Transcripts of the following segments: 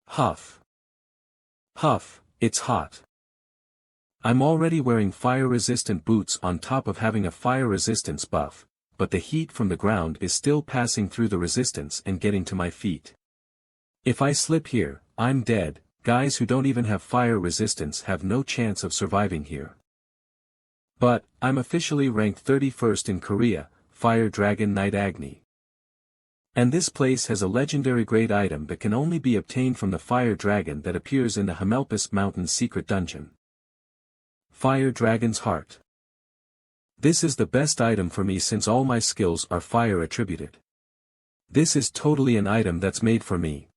Huff. Huff, it's hot. I'm already wearing fire-resistant boots on top of having a fire resistance buff, but the heat from the ground is still passing through the resistance and getting to my feet. If I slip here, I'm dead. Guys who don't even have fire resistance have no chance of surviving here. But, I'm officially ranked 31st in Korea, Fire Dragon Knight Agni. And this place has a legendary grade item that can only be obtained from the fire dragon that appears in the Hamelpus Mountain's secret dungeon. Fire Dragon's Heart. This is the best item for me since all my skills are fire attributed. This is totally an item that's made for me.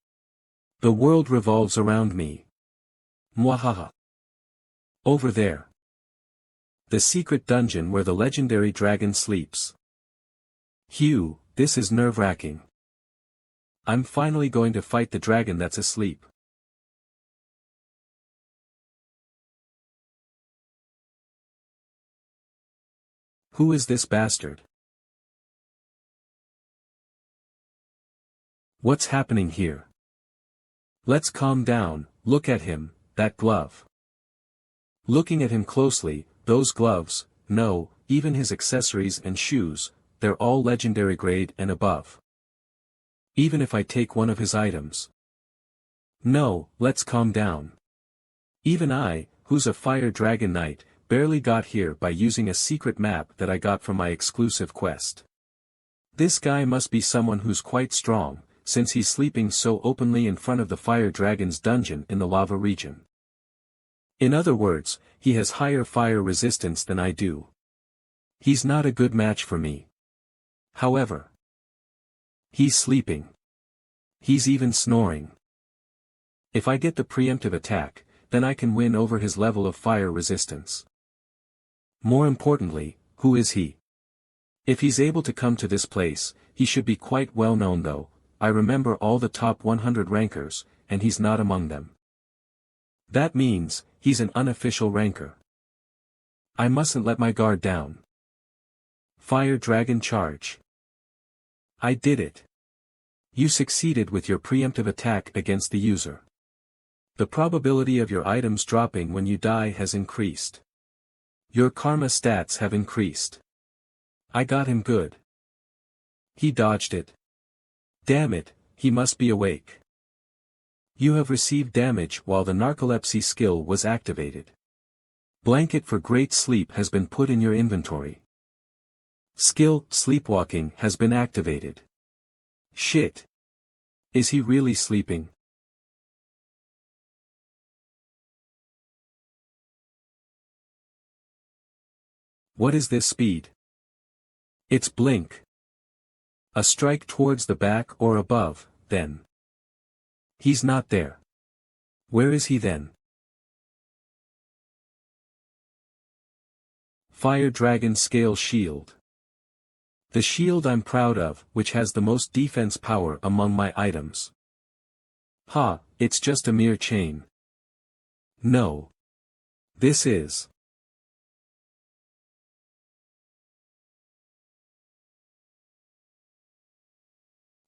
The world revolves around me. Mwahaha. Over there. The secret dungeon where the legendary dragon sleeps. Phew, this is nerve-wracking. I'm finally going to fight the dragon that's asleep. Who is this bastard? What's happening here? Let's calm down. Look at him, that glove. Looking at him closely, those gloves, no, even his accessories and shoes, they're all legendary grade and above. Even if I take one of his items. No, let's calm down. Even I, who's a Fire Dragon Knight, barely got here by using a secret map that I got from my exclusive quest. This guy must be someone who's quite strong, since he's sleeping so openly in front of the Fire Dragon's dungeon in the lava region. In other words, he has higher fire resistance than I do. He's not a good match for me. However, he's sleeping. He's even snoring. If I get the preemptive attack, then I can win over his level of fire resistance. More importantly, who is he? If he's able to come to this place, he should be quite well known though. I remember all the top 100 rankers, and he's not among them. That means, he's an unofficial ranker. I mustn't let my guard down. Fire Dragon Charge. I did it. You succeeded with your preemptive attack against the user. The probability of your items dropping when you die has increased. Your karma stats have increased. I got him good. He dodged it. Damn it, he must be awake. You have received damage while the narcolepsy skill was activated. Blanket for great sleep has been put in your inventory. Skill, sleepwalking, has been activated. Shit. Is he really sleeping? What is this speed? It's blink. A strike towards the back or above, then. He's not there. Where is he then? Fire Dragon Scale Shield. The shield I'm proud of, which has the most defense power among my items. Ha, it's just a mere chain. No. This is.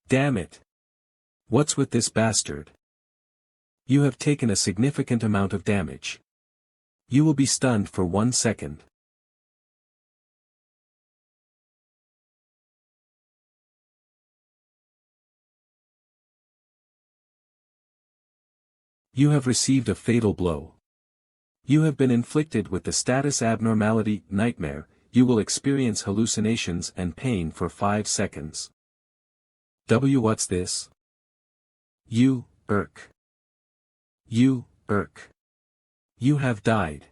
Damn it. What's with this bastard? You have taken a significant amount of damage. You will be stunned for 1 second. You have received a fatal blow. You have been inflicted with the status abnormality, nightmare. You will experience hallucinations and pain for 5 seconds. What's this? You, Irk. You, Irk. You have died.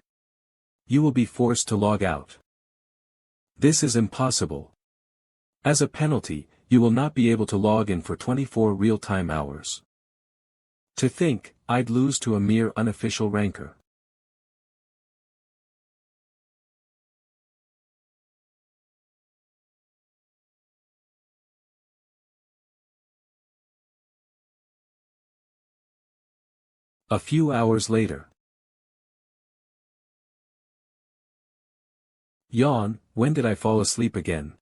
You will be forced to log out. This is impossible. As a penalty, you will not be able to log in for 24 real-time hours. To think, I'd lose to a mere unofficial ranker. A few hours later. Yawn, when did I fall asleep again?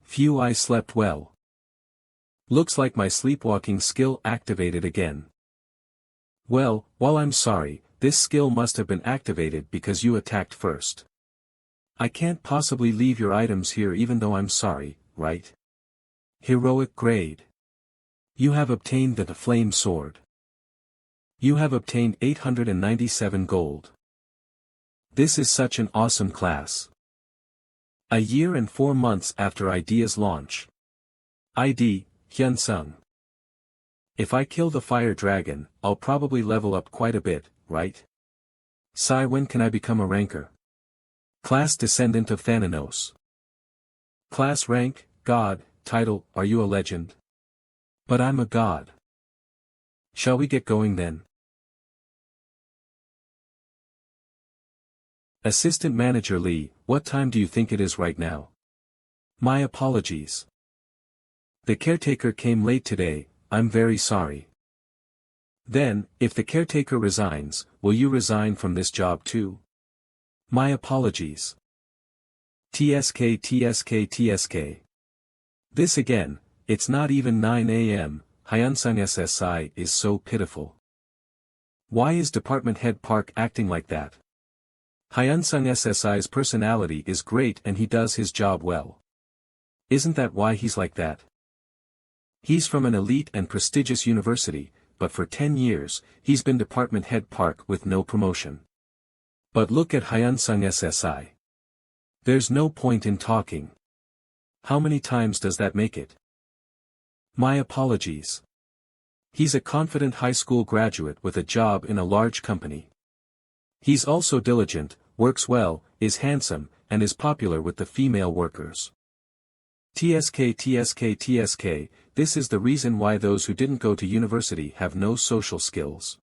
Phew, I slept well. Looks like my sleepwalking skill activated again. Well, while I'm sorry, this skill must have been activated because you attacked first. I can't possibly leave your items here even though I'm sorry, right? Heroic grade. You have obtained the flame sword. You have obtained 897 gold. This is such an awesome class. A year and 4 months after IDEA's launch. ID, Hyunsung. If I kill the fire dragon, I'll probably level up quite a bit, right? Sai, when can I become a ranker? Class Descendant of Thananos. Class rank, God. Title, are you a legend? But I'm a god. Shall we get going then? Assistant Manager Lee, what time do you think it is right now? My apologies. The caretaker came late today, I'm very sorry. Then, if the caretaker resigns, will you resign from this job too? My apologies. TSK TSK TSK. This again, it's not even 9 a.m., Hyunsung SSI is so pitiful. Why is Department Head Park acting like that? Hyunsung SSI's personality is great and he does his job well. Isn't that why he's like that? He's from an elite and prestigious university, but for 10 years, he's been Department Head Park with no promotion. But look at Hyunsung SSI. There's no point in talking. How many times does that make it? My apologies. He's a confident high school graduate with a job in a large company. He's also diligent, works well, is handsome, and is popular with the female workers. TSK TSK TSK, this is the reason why those who didn't go to university have no social skills.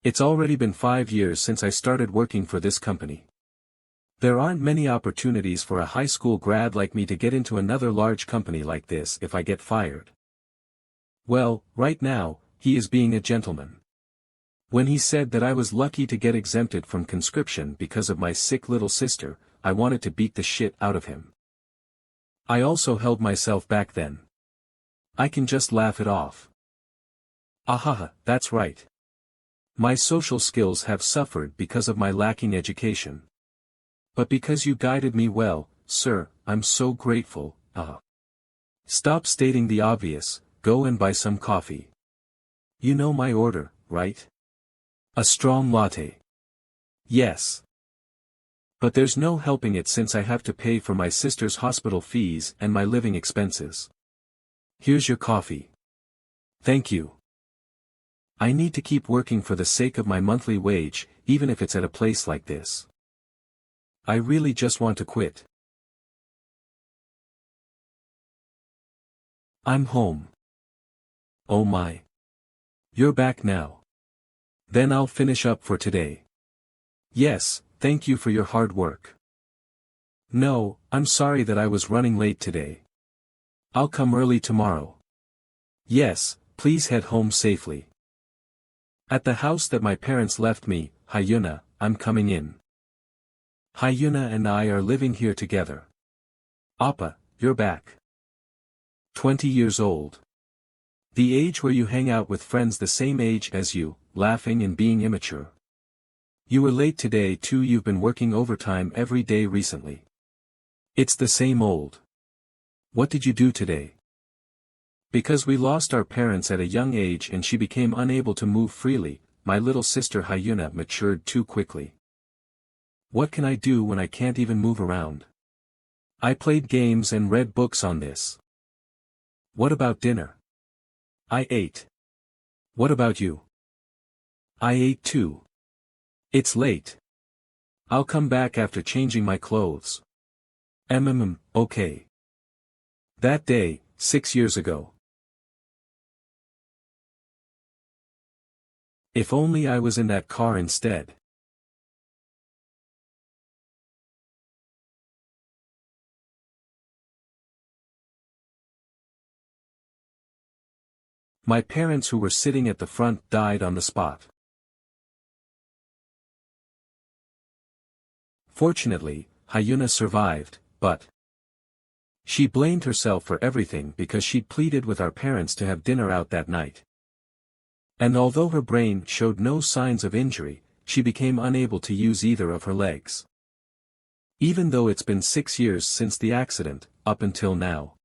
It's already been 5 years since I started working for this company. There aren't many opportunities for a high school grad like me to get into another large company like this if I get fired. Well, right now, he is being a gentleman. When he said that I was lucky to get exempted from conscription because of my sick little sister, I wanted to beat the shit out of him. I also held myself back then. I can just laugh it off. Ahaha, that's right. My social skills have suffered because of my lacking education. But because you guided me well, sir, I'm so grateful, Stop stating the obvious, go and buy some coffee. You know my order, right? A strong latte. Yes. But there's no helping it since I have to pay for my sister's hospital fees and my living expenses. Here's your coffee. Thank you. I need to keep working for the sake of my monthly wage, even if it's at a place like this. I really just want to quit. I'm home. Oh my. You're back now. Then I'll finish up for today. Yes, thank you for your hard work. No, I'm sorry that I was running late today. I'll come early tomorrow. Yes, please head home safely. At the house that my parents left me, Hyuna, I'm coming in. Hyuna and I are living here together. Appa, you're back. 20 years old. The age where you hang out with friends the same age as you, laughing and being immature. You were late today too. You've been working overtime every day recently. It's the same old. What did you do today? Because we lost our parents at a young age and she became unable to move freely, my little sister Hyuna matured too quickly. What can I do when I can't even move around? I played games and read books on this. What about dinner? I ate. What about you? I ate too. It's late. I'll come back after changing my clothes. Okay. That day, 6 years ago. If only I was in that car instead. My parents who were sitting at the front died on the spot. Fortunately, Hyuna survived, but she blamed herself for everything because she'd pleaded with our parents to have dinner out that night. And although her brain showed no signs of injury, she became unable to use either of her legs. Even though it's been 6 years since the accident, up until now.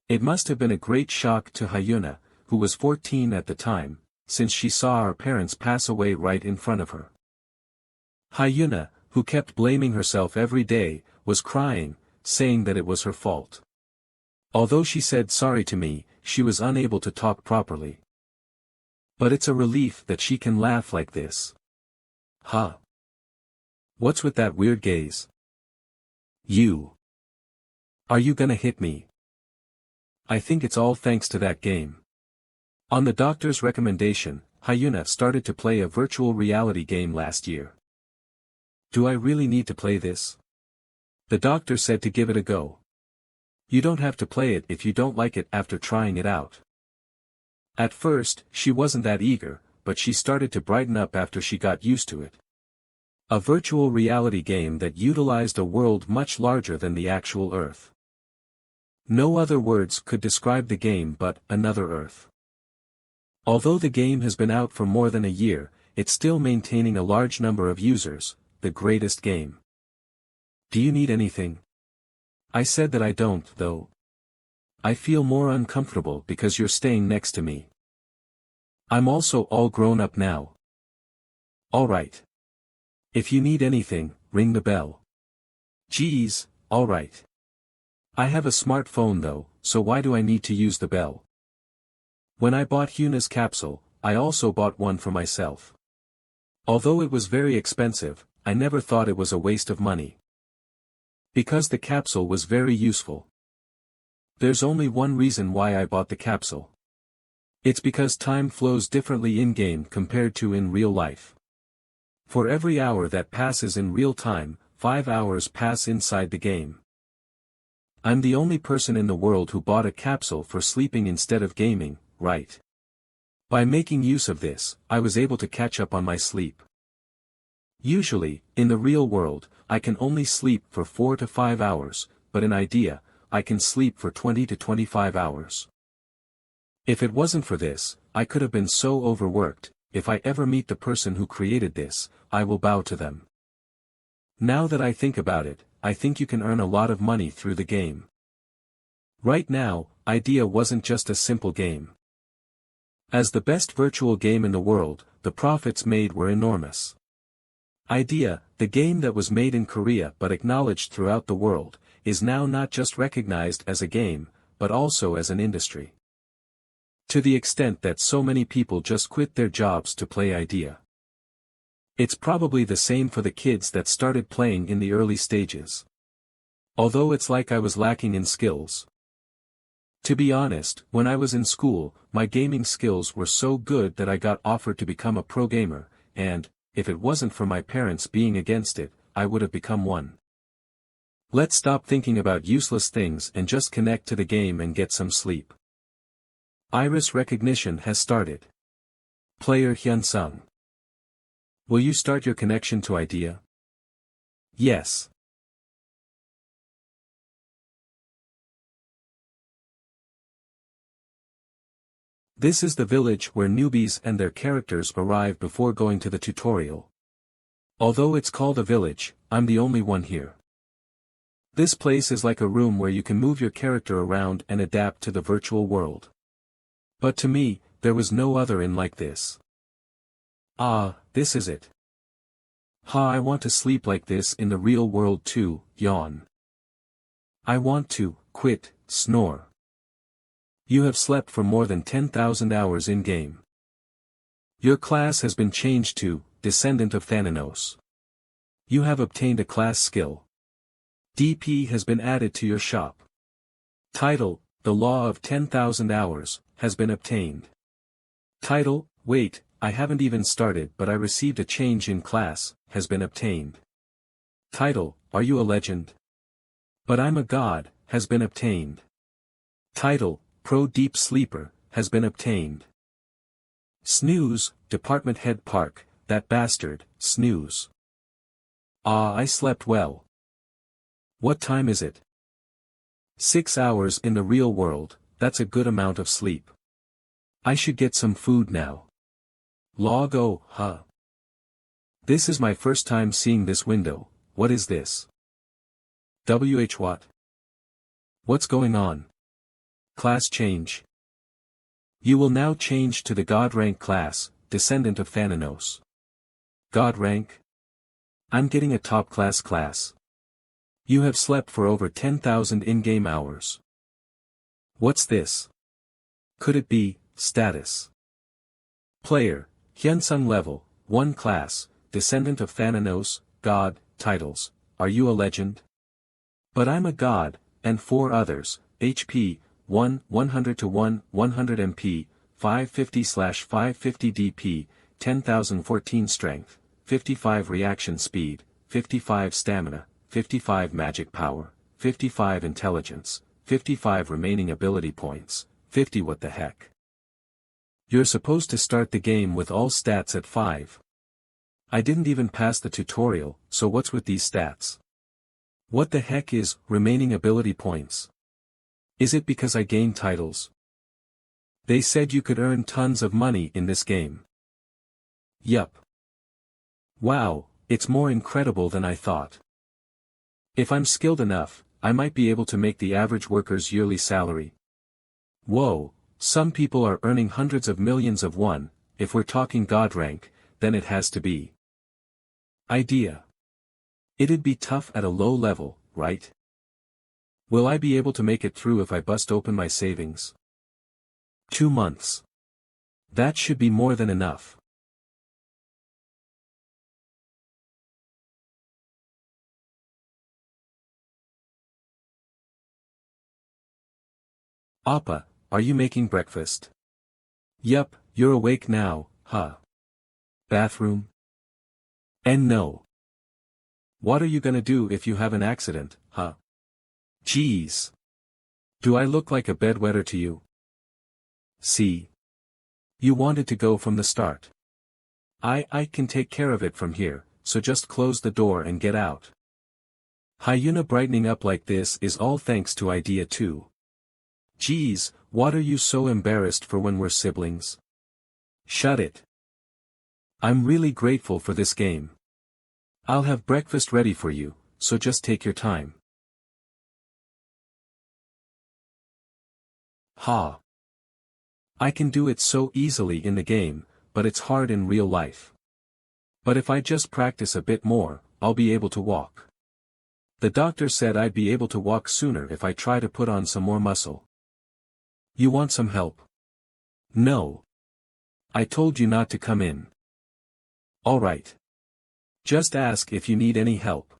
It must have been a great shock to Hyuna, who was 14 at the time, since she saw her parents pass away right in front of her. Hyuna, who kept blaming herself every day, was crying, saying that it was her fault. Although she said sorry to me, she was unable to talk properly. But it's a relief that she can laugh like this. Huh? What's with that weird gaze? You. Are you gonna hit me? I think it's all thanks to that game. On the doctor's recommendation, Hyuna started to play a virtual reality game last year. Do I really need to play this? The doctor said to give it a go. You don't have to play it if you don't like it after trying it out. At first, she wasn't that eager, but she started to brighten up after she got used to it. A virtual reality game that utilized a world much larger than the actual Earth. No other words could describe the game but another Earth. Although the game has been out for more than a year, it's still maintaining a large number of users, the greatest game. Do you need anything? I said that I don't, though. I feel more uncomfortable because you're staying next to me. I'm also all grown up now. Alright. If you need anything, ring the bell. Geez, alright. I have a smartphone though, so why do I need to use the bell? When I bought Hyuna's capsule, I also bought one for myself. Although it was very expensive, I never thought it was a waste of money. Because the capsule was very useful. There's only one reason why I bought the capsule. It's because time flows differently in-game compared to in real life. For every hour that passes in real time, 5 hours pass inside the game. I'm the only person in the world who bought a capsule for sleeping instead of gaming, right? By making use of this, I was able to catch up on my sleep. Usually, in the real world, I can only sleep for 4 to 5 hours, but in idea, I can sleep for 20 to 25 hours. If it wasn't for this, I could have been so overworked. If I ever meet the person who created this, I will bow to them. Now that I think about it, I think you can earn a lot of money through the game. Right now, Idea wasn't just a simple game. As the best virtual game in the world, the profits made were enormous. Idea, the game that was made in Korea but acknowledged throughout the world, is now not just recognized as a game, but also as an industry. To the extent that so many people just quit their jobs to play Idea. It's probably the same for the kids that started playing in the early stages. Although it's like I was lacking in skills. To be honest, when I was in school, my gaming skills were so good that I got offered to become a pro gamer, and, if it wasn't for my parents being against it, I would have become one. Let's stop thinking about useless things and just connect to the game and get some sleep. Iris recognition has started. Player Hyun-sung. Will you start your connection to Idea? Yes. This is the village where newbies and their characters arrive before going to the tutorial. Although it's called a village, I'm the only one here. This place is like a room where you can move your character around and adapt to the virtual world. But to me, there was no other inn like this. Ah, this is it. I want to sleep like this in the real world too, yawn. I want to quit, snore. You have slept for more than 10,000 hours in-game. Your class has been changed to Descendant of Thanatos. You have obtained a class skill. DP has been added to your shop. Title, The Law of 10,000 Hours, has been obtained. Title, Wait, I haven't even started but I received a change in class, has been obtained. Title, Are you a legend? But I'm a god, has been obtained. Title, Pro Deep Sleeper, has been obtained. Snooze, Department Head Park, that bastard, snooze. Ah, I slept well. What time is it? 6 hours in the real world, that's a good amount of sleep. I should get some food now. Log oh, huh. This is my first time seeing this window. What is this? What? What's going on? Class change. You will now change to the God rank class, descendant of Thananos. God rank? I'm getting a top class. You have slept for over 10,000 in-game hours. What's this? Could it be, status? Player, Hyunsung level, 1 class, descendant of Thananos, God, titles, are you a legend? But I'm a god, and 4 others, HP, 1, 100 to 1, 100 MP, 550/550 DP, 10,014 strength, 55 reaction speed, 55 stamina, 55 magic power, 55 intelligence, 55 remaining ability points, 50 what the heck. You're supposed to start the game with all stats at 5. I didn't even pass the tutorial, so what's with these stats? What the heck is remaining ability points? Is it because I gained titles? They said you could earn tons of money in this game. Yup. Wow, it's more incredible than I thought. If I'm skilled enough, I might be able to make the average worker's yearly salary. Whoa, some people are earning hundreds of millions of won. If we're talking God rank, then it has to be. Idea. It'd be tough at a low level, right? Will I be able to make it through if I bust open my savings? 2 months. That should be more than enough. Appa, are you making breakfast? Yup, you're awake now, huh? Bathroom? And no. What are you gonna do if you have an accident, huh? Geez. Do I look like a bedwetter to you? See? You wanted to go from the start. I can take care of it from here, so just close the door and get out. Hyuna brightening up like this is all thanks to Idea 2. Geez, what are you so embarrassed for when we're siblings? Shut it. I'm really grateful for this game. I'll have breakfast ready for you, so just take your time. Ha. I can do it so easily in the game, but it's hard in real life. But if I just practice a bit more, I'll be able to walk. The doctor said I'd be able to walk sooner if I try to put on some more muscle. You want some help? No. I told you not to come in. Alright. Just ask if you need any help.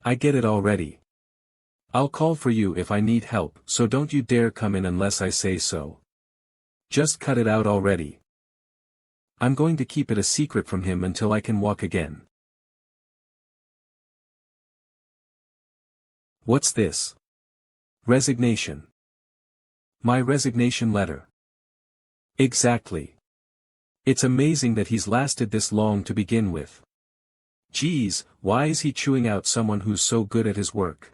I get it already. I'll call for you if I need help, so don't you dare come in unless I say so. Just cut it out already. I'm going to keep it a secret from him until I can walk again. What's this? Resignation. My resignation letter. Exactly. It's amazing that he's lasted this long to begin with. Geez, why is he chewing out someone who's so good at his work?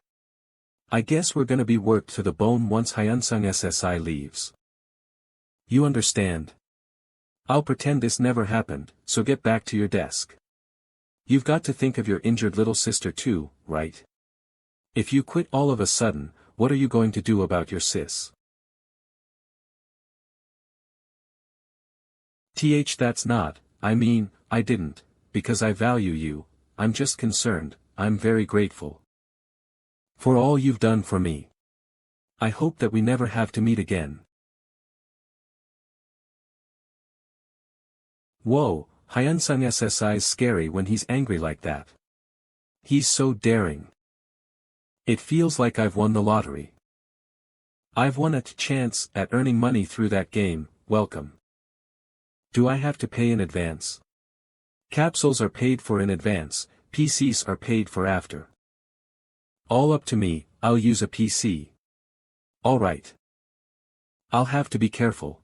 I guess we're gonna be worked to the bone once Hyunsung SSI leaves. You understand? I'll pretend this never happened, so get back to your desk. You've got to think of your injured little sister too, right? If you quit all of a sudden, what are you going to do about your sis? That's not, I mean, I didn't, because I value you, I'm just concerned, I'm very grateful. For all you've done for me. I hope that we never have to meet again. Whoa, Hyunsung SSI's scary when he's angry like that. He's so daring. It feels like I've won the lottery. I've won a chance at earning money through that game, welcome. Do I have to pay in advance? Capsules are paid for in advance, PCs are paid for after. All up to me, I'll use a PC. Alright. I'll have to be careful.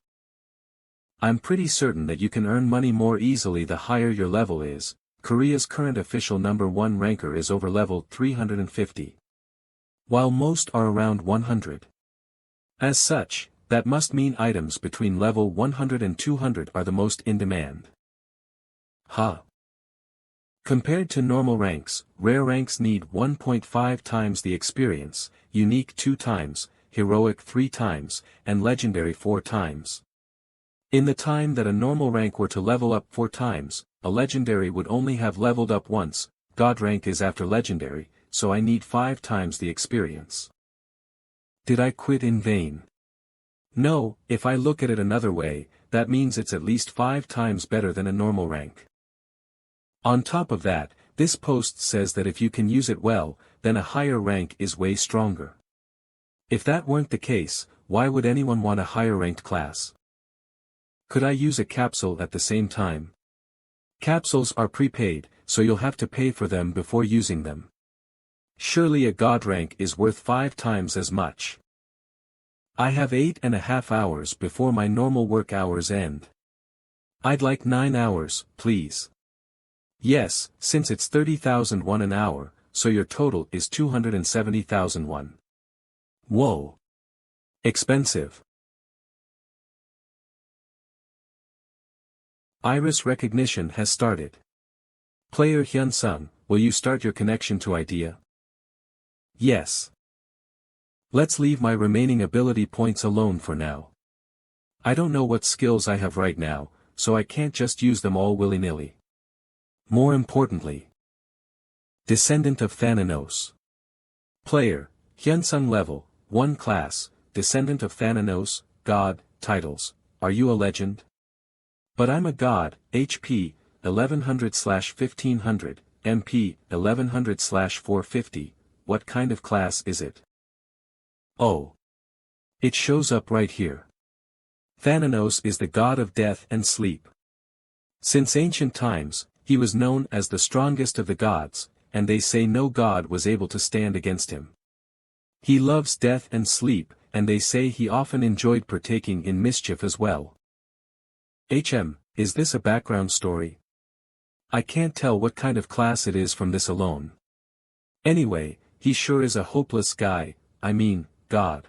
I'm pretty certain that you can earn money more easily the higher your level is. Korea's current official number 1 ranker is over level 350. While most are around 100. As such, that must mean items between level 100 and 200 are the most in demand. Huh. Compared to normal ranks, rare ranks need 1.5 times the experience, unique 2 times, heroic 3 times, and legendary 4 times. In the time that a normal rank were to level up 4 times, a legendary would only have leveled up once. God rank is after legendary, so I need 5 times the experience. Did I quit in vain? No, if I look at it another way, that means it's at least 5 times better than a normal rank. On top of that, this post says that if you can use it well, then a higher rank is way stronger. If that weren't the case, why would anyone want a higher ranked class? Could I use a capsule at the same time? Capsules are prepaid, so you'll have to pay for them before using them. Surely a god rank is worth 5 times as much. I have 8.5 hours before my normal work hours end. I'd like 9 hours, please. Yes, since it's 30,001 an hour, so your total is 270,001. Whoa. Expensive. Iris recognition has started. Player Hyun-sung, will you start your connection to idea? Yes. Let's leave my remaining ability points alone for now. I don't know what skills I have right now, so I can't just use them all willy-nilly. More importantly. Descendant of Thananos. Player, Hyun-sung level, 1 class, Descendant of Thananos, God, titles, are you a legend? But I'm a god, HP, 1100/1500, MP, 1100/450, what kind of class is it? Oh. It shows up right here. Thananos is the god of death and sleep. Since ancient times, he was known as the strongest of the gods, and they say no god was able to stand against him. He loves death and sleep, and they say he often enjoyed partaking in mischief as well. Is this a background story? I can't tell what kind of class it is from this alone. Anyway, he sure is a hopeless guy, god.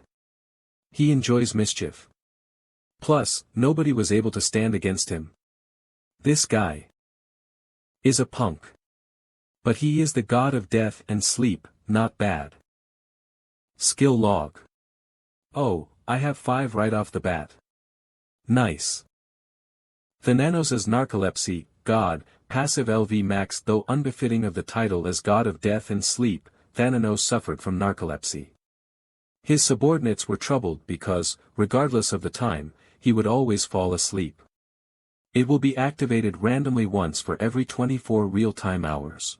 He enjoys mischief. Plus, nobody was able to stand against him. This guy is a punk. But he is the god of death and sleep, not bad. Skill log. Oh, I have 5 right off the bat. Nice. Thananos' narcolepsy, god, passive LV max. Though unbefitting of the title as god of death and sleep, Thananos suffered from narcolepsy. His subordinates were troubled because, regardless of the time, he would always fall asleep. It will be activated randomly once for every 24 real-time hours.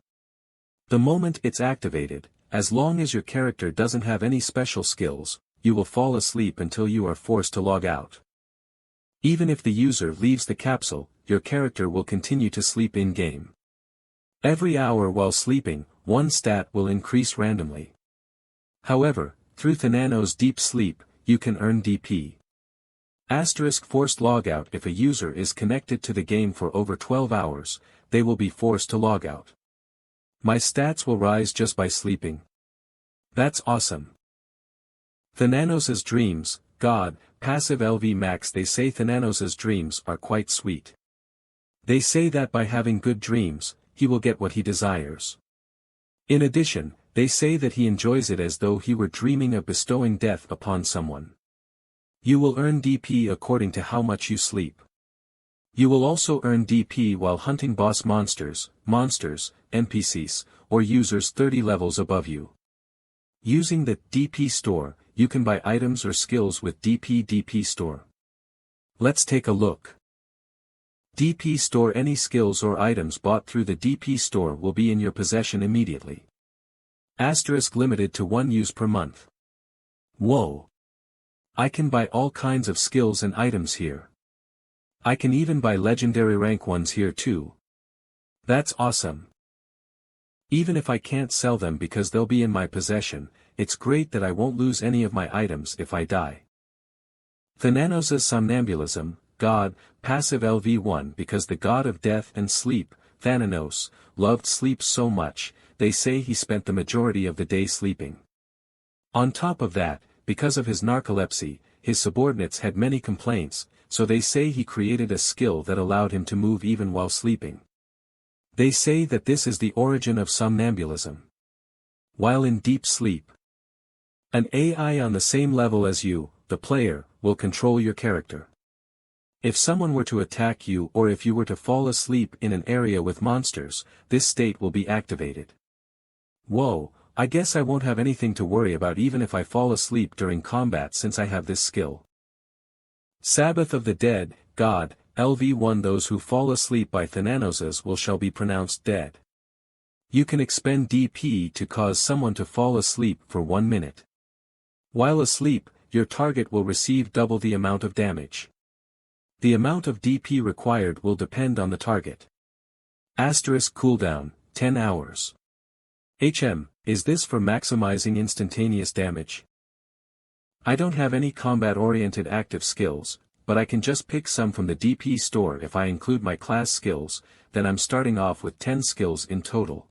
The moment it's activated, as long as your character doesn't have any special skills, you will fall asleep until you are forced to log out. Even if the user leaves the capsule, your character will continue to sleep in-game. Every hour while sleeping, one stat will increase randomly. However, through Thananos' deep sleep, you can earn DP. Forced logout. If a user is connected to the game for over 12 hours, they will be forced to log out. My stats will rise just by sleeping. That's awesome. Thananos' dreams, God, passive LV max. They say Thananos' dreams are quite sweet. They say that by having good dreams, he will get what he desires. In addition, they say that he enjoys it as though he were dreaming of bestowing death upon someone. You will earn DP according to how much you sleep. You will also earn DP while hunting boss monsters, NPCs, or users 30 levels above you. Using the DP store, you can buy items or skills with DP store. Let's take a look. DP store. Any skills or items bought through the DP store will be in your possession immediately. Limited to 1 use per month. Whoa! I can buy all kinds of skills and items here. I can even buy legendary rank ones here too. That's awesome. Even if I can't sell them because they'll be in my possession, it's great that I won't lose any of my items if I die. Thananos' somnambulism, God, passive LV1. Because the god of death and sleep, Thananos, loved sleep so much, they say he spent the majority of the day sleeping. On top of that, because of his narcolepsy, his subordinates had many complaints, so they say he created a skill that allowed him to move even while sleeping. They say that this is the origin of somnambulism. While in deep sleep, an AI on the same level as you, the player, will control your character. If someone were to attack you or if you were to fall asleep in an area with monsters, this state will be activated. Whoa, I guess I won't have anything to worry about even if I fall asleep during combat since I have this skill. Sabbath of the Dead, God, LV1 Those who fall asleep by Thananoses will shall be pronounced dead. You can expend DP to cause someone to fall asleep for 1 minute. While asleep, your target will receive double the amount of damage. The amount of DP required will depend on the target. Asterisk cooldown, 10 hours. Is this for maximizing instantaneous damage? I don't have any combat-oriented active skills, but I can just pick some from the DP store if I include my class skills, then I'm starting off with 10 skills in total.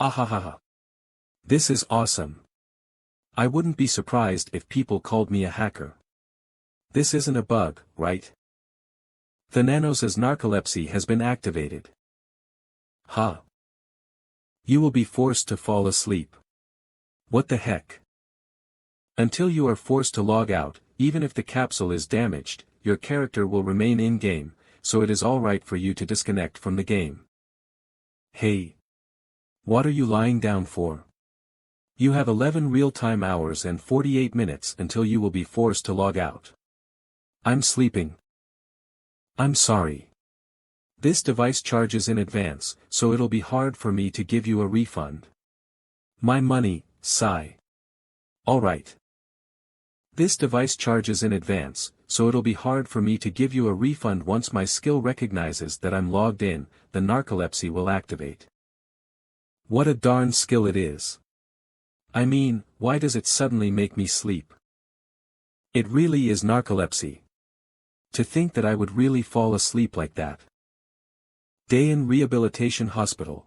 Ahahaha. This is awesome. I wouldn't be surprised if people called me a hacker. This isn't a bug, right? Thananos' narcolepsy has been activated. Huh. You will be forced to fall asleep. What the heck? Until you are forced to log out, even if the capsule is damaged, your character will remain in-game, so it is alright for you to disconnect from the game. Hey. What are you lying down for? You have 11 real-time hours and 48 minutes until you will be forced to log out. I'm sleeping. I'm sorry. This device charges in advance, so it'll be hard for me to give you a refund. My money, sigh. Alright. This device charges in advance, so it'll be hard for me to give you a refund once my skill recognizes that I'm logged in, the narcolepsy will activate. What a darn skill it is. I mean, why does it suddenly make me sleep? It really is narcolepsy. To think that I would really fall asleep like that. Day in Rehabilitation Hospital.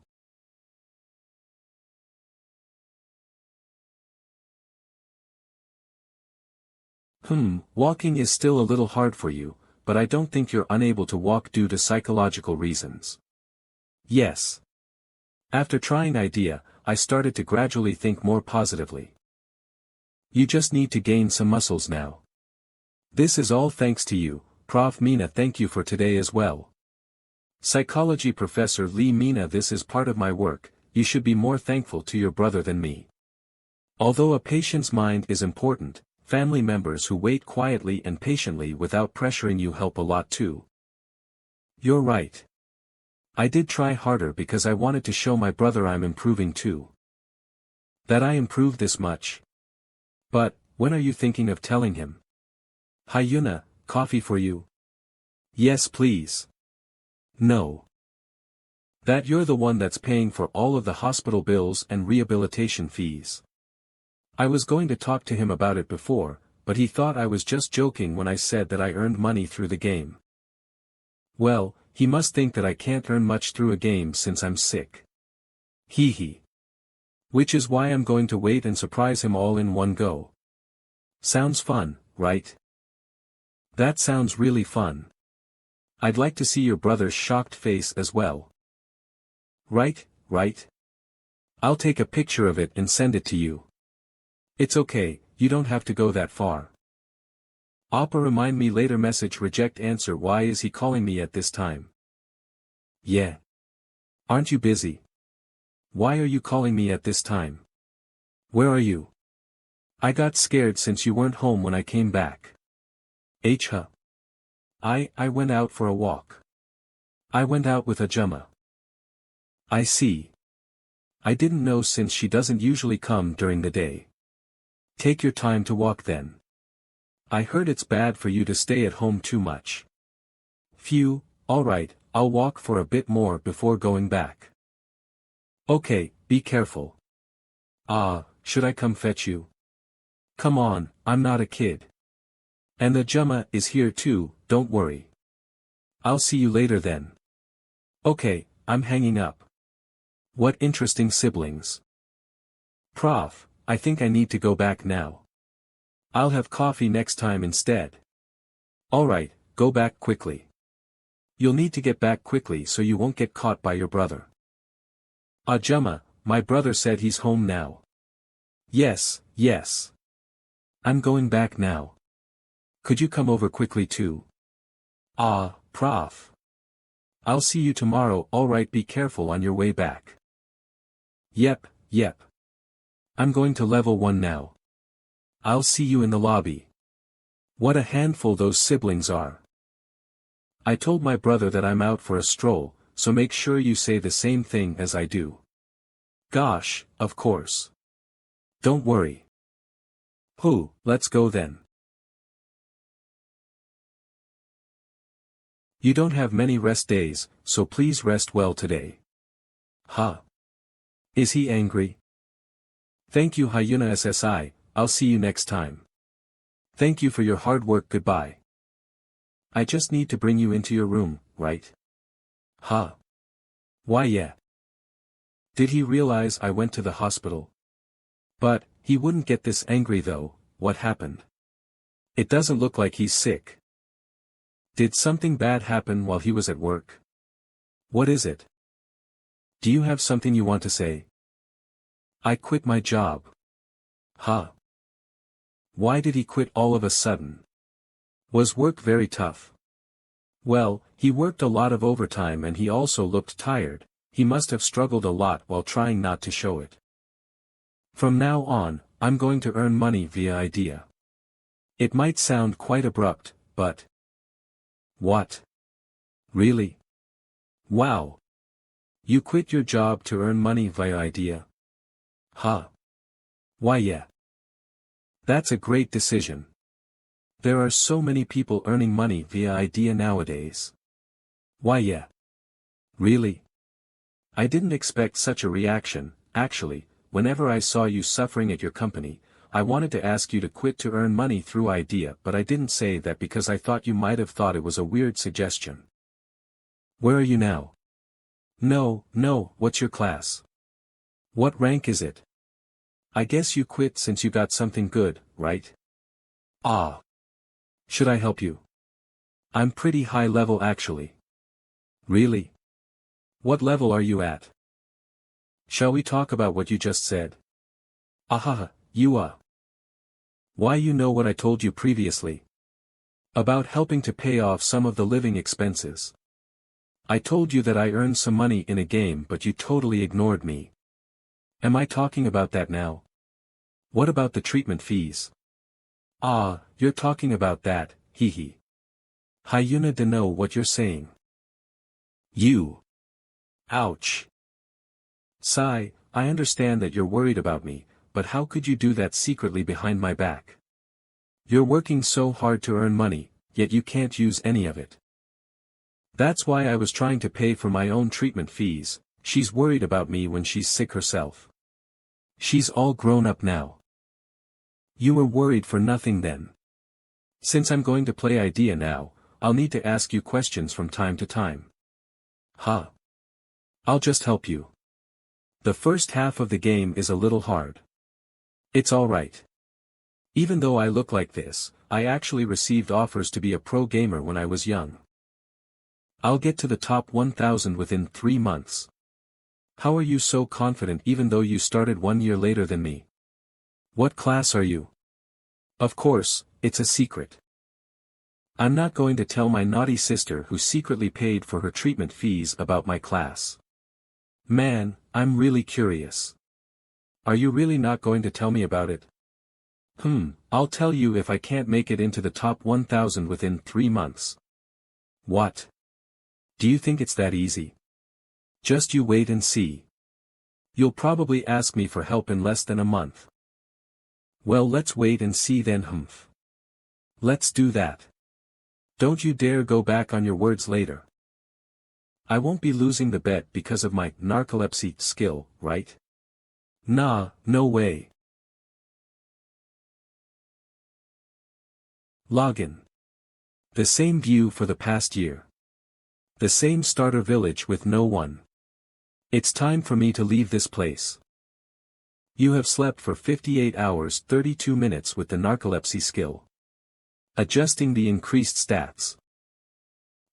Walking is still a little hard for you, but I don't think you're unable to walk due to psychological reasons. Yes. After trying idea, I started to gradually think more positively. You just need to gain some muscles now. This is all thanks to you, Prof. Mina. Thank you for today as well. Psychology Professor Lee. Mina, this is part of my work, you should be more thankful to your brother than me. Although a patient's mind is important, family members who wait quietly and patiently without pressuring you help a lot too. You're right. I did try harder because I wanted to show my brother I'm improving too. That I improved this much. But, when are you thinking of telling him? Hi Yuna, coffee for you? Yes please. No. That you're the one that's paying for all of the hospital bills and rehabilitation fees. I was going to talk to him about it before, but he thought I was just joking when I said that I earned money through the game. Well, he must think that I can't earn much through a game since I'm sick. Hee hee. Which is why I'm going to wait and surprise him all in one go. Sounds fun, right? That sounds really fun. I'd like to see your brother's shocked face as well. Right? I'll take a picture of it and send it to you. It's okay, you don't have to go that far. Appa remind me later. Message reject answer. Why is he calling me at this time? Yeah. Aren't you busy? Why are you calling me at this time? Where are you? I got scared since you weren't home when I came back. Huh. I went out for a walk. I went out with Ajumma. I see. I didn't know since she doesn't usually come during the day. Take your time to walk then. I heard it's bad for you to stay at home too much. Phew, alright, I'll walk for a bit more before going back. Okay, be careful. Should I come fetch you? Come on, I'm not a kid. And the Ajumma is here too, don't worry. I'll see you later then. Okay, I'm hanging up. What interesting siblings. Prof, I think I need to go back now. I'll have coffee next time instead. Alright, go back quickly. You'll need to get back quickly so you won't get caught by your brother. Ajumma, my brother said he's home now. Yes, yes. I'm going back now. Could you come over quickly too? Ah, Prof. I'll see you tomorrow. Alright, be careful on your way back. Yep, yep. I'm going to level 1 now. I'll see you in the lobby. What a handful those siblings are. I told my brother that I'm out for a stroll, so make sure you say the same thing as I do. Gosh, of course. Don't worry. Pooh, let's go then. You don't have many rest days, so please rest well today. Huh? Is he angry? Thank you Hyuna SSI, I'll see you next time. Thank you for your hard work, goodbye. I just need to bring you into your room, right? Huh? Why yeah. Did he realize I went to the hospital? But, he wouldn't get this angry though. What happened? It doesn't look like he's sick. Did something bad happen while he was at work? What is it? Do you have something you want to say? I quit my job. Huh? Why did he quit all of a sudden? Was work very tough? Well, he worked a lot of overtime and he also looked tired. He must have struggled a lot while trying not to show it. From now on, I'm going to earn money via idea. It might sound quite abrupt, but... What? Really? Wow. You quit your job to earn money via idea? Huh? Why yeah. That's a great decision. There are so many people earning money via idea nowadays. Why yeah. Really? I didn't expect such a reaction. Actually, whenever I saw you suffering at your company, I wanted to ask you to quit to earn money through idea, but I didn't say that because I thought you might have thought it was a weird suggestion. Where are you now? No, what's your class? What rank is it? I guess you quit since you got something good, right? Ah. Should I help you? I'm pretty high level actually. Really? What level are you at? Shall we talk about what you just said? Ahaha, you Why you know what I told you previously? About helping to pay off some of the living expenses. I told you that I earned some money in a game but you totally ignored me. Am I talking about that now? What about the treatment fees? Ah, you're talking about that, hee. Hyuna to know what you're saying. You. Ouch. Sigh, I understand that you're worried about me, but how could you do that secretly behind my back? You're working so hard to earn money, yet you can't use any of it. That's why I was trying to pay for my own treatment fees. She's worried about me when she's sick herself. She's all grown up now. You were worried for nothing then. Since I'm going to play idea now, I'll need to ask you questions from time to time. Huh? I'll just help you. The first half of the game is a little hard. It's alright. Even though I look like this, I actually received offers to be a pro gamer when I was young. I'll get to the top 1000 within 3 months. How are you so confident even though you started 1 year later than me? What class are you? Of course, it's a secret. I'm not going to tell my naughty sister who secretly paid for her treatment fees about my class. Man, I'm really curious. Are you really not going to tell me about it? I'll tell you if I can't make it into the top 1000 within 3 months. What? Do you think it's that easy? Just you wait and see. You'll probably ask me for help in less than a month. Well, let's wait and see then. Let's do that. Don't you dare go back on your words later. I won't be losing the bet because of my narcolepsy skill, right? Nah, no way. Login. The same view for the past year. The same starter village with no one. It's time for me to leave this place. You have slept for 58 hours 32 minutes with the narcolepsy skill. Adjusting the increased stats.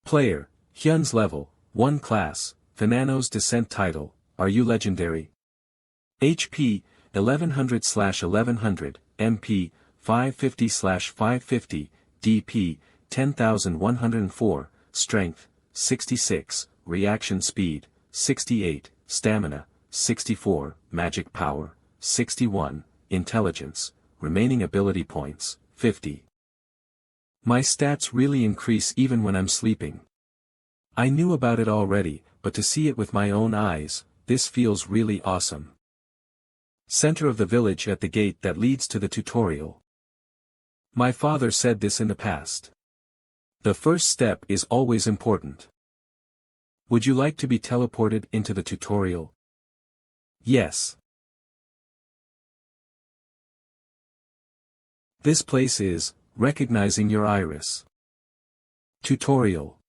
Player, Hyun's level, 1 class, Fanano's descent title, are you legendary? HP, 1100/1100, MP, 550/550, DP, 10,104, Strength, 66, Reaction Speed, 68, Stamina, 64, Magic Power, 61, Intelligence, Remaining Ability Points, 50. My stats really increase even when I'm sleeping. I knew about it already, but to see it with my own eyes, this feels really awesome. Center of the village at the gate that leads to the tutorial. My father said this in the past. The first step is always important. Would you like to be teleported into the tutorial? Yes. This place is, recognizing your iris. Tutorial.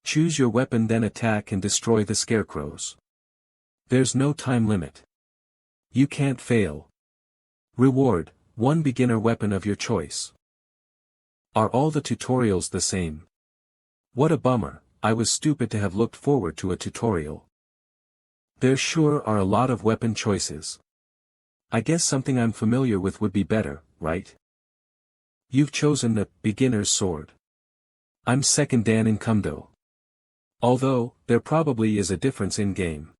Choose your weapon, then attack and destroy the scarecrows. There's no time limit. You can't fail. Reward, 1 beginner weapon of your choice. Are all the tutorials the same? What a bummer, I was stupid to have looked forward to a tutorial. There sure are a lot of weapon choices. I guess something I'm familiar with would be better, right? You've chosen the beginner's sword. I'm second Dan in Kumdo. Although, there probably is a difference in game.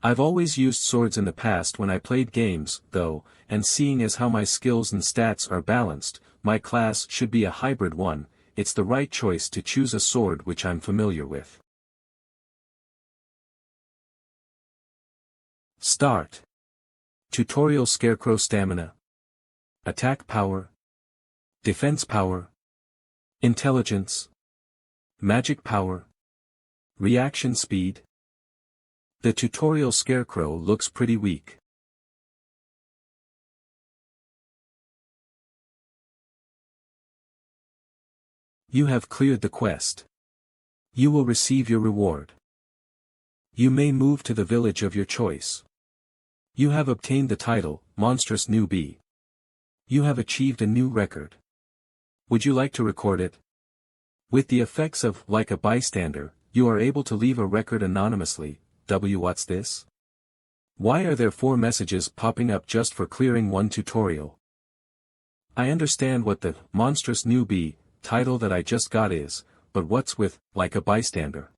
I've always used swords in the past when I played games, though, and seeing as how my skills and stats are balanced, my class should be a hybrid one, it's the right choice to choose a sword which I'm familiar with. Start. Tutorial. Scarecrow Stamina, Attack Power, Defense Power, Intelligence, Magic Power, Reaction Speed. The tutorial Scarecrow looks pretty weak. You have cleared the quest. You will receive your reward. You may move to the village of your choice. You have obtained the title, Monstrous Newbie. You have achieved a new record. Would you like to record it? With the effects of like a bystander, you are able to leave a record anonymously. What's this? Why are there 4 messages popping up just for clearing one tutorial? I understand what the Monstrous Newbie title that I just got is, but what's with like a bystander?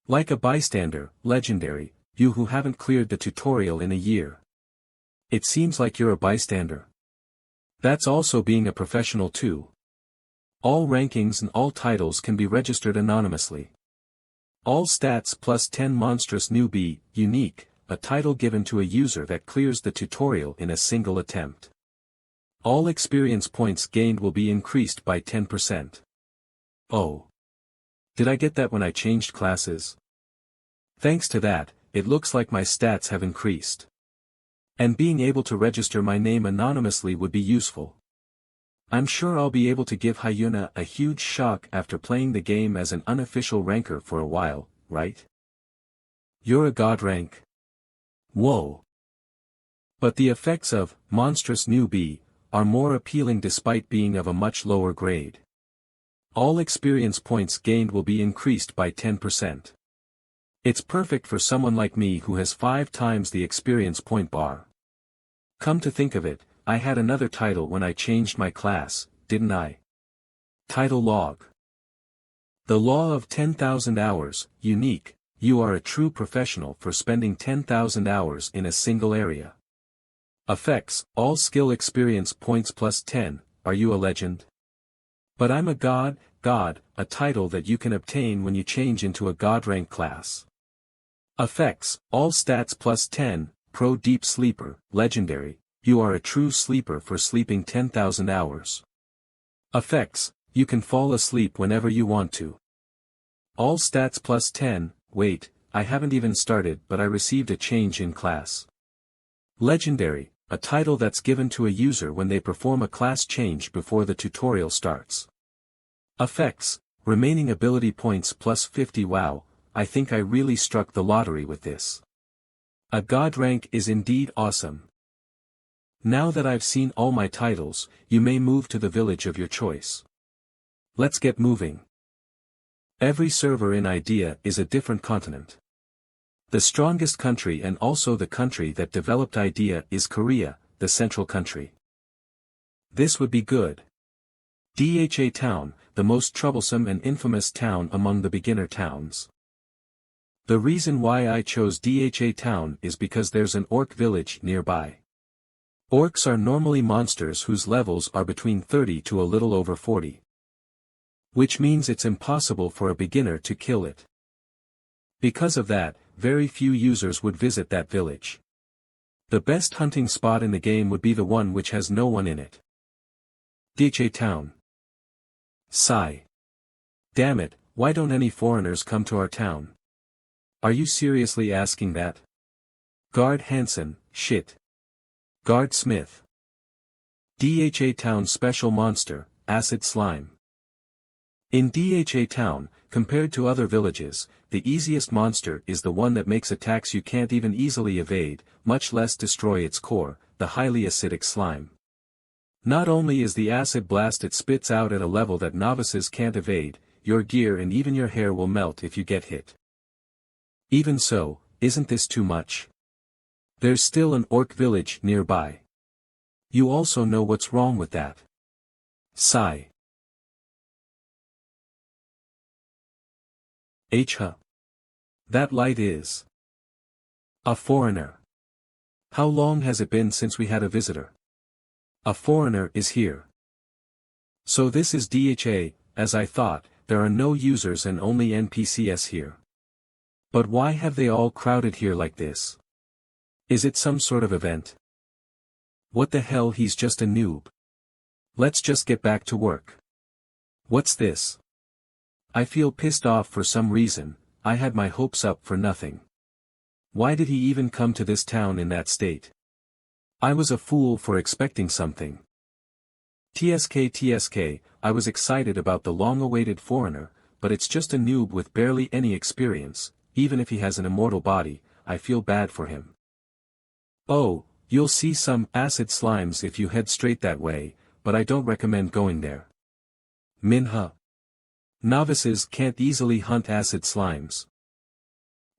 Like a bystander, legendary, you who haven't cleared the tutorial in a year. It seems like you're a bystander. That's also being a professional too. All rankings and all titles can be registered anonymously. All stats plus 10 Monstrous Newbie, unique, a title given to a user that clears the tutorial in a single attempt. All experience points gained will be increased by 10%. Oh. Did I get that when I changed classes? Thanks to that, it looks like my stats have increased. And being able to register my name anonymously would be useful. I'm sure I'll be able to give Hyuna a huge shock after playing the game as an unofficial ranker for a while, right? You're a god rank. Whoa. But the effects of Monstrous Newbie are more appealing despite being of a much lower grade. All experience points gained will be increased by 10%. It's perfect for someone like me who has 5 times the experience point bar. Come to think of it, I had another title when I changed my class, didn't I? Title Log. The Law of 10,000 Hours, unique, you are a true professional for spending 10,000 hours in a single area. Effects, all skill experience points plus 10, are you a legend? But I'm a god, a title that you can obtain when you change into a god rank class. Effects, all stats plus 10, pro deep sleeper, legendary, you are a true sleeper for sleeping 10,000 hours. Effects, you can fall asleep whenever you want to. All stats plus 10, wait, I haven't even started but I received a change in class. Legendary, a title that's given to a user when they perform a class change before the tutorial starts. Effects, remaining ability points plus 50. Wow, I think I really struck the lottery with this. A god rank is indeed awesome. Now that I've seen all my titles, you may move to the village of your choice. Let's get moving. Every server in Idea is a different continent. The strongest country and also the country that developed Idea is Korea, the central country. This would be good. Dha town, the most troublesome and infamous town among the beginner towns. The reason why I chose Dha town is because there's an orc village nearby. Orcs are normally monsters whose levels are between 30 to a little over 40. Which means it's impossible for a beginner to kill it. Because of that, very few users would visit that village. The best hunting spot in the game would be the one which has no one in it. Dha town. Sigh. Damn it, why don't any foreigners come to our town? Are you seriously asking that? Guard Hansen, shit. Guard Smith. Dha town special monster, acid slime. In Dha town, compared to other villages, the easiest monster is the one that makes attacks you can't even easily evade, much less destroy its core, the highly acidic slime. Not only is the acid blast it spits out at a level that novices can't evade, your gear and even your hair will melt if you get hit. Even so, isn't this too much? There's still an orc village nearby. You also know what's wrong with that. Sigh. Huh. That light is a foreigner. How long has it been since we had a visitor? A foreigner is here. So this is Dha, as I thought, there are no users and only NPCs here. But why have they all crowded here like this? Is it some sort of event? What the hell, he's just a noob. Let's just get back to work. What's this? I feel pissed off for some reason, I had my hopes up for nothing. Why did he even come to this town in that state? I was a fool for expecting something. TSK, I was excited about the long-awaited foreigner, but it's just a noob with barely any experience, even if he has an immortal body, I feel bad for him. Oh, you'll see some acid slimes if you head straight that way, but I don't recommend going there. MANHWA. Novices can't easily hunt acid slimes.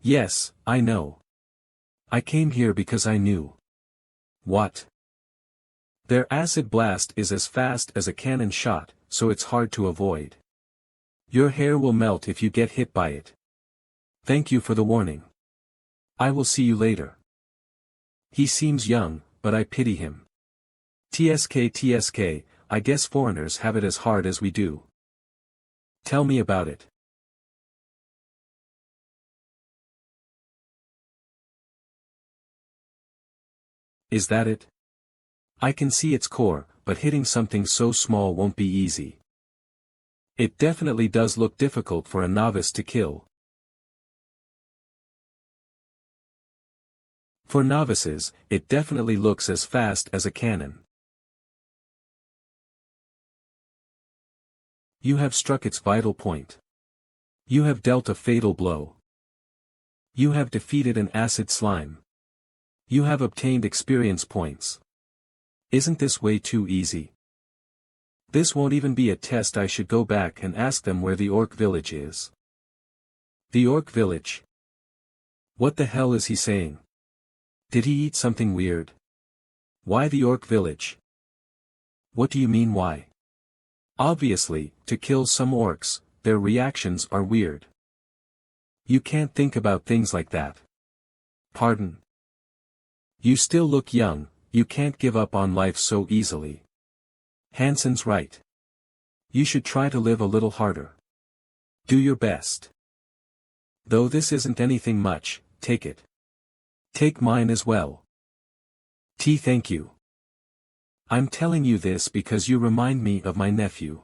Yes, I know. I came here because I knew. What? Their acid blast is as fast as a cannon shot, so it's hard to avoid. Your hair will melt if you get hit by it. Thank you for the warning. I will see you later. He seems young, but I pity him. TSK, I guess foreigners have it as hard as we do. Tell me about it. Is that it? I can see its core, but hitting something so small won't be easy. It definitely does look difficult for a novice to kill. For novices, it definitely looks as fast as a cannon. You have struck its vital point. You have dealt a fatal blow. You have defeated an acid slime. You have obtained experience points. Isn't this way too easy? This won't even be a test. I should go back and ask them where the orc village is. The orc village? What the hell is he saying? Did he eat something weird? Why the orc village? What do you mean why? Obviously, to kill some orcs, their reactions are weird. You can't think about things like that. Pardon? You still look young, you can't give up on life so easily. Hansen's right. You should try to live a little harder. Do your best. Though this isn't anything much, take it. Take mine as well. Thank you. I'm telling you this because you remind me of my nephew.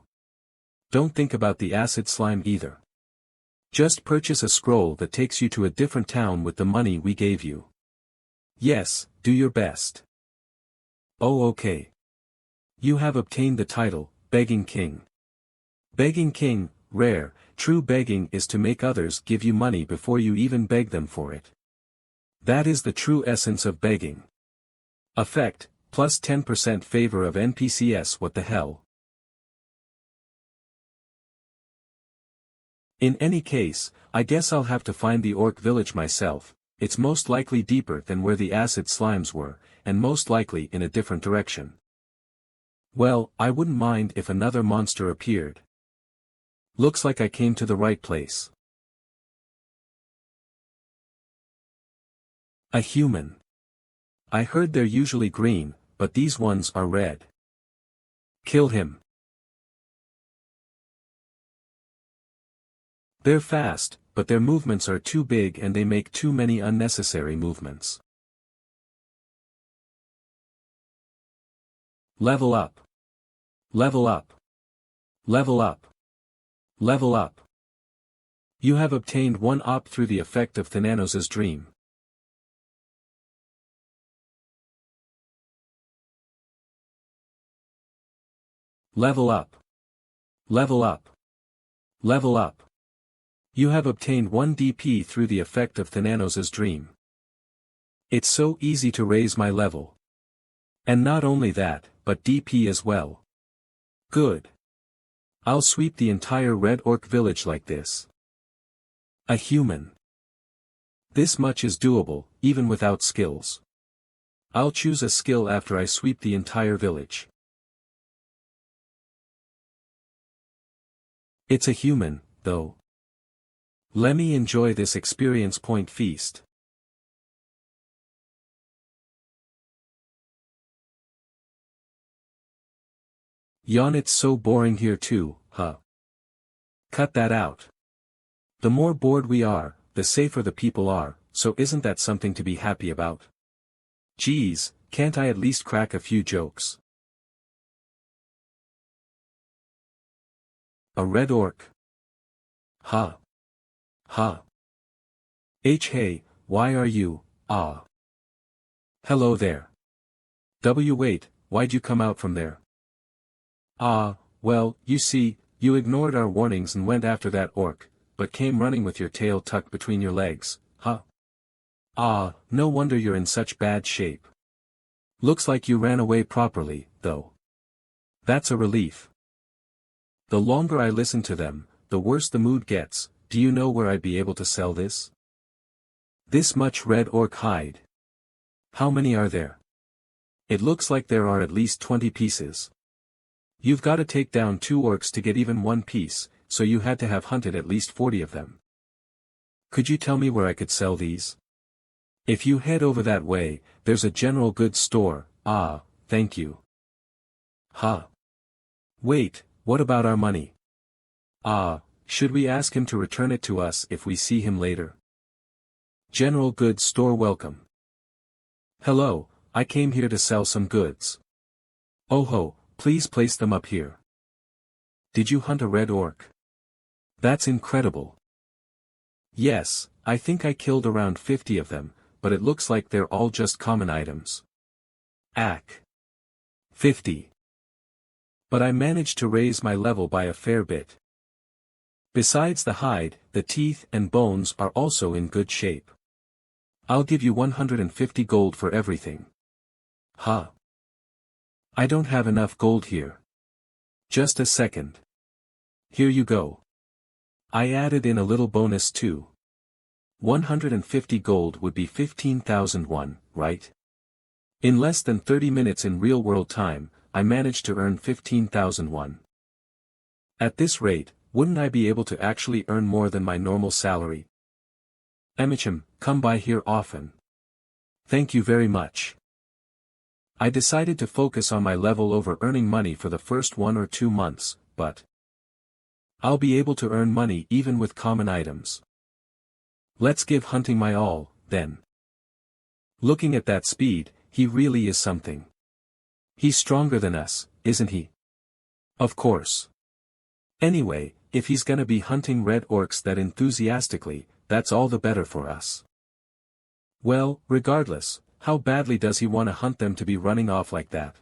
Don't think about the acid slime either. Just purchase a scroll that takes you to a different town with the money we gave you. Yes, do your best. Oh, okay. You have obtained the title, Begging King. Begging King, rare, True begging is to make others give you money before you even beg them for it. That is the true essence of begging. Effect, plus 10% favor of NPCs. What the hell? In any case, I guess I'll have to find the orc village myself. It's most likely deeper than where the acid slimes were, and most likely in a different direction. Well, I wouldn't mind if another monster appeared. Looks like I came to the right place. A human. I heard they're usually green, but these ones are red. Kill him. They're fast, but their movements are too big and they make too many unnecessary movements. Level up. Level up. Level up. Level up. You have obtained 1 op through the effect of Thananos' dream. Level up. Level up. Level up. You have obtained 1 DP through the effect of Thananos' dream. It's so easy to raise my level. And not only that, but DP as well. Good. I'll sweep the entire red orc village like this. A human. This much is doable, even without skills. I'll choose a skill after I sweep the entire village. It's a human, though. Let me enjoy this experience point feast. Yawn, it's so boring here too, huh? Cut that out. The more bored we are, the safer the people are, so isn't that something to be happy about? Geez, can't I at least crack a few jokes? A red orc. Ha. Ha. Hey, why are you, ah? Hello there. Wait, why'd you come out from there? Ah, well, you see, you ignored our warnings and went after that orc, but came running with your tail tucked between your legs, huh? Ah, no wonder you're in such bad shape. Looks like you ran away properly, though. That's a relief. The longer I listen to them, the worse the mood gets. Do you know where I'd be able to sell this? This much red orc hide. How many are there? It looks like there are at least 20 pieces. You've got to take down 2 orcs to get even 1 piece, so you had to have hunted at least 40 of them. Could you tell me where I could sell these? If you head over that way, there's a general goods store. Ah, thank you. Ha. Wait, what about our money? Ah, should we ask him to return it to us if we see him later? General goods store, welcome. Hello, I came here to sell some goods. Oh ho, please place them up here. Did you hunt a red orc? That's incredible. Yes, I think I killed around 50 of them, but it looks like they're all just common items. Ack. 50. But I managed to raise my level by a fair bit. Besides the hide, the teeth and bones are also in good shape. I'll give you 150 gold for everything. Ha. I don't have enough gold here. Just a second. Here you go. I added in a little bonus too. 150 gold would be 15,001, right? In less than 30 minutes in real-world time, I managed to earn 15,001. At this rate, wouldn't I be able to actually earn more than my normal salary? Emicham, come by here often. Thank you very much. I decided to focus on my level over earning money for the first 1 or 2 months, but I'll be able to earn money even with common items. Let's give hunting my all, then. Looking at that speed, he really is something. He's stronger than us, isn't he? Of course. Anyway, if he's gonna be hunting red orcs that enthusiastically, that's all the better for us. Well, regardless, how badly does he want to hunt them to be running off like that?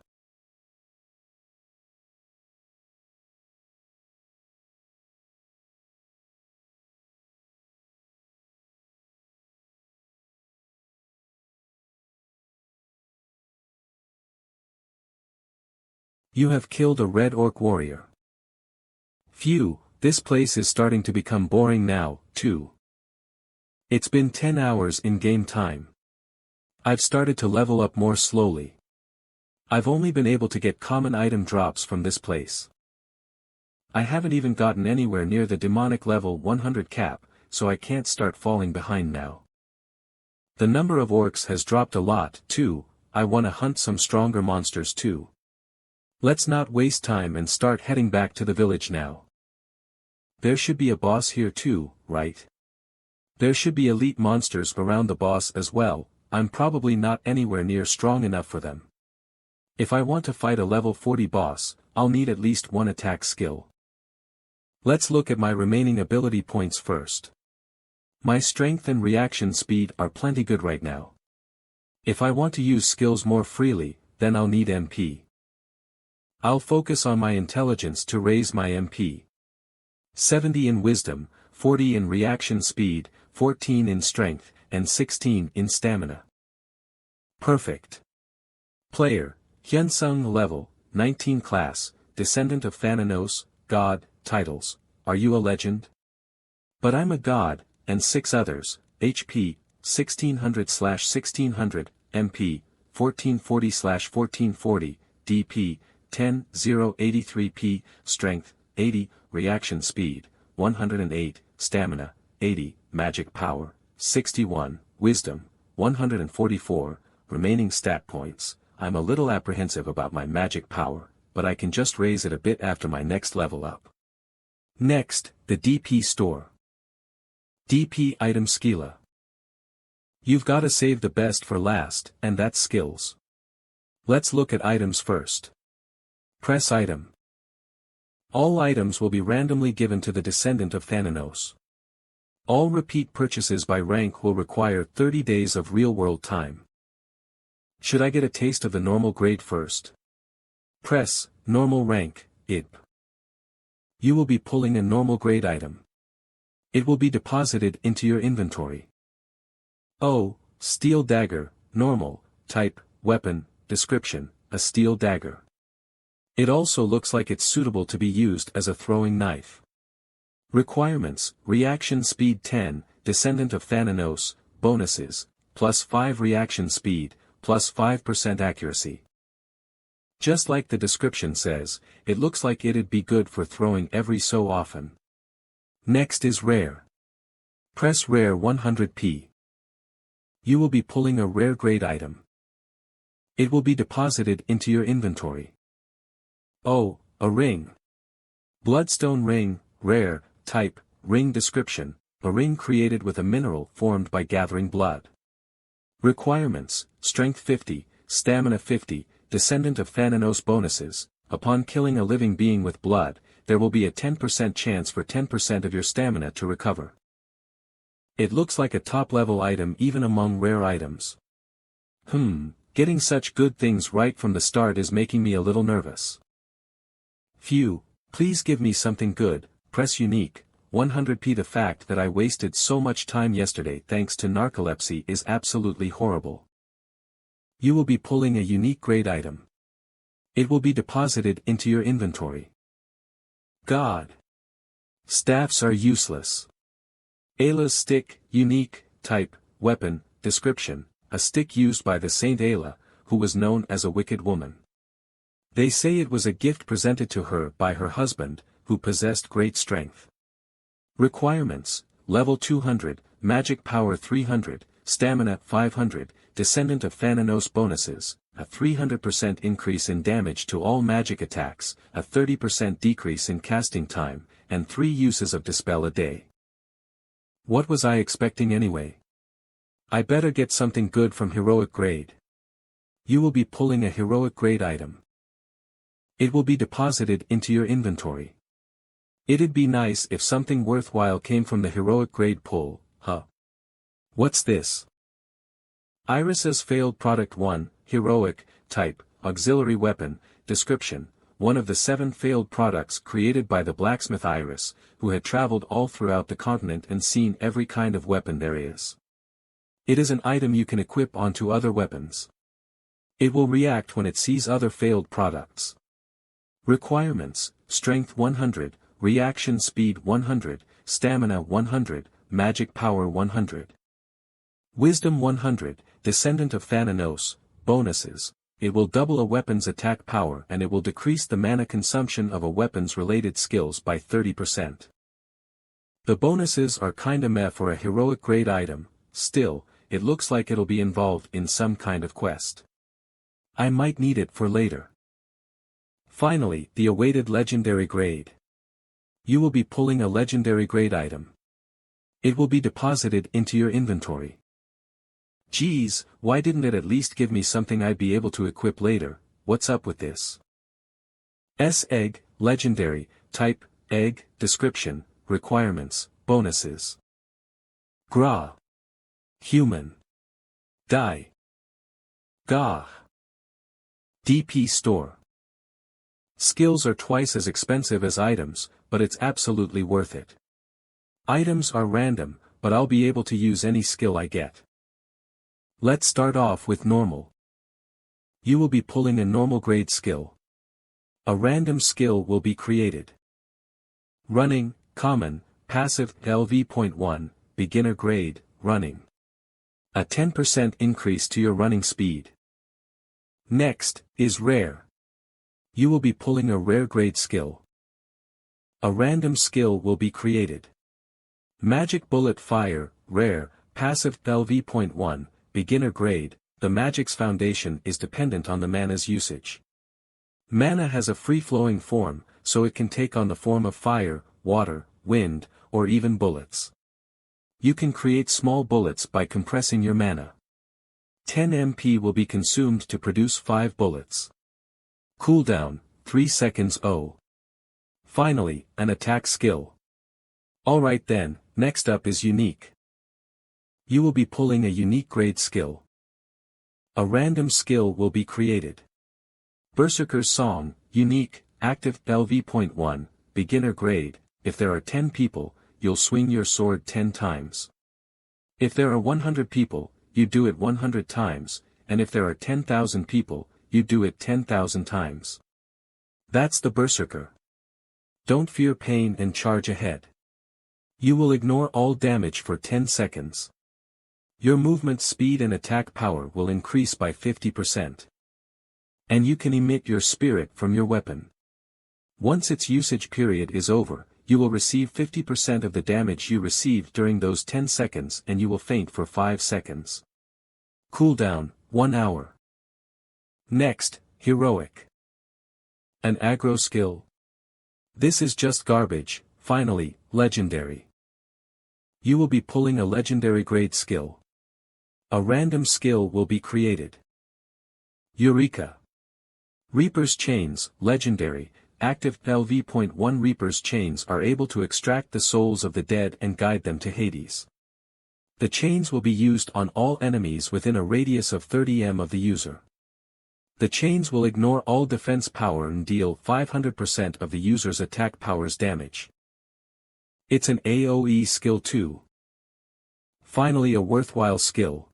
You have killed a red orc warrior. Phew, this place is starting to become boring now, too. It's been 10 hours in game time. I've started to level up more slowly. I've only been able to get common item drops from this place. I haven't even gotten anywhere near the demonic level 100 cap, so I can't start falling behind now. The number of orcs has dropped a lot, too. I wanna hunt some stronger monsters too. Let's not waste time and start heading back to the village now. There should be a boss here too, right? There should be elite monsters around the boss as well. I'm probably not anywhere near strong enough for them. If I want to fight a level 40 boss, I'll need at least one attack skill. Let's look at my remaining ability points first. My strength and reaction speed are plenty good right now. If I want to use skills more freely, then I'll need MP. I'll focus on my intelligence to raise my MP. 70 in wisdom, 40 in reaction speed, 14 in strength, and 16 in stamina. Perfect. Player, Hyunsung level, 19 class, descendant of Thananos, god, titles, are you a legend? But I'm a god, and 6 others, HP, 1600/1600, MP, 1440/1440, DP, 10,083p, strength, 80, reaction speed, 108, stamina, 80, magic power, 61, wisdom, 144, remaining stat points. I'm a little apprehensive about my magic power, but I can just raise it a bit after my next level up. Next, the DP store. DP item skilla. You've gotta save the best for last, and that's skills. Let's look at items first. Press item. All items will be randomly given to the descendant of Thananos. All repeat purchases by rank will require 30 days of real-world time. Should I get a taste of the normal grade first? Press, normal rank, IP. You will be pulling a normal grade item. It will be deposited into your inventory. Oh, steel dagger, normal, type, weapon, description, a steel dagger. It also looks like it's suitable to be used as a throwing knife. Requirements, reaction speed 10, descendant of Thananos, bonuses, plus 5 reaction speed, plus 5% accuracy. Just like the description says, it looks like it'd be good for throwing every so often. Next is rare. Press rare 100p. You will be pulling a rare grade item. It will be deposited into your inventory. Oh, a ring. Bloodstone ring, rare, type, ring description, a ring created with a mineral formed by gathering blood. Requirements, strength 50, stamina 50, descendant of Thananos bonuses, upon killing a living being with blood, there will be a 10% chance for 10% of your stamina to recover. It looks like a top-level item even among rare items. Getting such good things right from the start is making me a little nervous. Phew, please give me something good. Press unique, 100p. The fact that I wasted so much time yesterday thanks to narcolepsy is absolutely horrible. You will be pulling a unique grade item. It will be deposited into your inventory. God. Staffs are useless. Ayla's stick, unique, type, weapon, description, a stick used by the Saint Ayla, who was known as a wicked woman. They say it was a gift presented to her by her husband, who possessed great strength. Requirements, level 200, magic power 300, stamina 500, descendant of Thananos bonuses, a 300% increase in damage to all magic attacks, a 30% decrease in casting time, and 3 uses of dispel a day. What was I expecting anyway? I better get something good from heroic grade. You will be pulling a heroic grade item. It will be deposited into your inventory. It'd be nice if something worthwhile came from the heroic grade pull, huh? What's this? Iris's failed product 1, heroic, type, auxiliary weapon, description, one of the 7 failed products created by the blacksmith Iris, who had traveled all throughout the continent and seen every kind of weapon there is. It is an item you can equip onto other weapons. It will react when it sees other failed products. Requirements: Strength 100, Reaction Speed 100, Stamina 100, Magic Power 100. Wisdom 100, Descendant of Thananos. Bonuses: It will double a weapon's attack power and it will decrease the mana consumption of a weapon's related skills by 30%. The bonuses are kinda meh for a heroic grade item, still, it looks like it'll be involved in some kind of quest. I might need it for later. Finally, the awaited legendary grade. You will be pulling a legendary grade item. It will be deposited into your inventory. Geez, why didn't it at least give me something I'd be able to equip later? What's up with this? Egg, legendary, type, egg, description, requirements, bonuses. Gra. Human. Die. Gah. DP store. Skills are twice as expensive as items, but it's absolutely worth it. Items are random, but I'll be able to use any skill I get. Let's start off with normal. You will be pulling a normal grade skill. A random skill will be created. Running, common, passive, LV.1, beginner grade, running. A 10% increase to your running speed. Next, is rare. You will be pulling a rare grade skill. A random skill will be created. Magic Bullet Fire, rare, passive, LV.1, beginner grade. The magic's foundation is dependent on the mana's usage. Mana has a free-flowing form, so it can take on the form of fire, water, wind, or even bullets. You can create small bullets by compressing your mana. 10 MP will be consumed to produce 5 bullets. Cooldown, 3 seconds. Finally, an attack skill. Alright then, next up is unique. You will be pulling a unique grade skill. A random skill will be created. Berserker's Song, unique, active, LV.1, beginner grade. If there are 10 people, you'll swing your sword 10 times. If there are 100 people, you do it 100 times, and if there are 10,000 people, you do it 10,000 times. That's the Berserker. Don't fear pain and charge ahead. You will ignore all damage for 10 seconds. Your movement speed and attack power will increase by 50%. And you can emit your spirit from your weapon. Once its usage period is over, you will receive 50% of the damage you received during those 10 seconds and you will faint for 5 seconds. Cooldown, 1 hour. Next, heroic. An aggro skill. This is just garbage. Finally, legendary. You will be pulling a legendary grade skill. A random skill will be created. Eureka. Reaper's Chains, legendary, active, LV.1. Reaper's Chains are able to extract the souls of the dead and guide them to Hades. The chains will be used on all enemies within a radius of 30 m of the user. The chains will ignore all defense power and deal 500% of the user's attack power's damage. It's an AoE skill too. Finally, a worthwhile skill.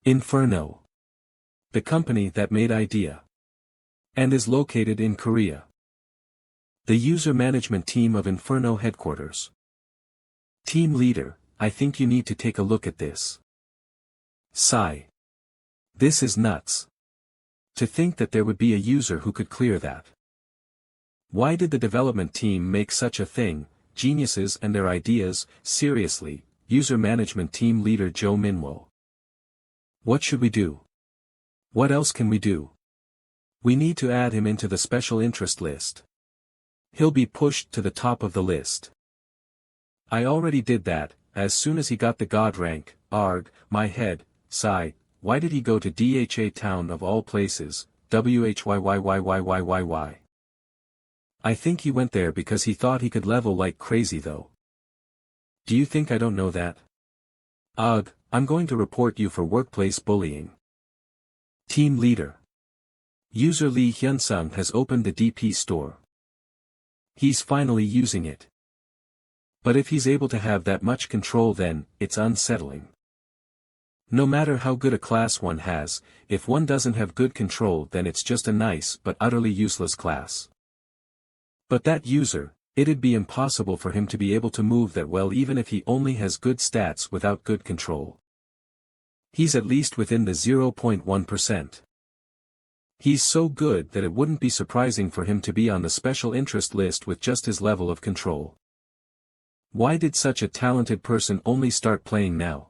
Inferno. The company that made Idea. And is located in Korea. The user management team of Inferno headquarters. Team leader, I think you need to take a look at this. Sigh. This is nuts. To think that there would be a user who could clear that. Why did the development team make such a thing? Geniuses and their ideas. Seriously, user management team leader Joe Minwo. What should we do? What else can we do? We need to add him into the special interest list. He'll be pushed to the top of the list. I already did that, as soon as he got the god rank. Arg, my head. Sigh, why did he go to DHA town of all places? WHYYYYYYY. I think he went there because he thought he could level like crazy though. Do you think I don't know that? Ugh, I'm going to report you for workplace bullying. Team leader. User Lee Hyunsung has opened the DP store. He's finally using it. But if he's able to have that much control, then it's unsettling. No matter how good a class one has, if one doesn't have good control, then it's just a nice but utterly useless class. But that user, it'd be impossible for him to be able to move that well even if he only has good stats without good control. He's at least within the 0.1%. He's so good that it wouldn't be surprising for him to be on the special interest list with just his level of control. Why did such a talented person only start playing now?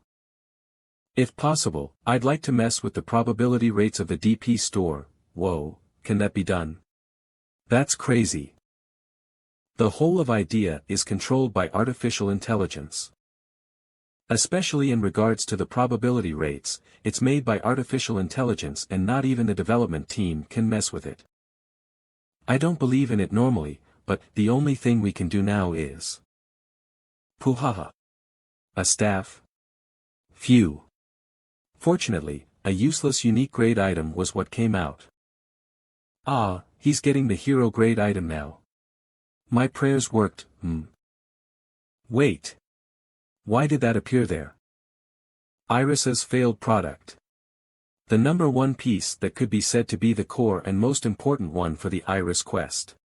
If possible, I'd like to mess with the probability rates of the DP store. Whoa, can that be done? That's crazy. The whole of idea is controlled by artificial intelligence. Especially in regards to the probability rates, it's made by artificial intelligence and not even the development team can mess with it. I don't believe in it normally, but the only thing we can do now is... Puhaha. A staff? Phew. Fortunately, a useless unique grade item was what came out. Ah, he's getting the hero grade item now. My prayers worked. Wait. Why did that appear there? Iris's failed product. The number one piece that could be said to be the core and most important one for the Iris quest.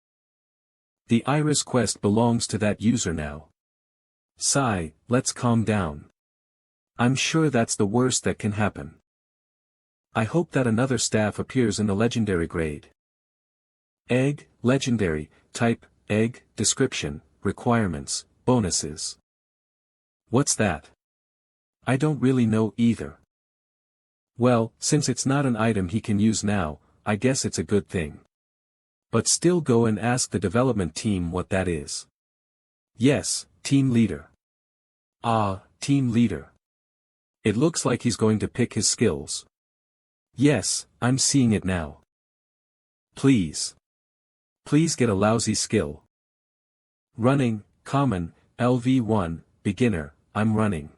The Iris quest belongs to that user now. Sigh, let's calm down. I'm sure that's the worst that can happen. I hope that another staff appears in the legendary grade. Egg, legendary, type, egg, description, requirements, bonuses. What's that? I don't really know either. Well, since it's not an item he can use now, I guess it's a good thing. But still go and ask the development team what that is. Yes, team leader. Ah, team leader. It looks like he's going to pick his skills. Yes, I'm seeing it now. Please. Please get a lousy skill. Running, common, LV1, beginner, I'm running.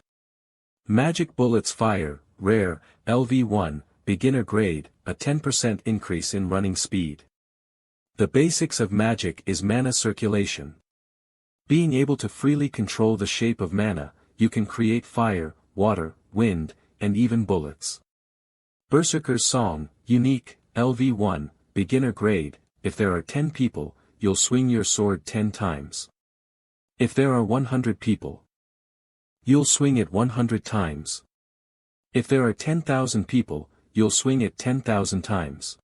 Magic bullets fire, rare, LV1, beginner grade, a 10% increase in running speed. The basics of magic is mana circulation. Being able to freely control the shape of mana, you can create fire, water, wind, and even bullets. Berserker's Song, unique, LV1, beginner grade, if there are 10 people, you'll swing your sword 10 times. If there are 100 people, you'll swing it 100 times. If there are 10,000 people, you'll swing it 10,000 times.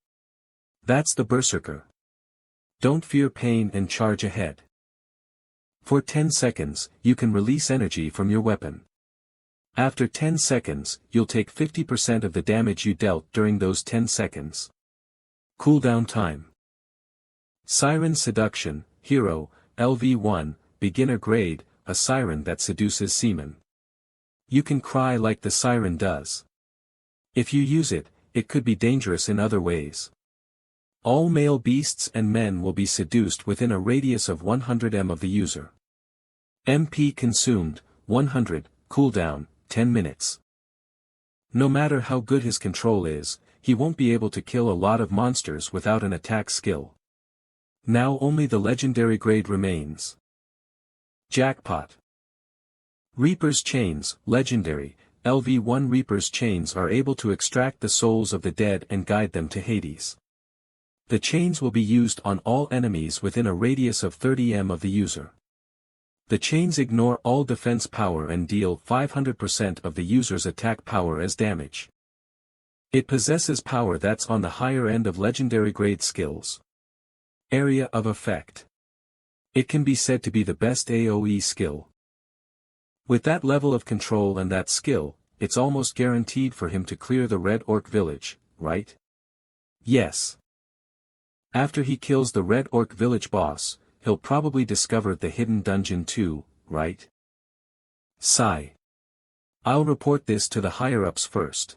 That's the Berserker. Don't fear pain and charge ahead. For 10 seconds, you can release energy from your weapon. After 10 seconds, you'll take 50% of the damage you dealt during those 10 seconds. Cooldown time. Siren Seduction, Hero, LV1, beginner grade, a siren that seduces seamen. You can cry like the siren does. If you use it, it could be dangerous in other ways. All male beasts and men will be seduced within a radius of 100 m of the user. MP consumed, 100, cooldown, 10 minutes. No matter how good his control is, he won't be able to kill a lot of monsters without an attack skill. Now only the legendary grade remains. Jackpot. Reaper's Chains, legendary, LV1 Reaper's Chains are able to extract the souls of the dead and guide them to Hades. The chains will be used on all enemies within a radius of 30 m of the user. The chains ignore all defense power and deal 500% of the user's attack power as damage. It possesses power that's on the higher end of legendary grade skills. Area of effect. It can be said to be the best AoE skill. With that level of control and that skill, it's almost guaranteed for him to clear the Red Orc village, right? Yes. After he kills the Red Orc village boss, he'll probably discover the hidden dungeon too, right? Sigh. I'll report this to the higher-ups first.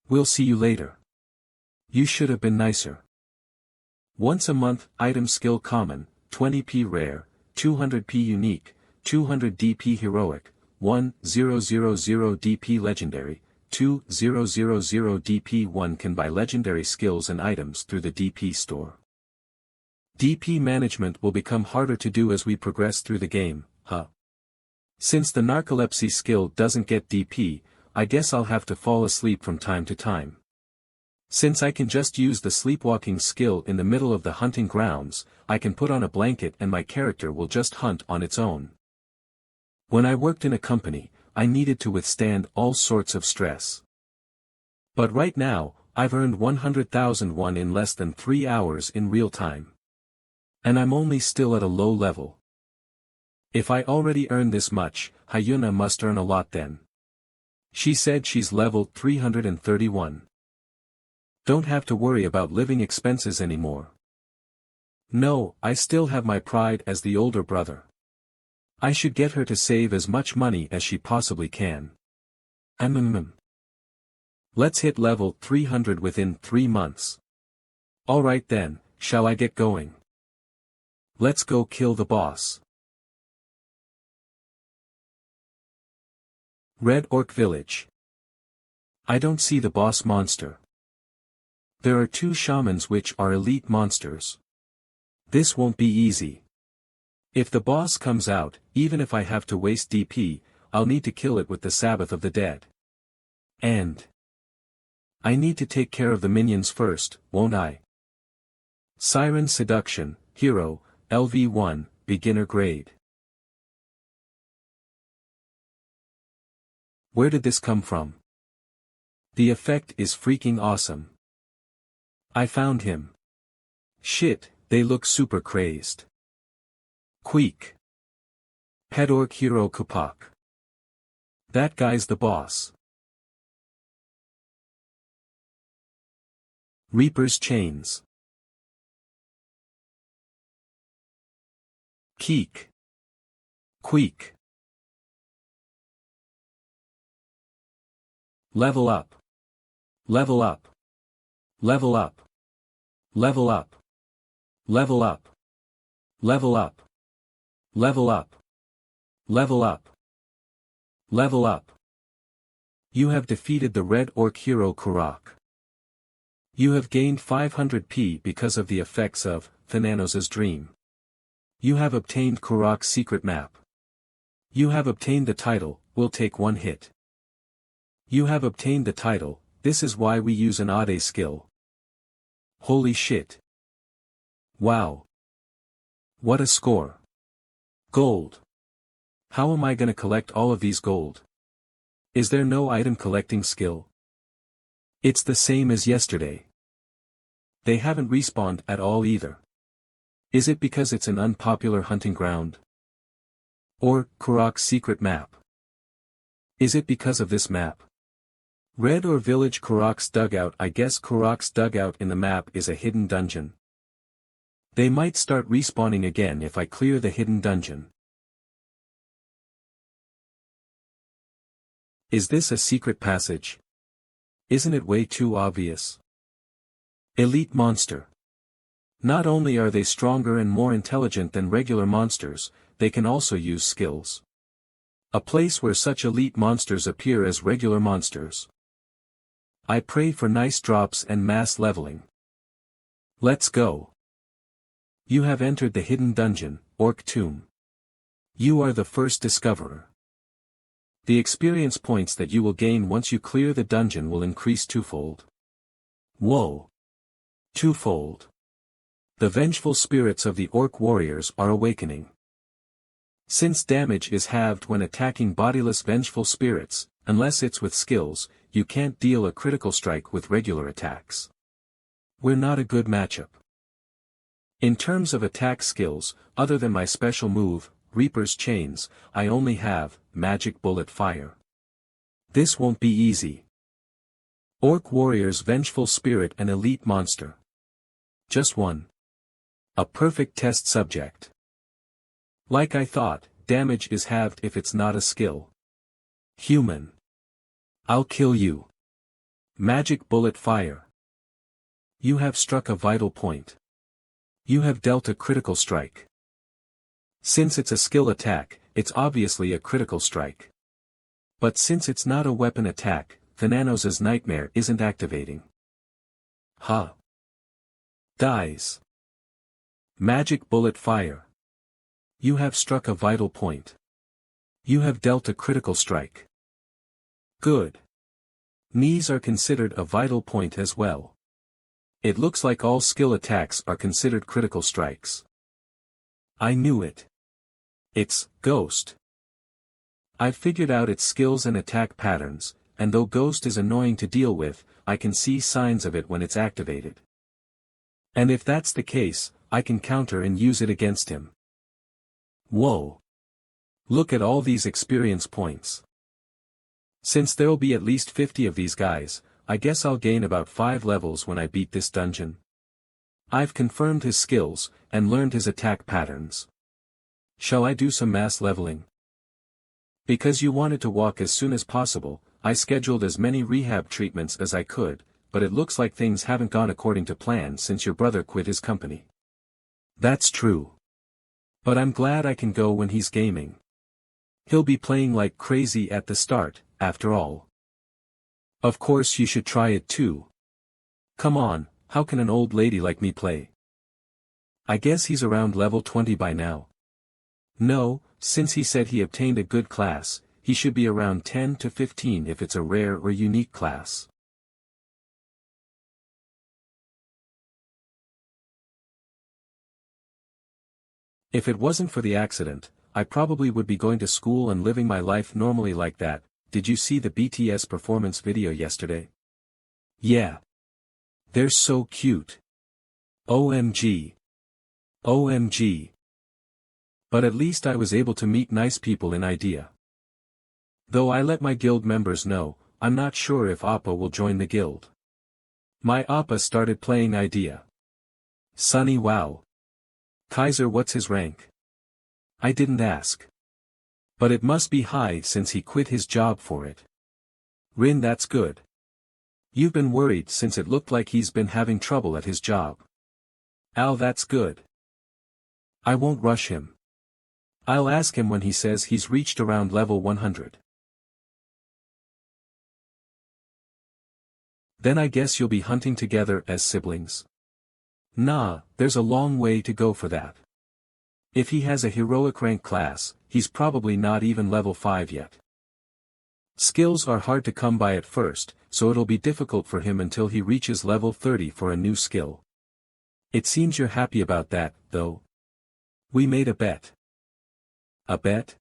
We'll see you later. You should have been nicer. Once a month, item skill common, 20p rare, 200p unique, 200 DP heroic, 1000 DP legendary, 2000 DP. One can buy legendary skills and items through the DP store. DP management will become harder to do as we progress through the game, huh? Since the narcolepsy skill doesn't get DP, I guess I'll have to fall asleep from time to time. Since I can just use the sleepwalking skill in the middle of the hunting grounds, I can put on a blanket and my character will just hunt on its own. When I worked in a company, I needed to withstand all sorts of stress. But right now, I've earned 100,001 in less than 3 hours in real time. And I'm only still at a low level. If I already earned this much, Hyuna must earn a lot then. She said she's leveled 331. Don't have to worry about living expenses anymore. No, I still have my pride as the older brother. I should get her to save as much money as she possibly can. Let's hit level 300 within 3 months. Alright then, shall I get going? Let's go kill the boss. Red Orc Village. I don't see the boss monster. There are 2 shamans which are elite monsters. This won't be easy. If the boss comes out, even if I have to waste DP, I'll need to kill it with the Sabbath of the Dead. And I need to take care of the minions first, won't I? Siren Seduction, Hero, LV1, Beginner Grade. Where did this come from? The effect is freaking awesome. I found him. Shit, they look super crazed. Queek. Head Orc Hero Kupak. That guy's the boss. Reaper's Chains. Keek. Queek. Level up. Level up. Level up. Level up. Level up. Level up. Level up. Level up. Level up. You have defeated the Red Orc Hero Kurak. You have gained 500 P because of the effects of Thananos' Dream. You have obtained Kurak's secret map. You have obtained the title, will take 1 hit. You have obtained the title, this is why we use an Ade skill. Holy shit. Wow. What a score. Gold. How am I gonna collect all of these gold? Is there no item collecting skill? It's the same as yesterday. They haven't respawned at all either. Is it because it's an unpopular hunting ground? Or, Kurak's secret map? Is it because of this map? Red or Village Kurak's dugout. I guess Kurak's dugout in the map is a hidden dungeon. They might start respawning again if I clear the hidden dungeon. Is this a secret passage? Isn't it way too obvious? Elite monster. Not only are they stronger and more intelligent than regular monsters, they can also use skills. A place where such elite monsters appear as regular monsters. I pray for nice drops and mass leveling. Let's go. You have entered the hidden dungeon, Orc Tomb. You are the first discoverer. The experience points that you will gain once you clear the dungeon will increase 2-fold. Whoa. 2-fold. The vengeful spirits of the Orc warriors are awakening. Since damage is halved when attacking bodiless vengeful spirits, unless it's with skills, you can't deal a critical strike with regular attacks. We're not a good matchup. In terms of attack skills, other than my special move, Reaper's Chains, I only have Magic Bullet Fire. This won't be easy. Orc Warrior's Vengeful Spirit and Elite Monster. Just one. A perfect test subject. Like I thought, damage is halved if it's not a skill. Human. I'll kill you. Magic Bullet Fire. You have struck a vital point. You have dealt a critical strike. Since it's a skill attack, it's obviously a critical strike. But since it's not a weapon attack, Thananos' nightmare isn't activating. Ha. Dies. Magic Bullet Fire. You have struck a vital point. You have dealt a critical strike. Good. Knees are considered a vital point as well. It looks like all skill attacks are considered critical strikes. I knew it. It's Ghost. I've figured out its skills and attack patterns, and though Ghost is annoying to deal with, I can see signs of it when it's activated. And if that's the case, I can counter and use it against him. Whoa. Look at all these experience points. Since there'll be at least 50 of these guys, I guess I'll gain about 5 levels when I beat this dungeon. I've confirmed his skills, and learned his attack patterns. Shall I do some mass leveling? Because you wanted to walk as soon as possible, I scheduled as many rehab treatments as I could, but it looks like things haven't gone according to plan since your brother quit his company. That's true. But I'm glad I can go when he's gaming. He'll be playing like crazy at the start, after all. Of course you should try it too. Come on, how can an old lady like me play? I guess he's around level 20 by now. No, since he said he obtained a good class, he should be around 10 to 15 if it's a rare or unique class. If it wasn't for the accident, I probably would be going to school and living my life normally like that. Did you see the BTS performance video yesterday? Yeah. They're so cute. OMG. OMG. But at least I was able to meet nice people in Idea. Though I let my guild members know, I'm not sure if Appa will join the guild. My Appa started playing Idea. Sunny wow. Kaiser, what's his rank? I didn't ask. But it must be high since he quit his job for it. Rin, that's good. You've been worried since it looked like he's been having trouble at his job. Al, that's good. I won't rush him. I'll ask him when he says he's reached around level 100. Then I guess you'll be hunting together as siblings. Nah, there's a long way to go for that. If he has a heroic rank class, he's probably not even level 5 yet. Skills are hard to come by at first, so it'll be difficult for him until he reaches level 30 for a new skill. It seems you're happy about that, though. We made a bet. A bet?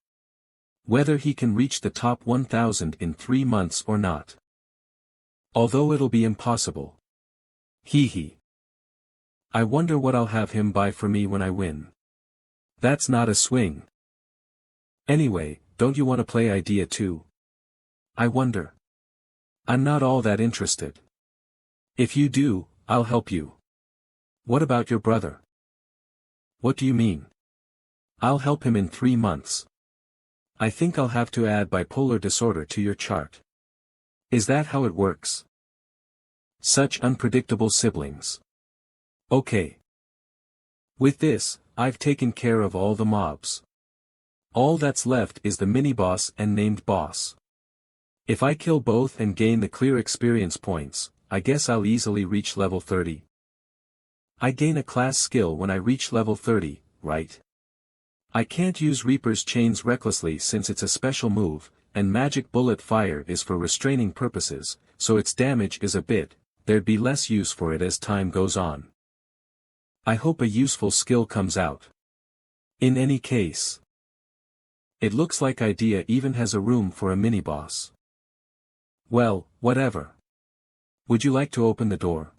Whether he can reach the top 1000 in 3 months or not. Although it'll be impossible. Hee hee. I wonder what I'll have him buy for me when I win. That's not a swing. Anyway, don't you want to play Idea too? I wonder. I'm not all that interested. If you do, I'll help you. What about your brother? What do you mean? I'll help him in 3 months. I think I'll have to add bipolar disorder to your chart. Is that how it works? Such unpredictable siblings. Okay. With this, I've taken care of all the mobs. All that's left is the mini-boss and named boss. If I kill both and gain the clear experience points, I guess I'll easily reach level 30. I gain a class skill when I reach level 30, right? I can't use Reaper's Chains recklessly since it's a special move, and Magic Bullet Fire is for restraining purposes, so its damage is a bit, there'd be less use for it as time goes on. I hope a useful skill comes out. In any case. It looks like Idea even has a room for a mini-boss. Well, whatever. Would you like to open the door?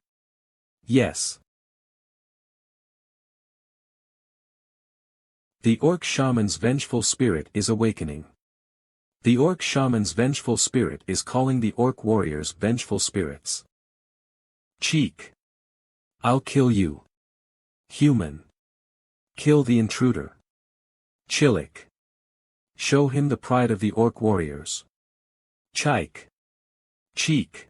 Yes. The Orc Shaman's vengeful spirit is awakening. The Orc Shaman's vengeful spirit is calling the Orc Warrior's vengeful spirits. Cheek. I'll kill you. Human. Kill the intruder. Chillik. Show him the pride of the Orc Warriors. Chike. Cheek.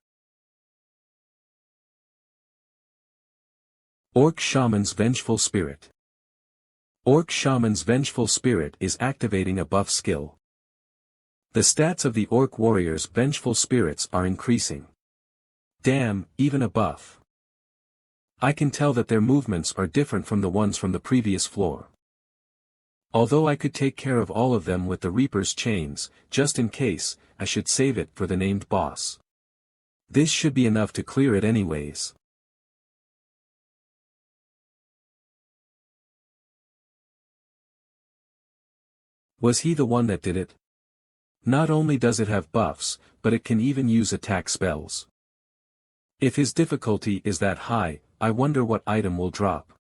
Orc Shaman's vengeful spirit. Orc Shaman's vengeful spirit is activating a buff skill. The stats of the Orc Warrior's vengeful spirits are increasing. Damn, even a buff. I can tell that their movements are different from the ones from the previous floor. Although I could take care of all of them with the Reaper's chains, just in case, I should save it for the named boss. This should be enough to clear it anyways. Was he the one that did it? Not only does it have buffs, but it can even use attack spells. If his difficulty is that high, I wonder what item will drop.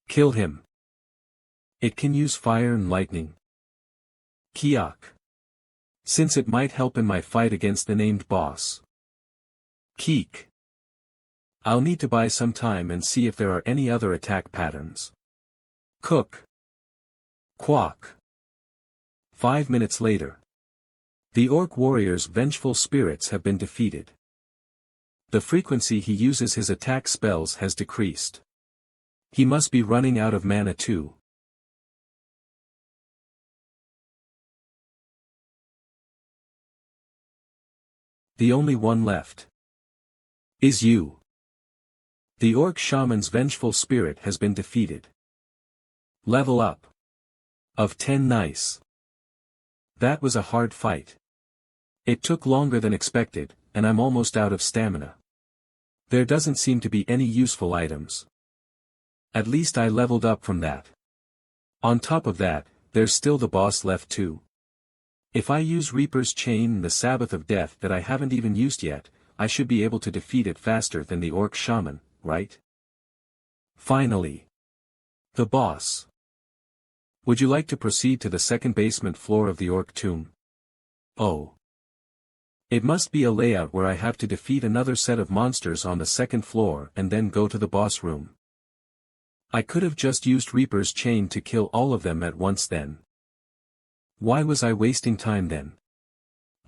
Kill him. It can use fire and lightning. Kiak. Since it might help in my fight against the named boss. Keek. I'll need to buy some time and see if there are any other attack patterns. Cook. Quack. 5 minutes later. The Orc warrior's vengeful spirits have been defeated. The frequency he uses his attack spells has decreased. He must be running out of mana too. The only one left is you. The Orc shaman's vengeful spirit has been defeated. Level up. Of 10 nice. That was a hard fight. It took longer than expected, and I'm almost out of stamina. There doesn't seem to be any useful items. At least I leveled up from that. On top of that, there's still the boss left too. If I use Reaper's Chain and the Sabbath of Death that I haven't even used yet, I should be able to defeat it faster than the Orc shaman, right? Finally. The boss. Would you like to proceed to the second basement floor of the Orc tomb? Oh. It must be a layout where I have to defeat another set of monsters on the second floor and then go to the boss room. I could have just used Reaper's Chain to kill all of them at once then. Why was I wasting time then?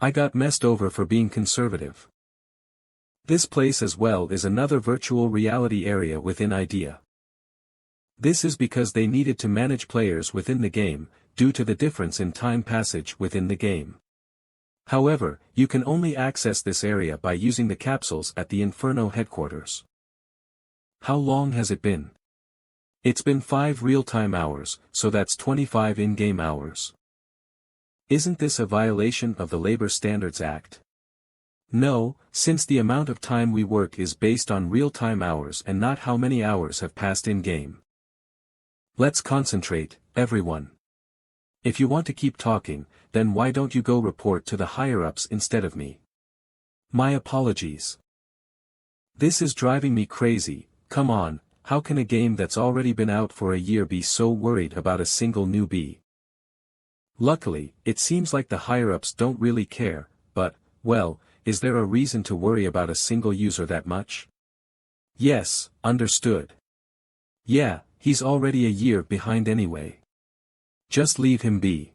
I got messed over for being conservative. This place as well is another virtual reality area within IDEA. This is because they needed to manage players within the game, due to the difference in time passage within the game. However, you can only access this area by using the capsules at the Inferno headquarters. How long has it been? It's been 5 real-time hours, so that's 25 in-game hours. Isn't this a violation of the Labor Standards Act? No, since the amount of time we work is based on real-time hours and not how many hours have passed in-game. Let's concentrate, everyone. If you want to keep talking, then why don't you go report to the higher-ups instead of me? My apologies. This is driving me crazy. Come on, how can a game that's already been out for a year be so worried about a single newbie? Luckily, it seems like the higher-ups don't really care, but, well, is there a reason to worry about a single user that much? Yes, understood. Yeah, he's already a year behind anyway. Just leave him be.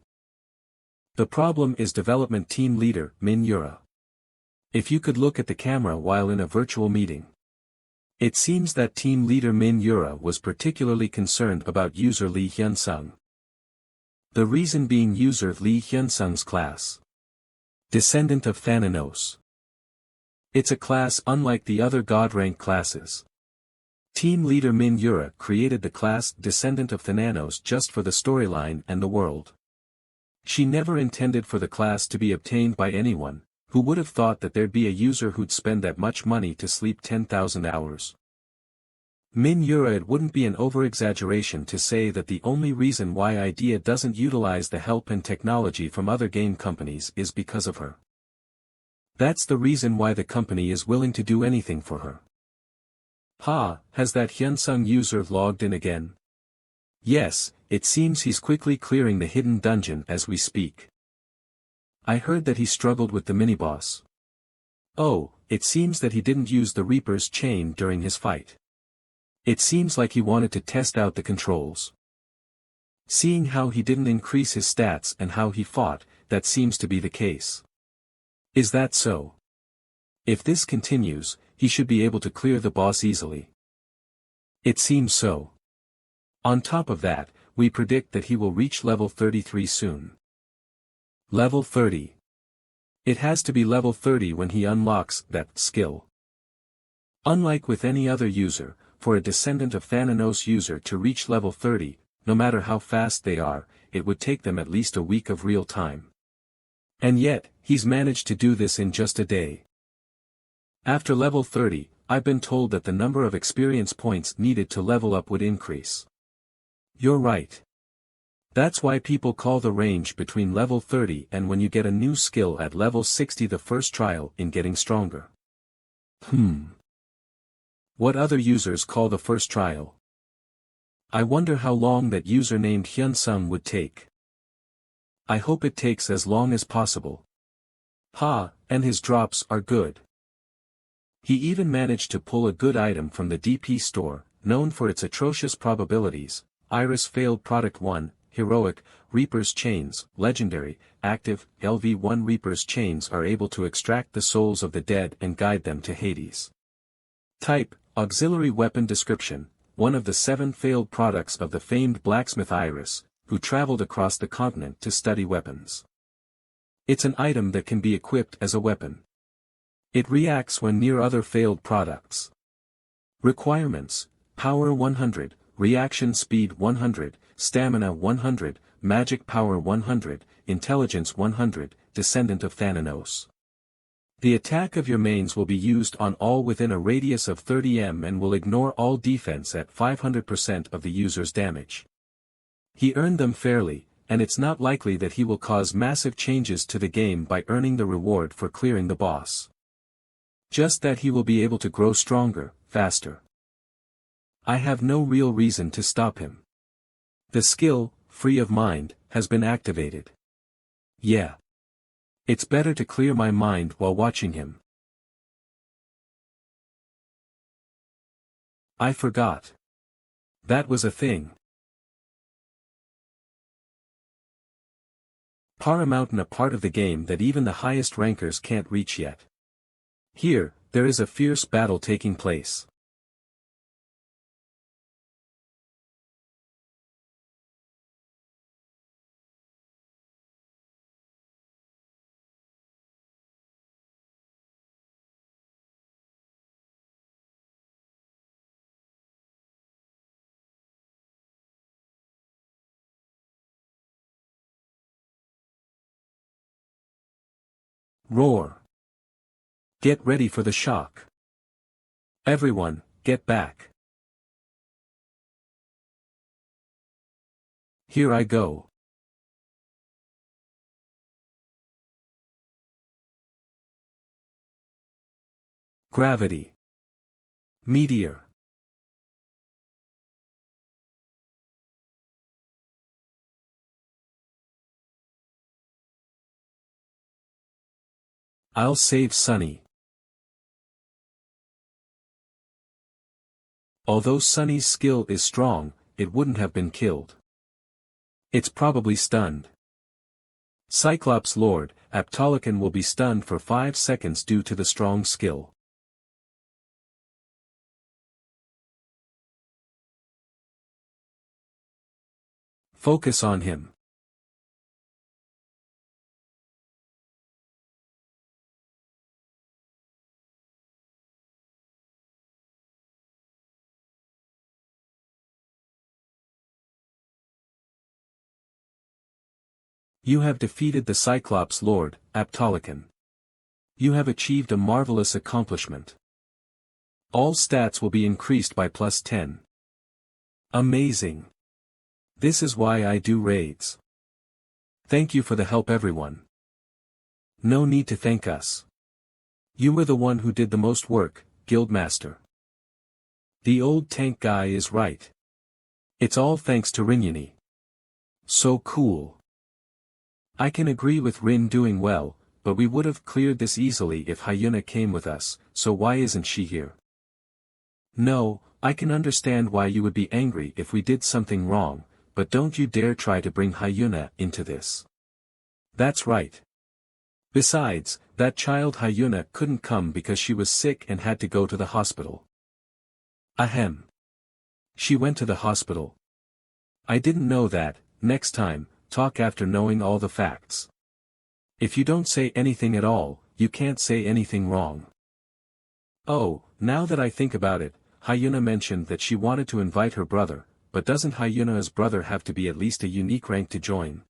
The problem is development team leader, MANHWA. If you could look at the camera while in a virtual meeting. It seems that team leader MANHWA was particularly concerned about user Lee Hyunsung. The reason being user Lee Hyunsung's class. Descendant of Thananos. It's a class unlike the other god-rank classes. Team leader MANHWA created the class Descendant of Thananos just for the storyline and the world. She never intended for the class to be obtained by anyone. Who would have thought that there'd be a user who'd spend that much money to sleep 10,000 hours? MANHWA. It wouldn't be an over-exaggeration to say that the only reason why IDEA doesn't utilize the help and technology from other game companies is because of her. That's the reason why the company is willing to do anything for her. Has that Hyunsung user logged in again? Yes, it seems he's quickly clearing the hidden dungeon as we speak. I heard that he struggled with the mini-boss. Oh, it seems that he didn't use the Reaper's Chain during his fight. It seems like he wanted to test out the controls. Seeing how he didn't increase his stats and how he fought, that seems to be the case. Is that so? If this continues, he should be able to clear the boss easily. It seems so. On top of that, we predict that he will reach level 33 soon. Level 30. It has to be level 30 when he unlocks that skill. Unlike with any other user, for a descendant of Thananos user to reach level 30, no matter how fast they are, it would take them at least a week of real time. And yet, he's managed to do this in just a day. After level 30, I've been told that the number of experience points needed to level up would increase. You're right. That's why people call the range between level 30 and when you get a new skill at level 60 the first trial in getting stronger. What other users call the first trial? I wonder how long that user named Hyun-sung would take. I hope it takes as long as possible. And his drops are good. He even managed to pull a good item from the DP store, known for its atrocious probabilities. Iris failed product 1, heroic, Reaper's chains, legendary, active, LV1 Reaper's chains are able to extract the souls of the dead and guide them to Hades. Type, auxiliary weapon description, one of the 7 failed products of the famed blacksmith Iris, who traveled across the continent to study weapons. It's an item that can be equipped as a weapon. It reacts when near other failed products. Requirements, power 100, reaction speed 100, stamina 100, magic power 100, intelligence 100, descendant of Thananos. The attack of your mains will be used on all within a radius of 30 m and will ignore all defense at 500% of the user's damage. He earned them fairly, and it's not likely that he will cause massive changes to the game by earning the reward for clearing the boss. Just that he will be able to grow stronger, faster. I have no real reason to stop him. The skill, Free of Mind, has been activated. Yeah. It's better to clear my mind while watching him. I forgot. That was a thing. Paramountain, a part of the game that even the highest rankers can't reach yet. Here, there is a fierce battle taking place. Roar. Get ready for the shock. Everyone, get back. Here I go. Gravity. Meteor. I'll save Sunny. Although Sunny's skill is strong, it wouldn't have been killed. It's probably stunned. Cyclops Lord, Aptolican will be stunned for 5 seconds due to the strong skill. Focus on him. You have defeated the Cyclops Lord, Aptolican. You have achieved a marvelous accomplishment. All stats will be increased by +10. Amazing. This is why I do raids. Thank you for the help, everyone. No need to thank us. You were the one who did the most work, Guildmaster. The old tank guy is right. It's all thanks to Rinyani. So cool. I can agree with Rin doing well, but we would have cleared this easily if Hyuna came with us, so why isn't she here? No, I can understand why you would be angry if we did something wrong, but don't you dare try to bring Hyuna into this. That's right. Besides, that child Hyuna couldn't come because she was sick and had to go to the hospital. Ahem. She went to the hospital. I didn't know that. Next time, talk after knowing all the facts. If you don't say anything at all, you can't say anything wrong. Oh, now that I think about it, Hyuna mentioned that she wanted to invite her brother, but doesn't Hyuna's brother have to be at least a unique rank to join?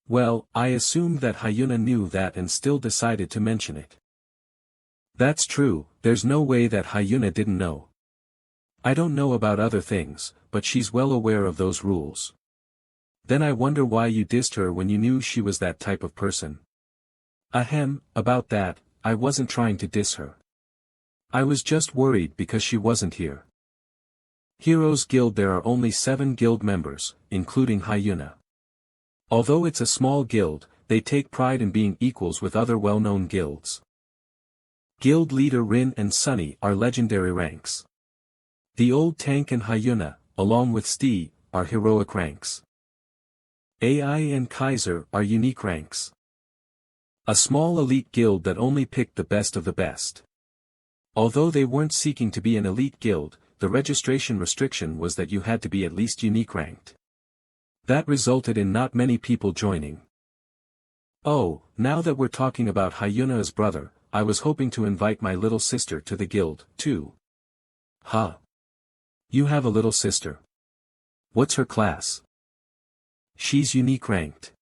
Well, I assumed that Hyuna knew that and still decided to mention it. That's true, there's no way that Hyuna didn't know. I don't know about other things, but she's well aware of those rules. Then I wonder why you dissed her when you knew she was that type of person. Ahem, about that, I wasn't trying to diss her. I was just worried because she wasn't here. Heroes Guild. There are only 7 guild members, including Hyuna. Although it's a small guild, they take pride in being equals with other well-known guilds. Guild leader Rin and Sunny are legendary ranks. The old tank and Hyuna, along with Stee, are heroic ranks. AI and Kaiser are unique ranks. A small elite guild that only picked the best of the best. Although they weren't seeking to be an elite guild, the registration restriction was that you had to be at least unique ranked. That resulted in not many people joining. Oh, now that we're talking about Hyuna's brother, I was hoping to invite my little sister to the guild, too. Huh? You have a little sister. What's her class? She's unique ranked.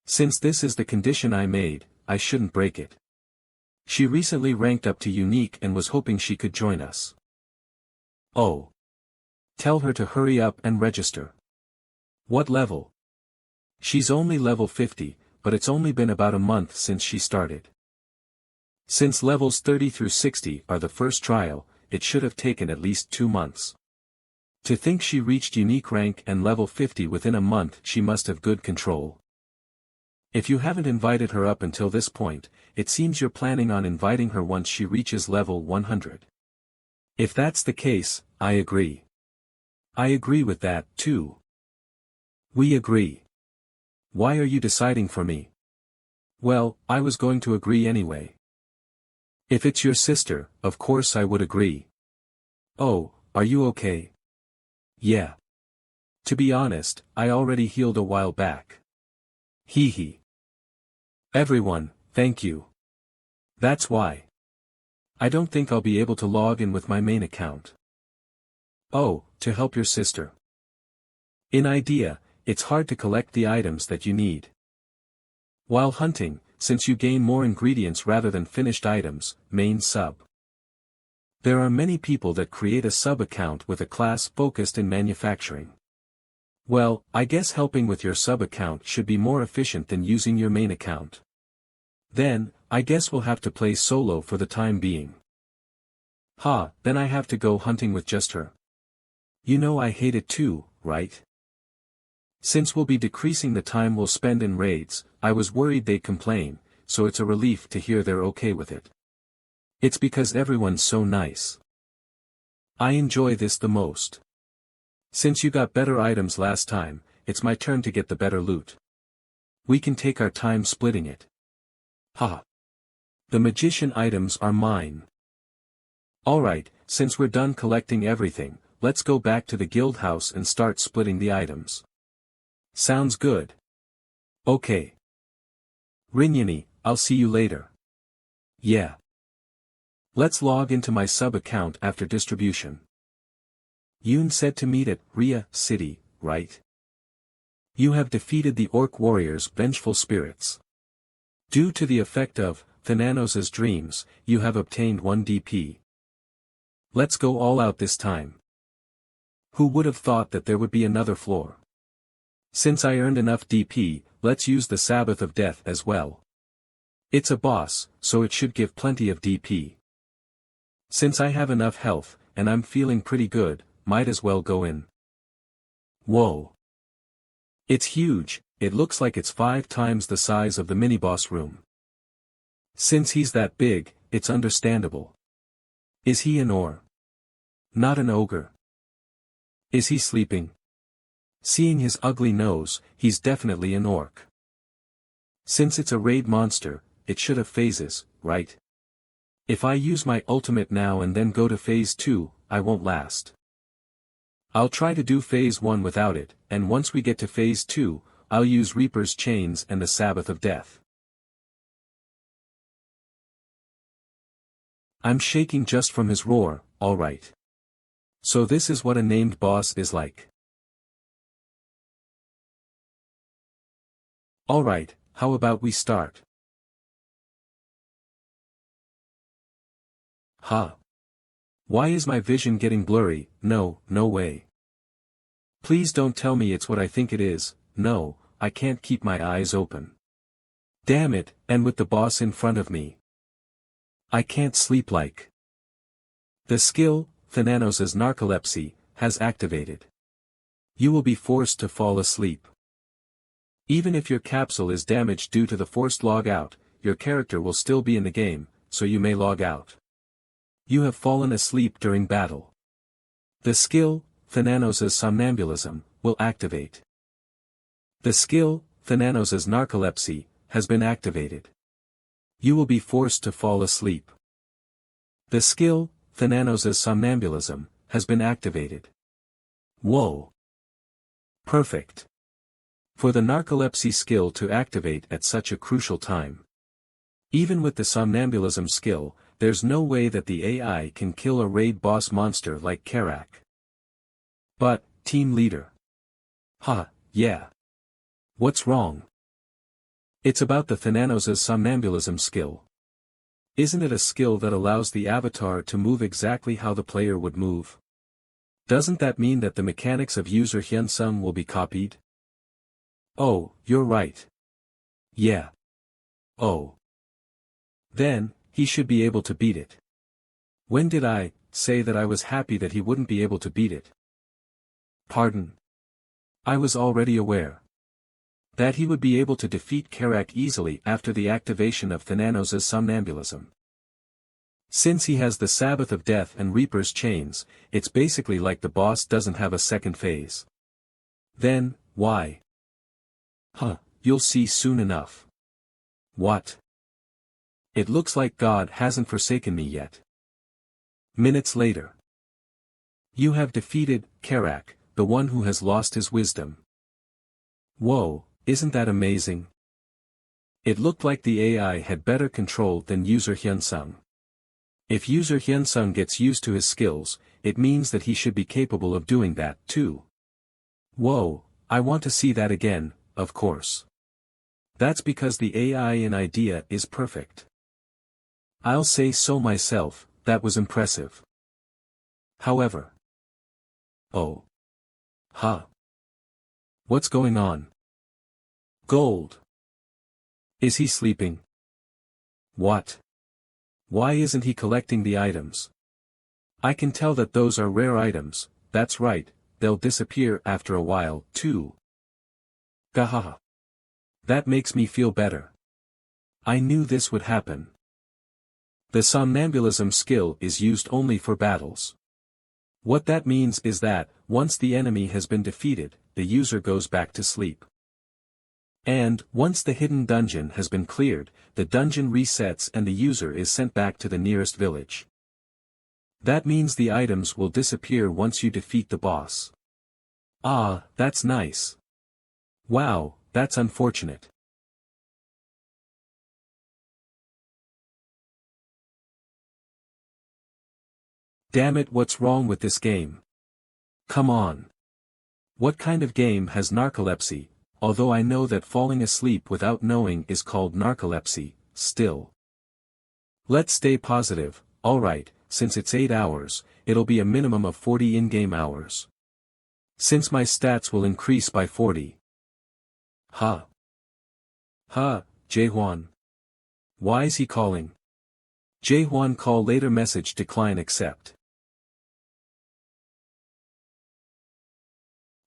Since this is the condition I made, I shouldn't break it. She recently ranked up to unique and was hoping she could join us. Oh. Tell her to hurry up and register. What level? She's only level 50, but it's only been about a month since she started. Since levels 30 through 60 are the first trial, it should have taken at least 2 months. To think she reached unique rank and level 50 within a month, she must have good control. If you haven't invited her up until this point, it seems you're planning on inviting her once she reaches level 100. If that's the case, I agree. I agree with that, too. We agree. Why are you deciding for me? Well, I was going to agree anyway. If it's your sister, of course I would agree. Oh, are you okay? Yeah. To be honest, I already healed a while back. Hee hee. Everyone, thank you. That's why. I don't think I'll be able to log in with my main account. Oh, to help your sister. In idea, it's hard to collect the items that you need. While hunting, since you gain more ingredients rather than finished items, main sub. There are many people that create a sub-account with a class focused in manufacturing. Well, I guess helping with your sub-account should be more efficient than using your main account. Then, I guess we'll have to play solo for the time being. Then I have to go hunting with just her. You know I hate it too, right? Since we'll be decreasing the time we'll spend in raids, I was worried they'd complain, so it's a relief to hear they're okay with it. It's because everyone's so nice. I enjoy this the most. Since you got better items last time, it's my turn to get the better loot. We can take our time splitting it. The magician items are mine. Alright, since we're done collecting everything, let's go back to the guild house and start splitting the items. Sounds good. Okay. Rinyani, I'll see you later. Yeah. Let's log into my sub-account after distribution. Yoon said to meet at Rhea City, right? You have defeated the Orc Warriors' vengeful spirits. Due to the effect of Thananos' dreams, you have obtained 1 DP. Let's go all out this time. Who would have thought that there would be another floor? Since I earned enough DP, let's use the Sabbath of Death as well. It's a boss, so it should give plenty of DP. Since I have enough health, and I'm feeling pretty good, might as well go in. Whoa. It's huge, it looks like it's 5 times the size of the mini-boss room. Since he's that big, it's understandable. Is he an or? Not an ogre. Is he sleeping? Seeing his ugly nose, he's definitely an orc. Since it's a raid monster, it should have phases, right? If I use my ultimate now and then go to phase 2, I won't last. I'll try to do phase 1 without it, and once we get to phase 2, I'll use Reaper's Chains and the Sabbath of Death. I'm shaking just from his roar, alright. So this is what a named boss is like. Alright, how about we start? Huh. Why is my vision getting blurry? No, no way. Please don't tell me it's what I think it is. No, I can't keep my eyes open. Damn it, and with the boss in front of me. I can't sleep like. The skill, Thananos's narcolepsy, has activated. You will be forced to fall asleep. Even if your capsule is damaged due to the forced log out, your character will still be in the game, so you may log out. You have fallen asleep during battle. The skill, Thananos's somnambulism, will activate. The skill, Thananos's narcolepsy, has been activated. You will be forced to fall asleep. The skill, Thananos's somnambulism, has been activated. Whoa. Perfect. For the narcolepsy skill to activate at such a crucial time. Even with the somnambulism skill, there's no way that the AI can kill a raid boss monster like Karak. But, team leader. Ha, yeah. What's wrong? It's about the Thananos's somnambulism skill. Isn't it a skill that allows the avatar to move exactly how the player would move? Doesn't that mean that the mechanics of user Hyunsung will be copied? Oh, you're right. Yeah. Oh. Then, he should be able to beat it. When did I say that I was happy that he wouldn't be able to beat it? Pardon. I was already aware that he would be able to defeat Karak easily after the activation of Thananos's somnambulism. Since he has the Sabbath of Death and Reaper's Chains, it's basically like the boss doesn't have a second phase. Then, why? Huh, you'll see soon enough. What? It looks like God hasn't forsaken me yet. Minutes later. You have defeated Karak, the one who has lost his wisdom. Whoa, isn't that amazing? It looked like the AI had better control than user Hyunsung. If user Hyunsung gets used to his skills, it means that he should be capable of doing that too. Whoa, I want to see that again, of course. That's because the AI in idea is perfect. I'll say so myself, that was impressive. However. Oh. Huh. What's going on? Gold. Is he sleeping? What? Why isn't he collecting the items? I can tell that those are rare items, that's right, they'll disappear after a while, too. Gahaha. That makes me feel better. I knew this would happen. The somnambulism skill is used only for battles. What that means is that, once the enemy has been defeated, the user goes back to sleep. And, once the hidden dungeon has been cleared, the dungeon resets and the user is sent back to the nearest village. That means the items will disappear once you defeat the boss. Ah, that's nice. Wow, that's unfortunate. Damn it, what's wrong with this game? Come on. What kind of game has narcolepsy? Although I know that falling asleep without knowing is called narcolepsy, still. Let's stay positive, alright, since it's 8 hours, it'll be a minimum of 40 in-game hours. Since my stats will increase by 40. Ha. Ha, Jaehwan. Why is he calling? Jaehwan call later message decline accept.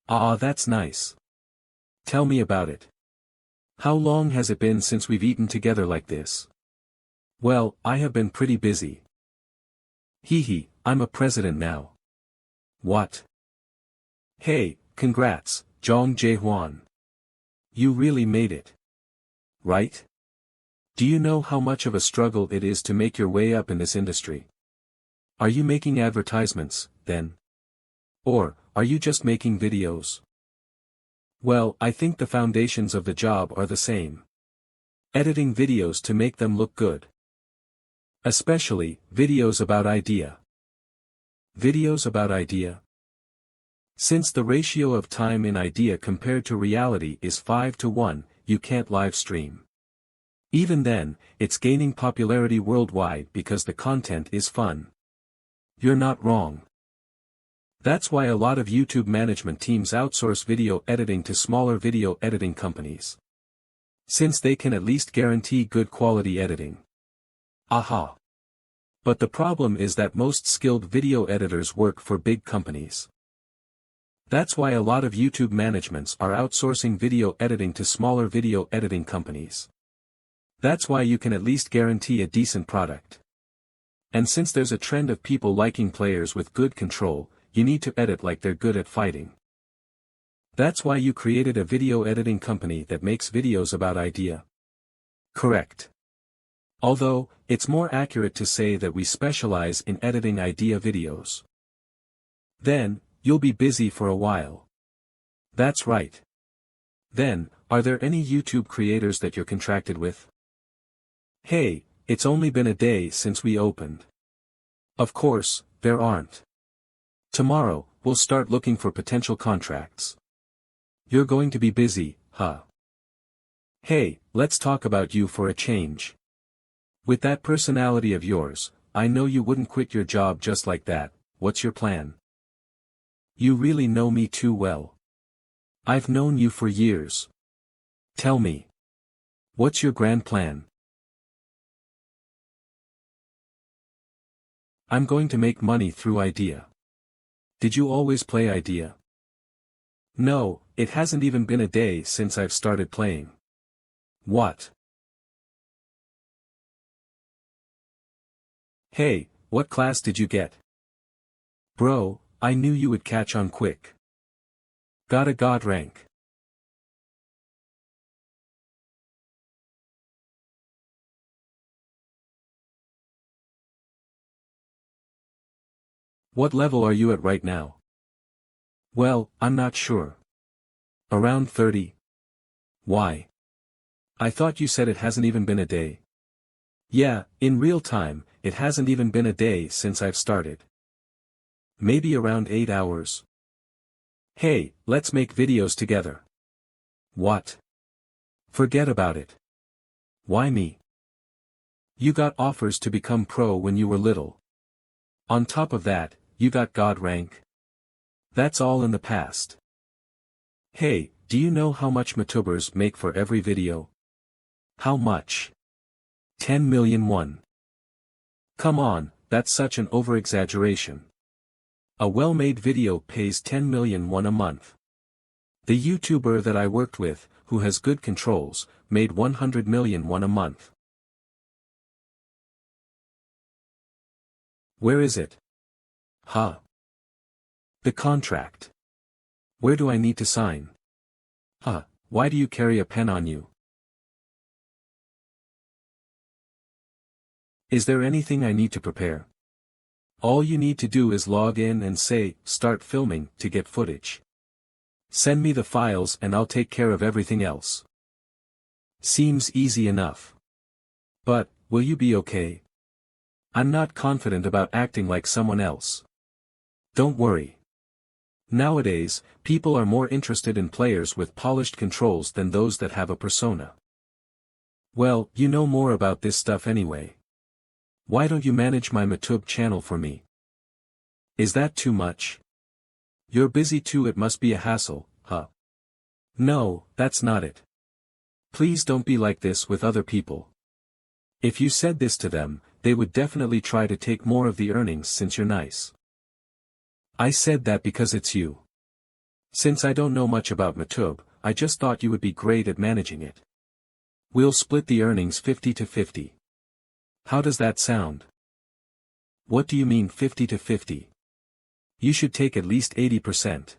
Ah, that's nice. Tell me about it. How long has it been since we've eaten together like this? Well, I have been pretty busy. Hee, I'm a president now. What? Hey, congrats, Zhong Jaehwan. You really made it. Right? Do you know how much of a struggle it is to make your way up in this industry? Are you making advertisements, then? Or, are you just making videos? Well, I think the foundations of the job are the same. Editing videos to make them look good. Especially, videos about idea. Videos about idea? Since the ratio of time in idea compared to reality is 5 to 1, you can't live stream. Even then, it's gaining popularity worldwide because the content is fun. You're not wrong. That's why a lot of YouTube management teams outsource video editing to smaller video editing companies. Since they can at least guarantee good quality editing. Aha! But the problem is that most skilled video editors work for big companies. That's why a lot of YouTube managements are outsourcing video editing to smaller video editing companies. That's why you can at least guarantee a decent product. And since there's a trend of people liking players with good control, you need to edit like they're good at fighting. That's why you created a video editing company that makes videos about idea. Correct. Although, it's more accurate to say that we specialize in editing idea videos. Then, you'll be busy for a while. That's right. Then, are there any YouTube creators that you're contracted with? Hey, it's only been a day since we opened. Of course, there aren't. Tomorrow, we'll start looking for potential contracts. You're going to be busy, huh? Hey, let's talk about you for a change. With that personality of yours, I know you wouldn't quit your job just like that. What's your plan? You really know me too well. I've known you for years. Tell me. What's your grand plan? I'm going to make money through idea. Did you always play idea? No, it hasn't even been a day since I've started playing. What? Hey, what class did you get? Bro, I knew you would catch on quick. Got a god rank. What level are you at right now? Well, I'm not sure. Around 30. Why? I thought you said it hasn't even been a day. Yeah, in real time, it hasn't even been a day since I've started. Maybe around 8 hours. Hey, let's make videos together. What? Forget about it. Why me? You got offers to become pro when you were little. On top of that, you got god rank. That's all in the past. Hey, do you know how much YouTubers make for every video? How much? 10 million won. Come on, that's such an over-exaggeration. A well-made video pays 10 million won a month. The YouTuber that I worked with, who has good controls, made 100 million won a month. Where is it? Huh? The contract. Where do I need to sign? Huh, why do you carry a pen on you? Is there anything I need to prepare? All you need to do is log in and say, start filming, to get footage. Send me the files and I'll take care of everything else. Seems easy enough. But, will you be okay? I'm not confident about acting like someone else. Don't worry. Nowadays, people are more interested in players with polished controls than those that have a persona. Well, you know more about this stuff anyway. Why don't you manage my YouTube channel for me? Is that too much? You're busy too, it must be a hassle, huh? No, that's not it. Please don't be like this with other people. If you said this to them, they would definitely try to take more of the earnings since you're nice. I said that because it's you. Since I don't know much about YouTube, I just thought you would be great at managing it. We'll split the earnings 50 to 50. How does that sound? What do you mean 50 to 50? You should take at least 80%.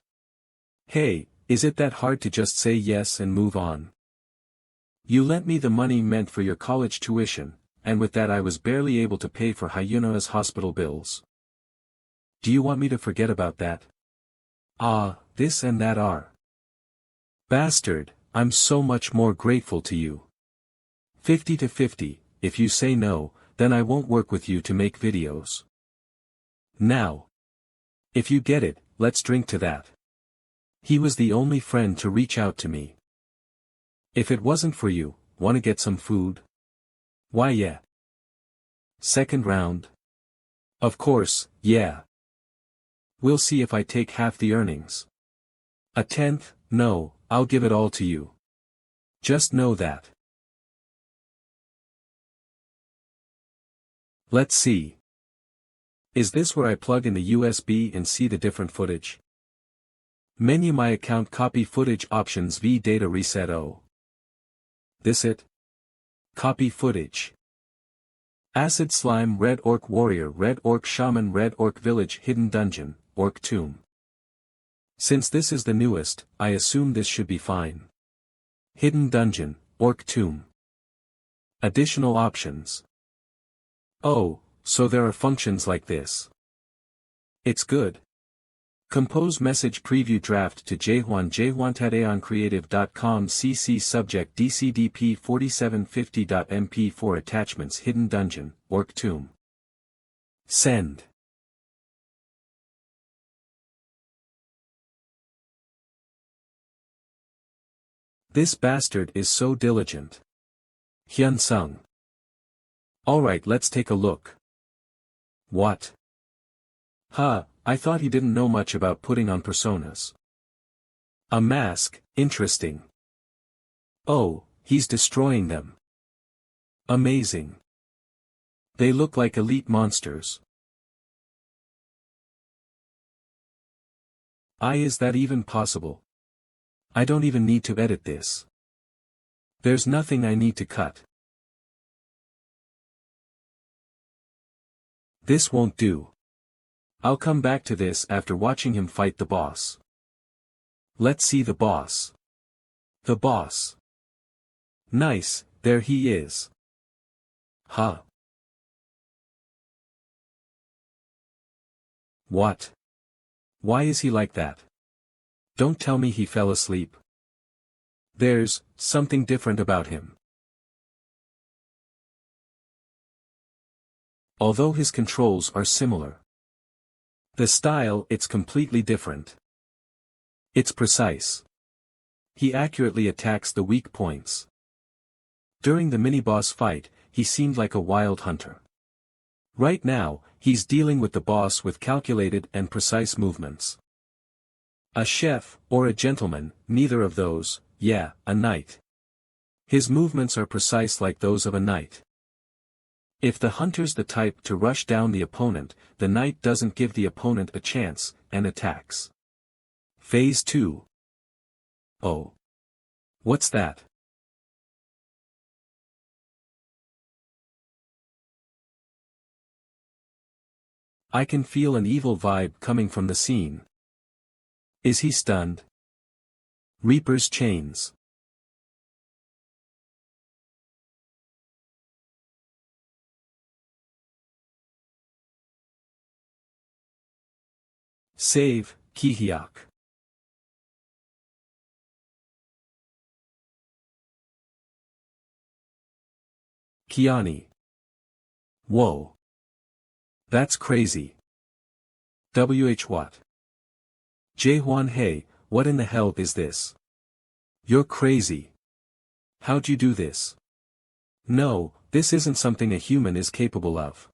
Hey, is it that hard to just say yes and move on? You lent me the money meant for your college tuition, and with that I was barely able to pay for Hyuna's hospital bills. Do you want me to forget about that? Ah, this and that are. Bastard, I'm so much more grateful to you. 50 to 50, if you say no, then I won't work with you to make videos. Now. If you get it, let's drink to that. He was the only friend to reach out to me. If it wasn't for you, wanna get some food? Why yeah. Second round? Of course, yeah. We'll see if I take half the earnings. A tenth? No, I'll give it all to you. Just know that. Let's see. Is this where I plug in the USB and see the different footage? Menu my account copy footage options v data reset o. This it? Copy footage. Acid Slime Red Orc Warrior Red Orc Shaman Red Orc Village Hidden Dungeon, Orc Tomb. Since this is the newest, I assume this should be fine. Hidden Dungeon, Orc Tomb. Additional options. Oh, so there are functions like this. It's good. Compose message preview draft to jhuan@aoncreative.com cc subject dcdp 4750.mp4 attachments Hidden Dungeon, Orc Tomb. Send. This bastard is so diligent. Hyun Sung. Alright, let's take a look. What? Huh, I thought he didn't know much about putting on personas. A mask, interesting. Oh, he's destroying them. Amazing. They look like elite monsters. Is that even possible? I don't even need to edit this. There's nothing I need to cut. This won't do. I'll come back to this after watching him fight the boss. Let's see the boss. The boss. Nice, there he is. Huh. What? Why is he like that? Don't tell me he fell asleep. There's something different about him. Although his controls are similar. The style, it's completely different. It's precise. He accurately attacks the weak points. During the mini-boss fight, he seemed like a wild hunter. Right now, he's dealing with the boss with calculated and precise movements. A chef, or a gentleman, neither of those, yeah, a knight. His movements are precise like those of a knight. If the hunter's the type to rush down the opponent, the knight doesn't give the opponent a chance, and attacks. Phase 2. Oh. What's that? I can feel an evil vibe coming from the scene. Is he stunned? Reaper's chains. Save, Kihyuk. Kiani. Whoa. That's crazy. What? Jaehwan, hey, what in the hell is this? You're crazy. How'd you do this? No, this isn't something a human is capable of.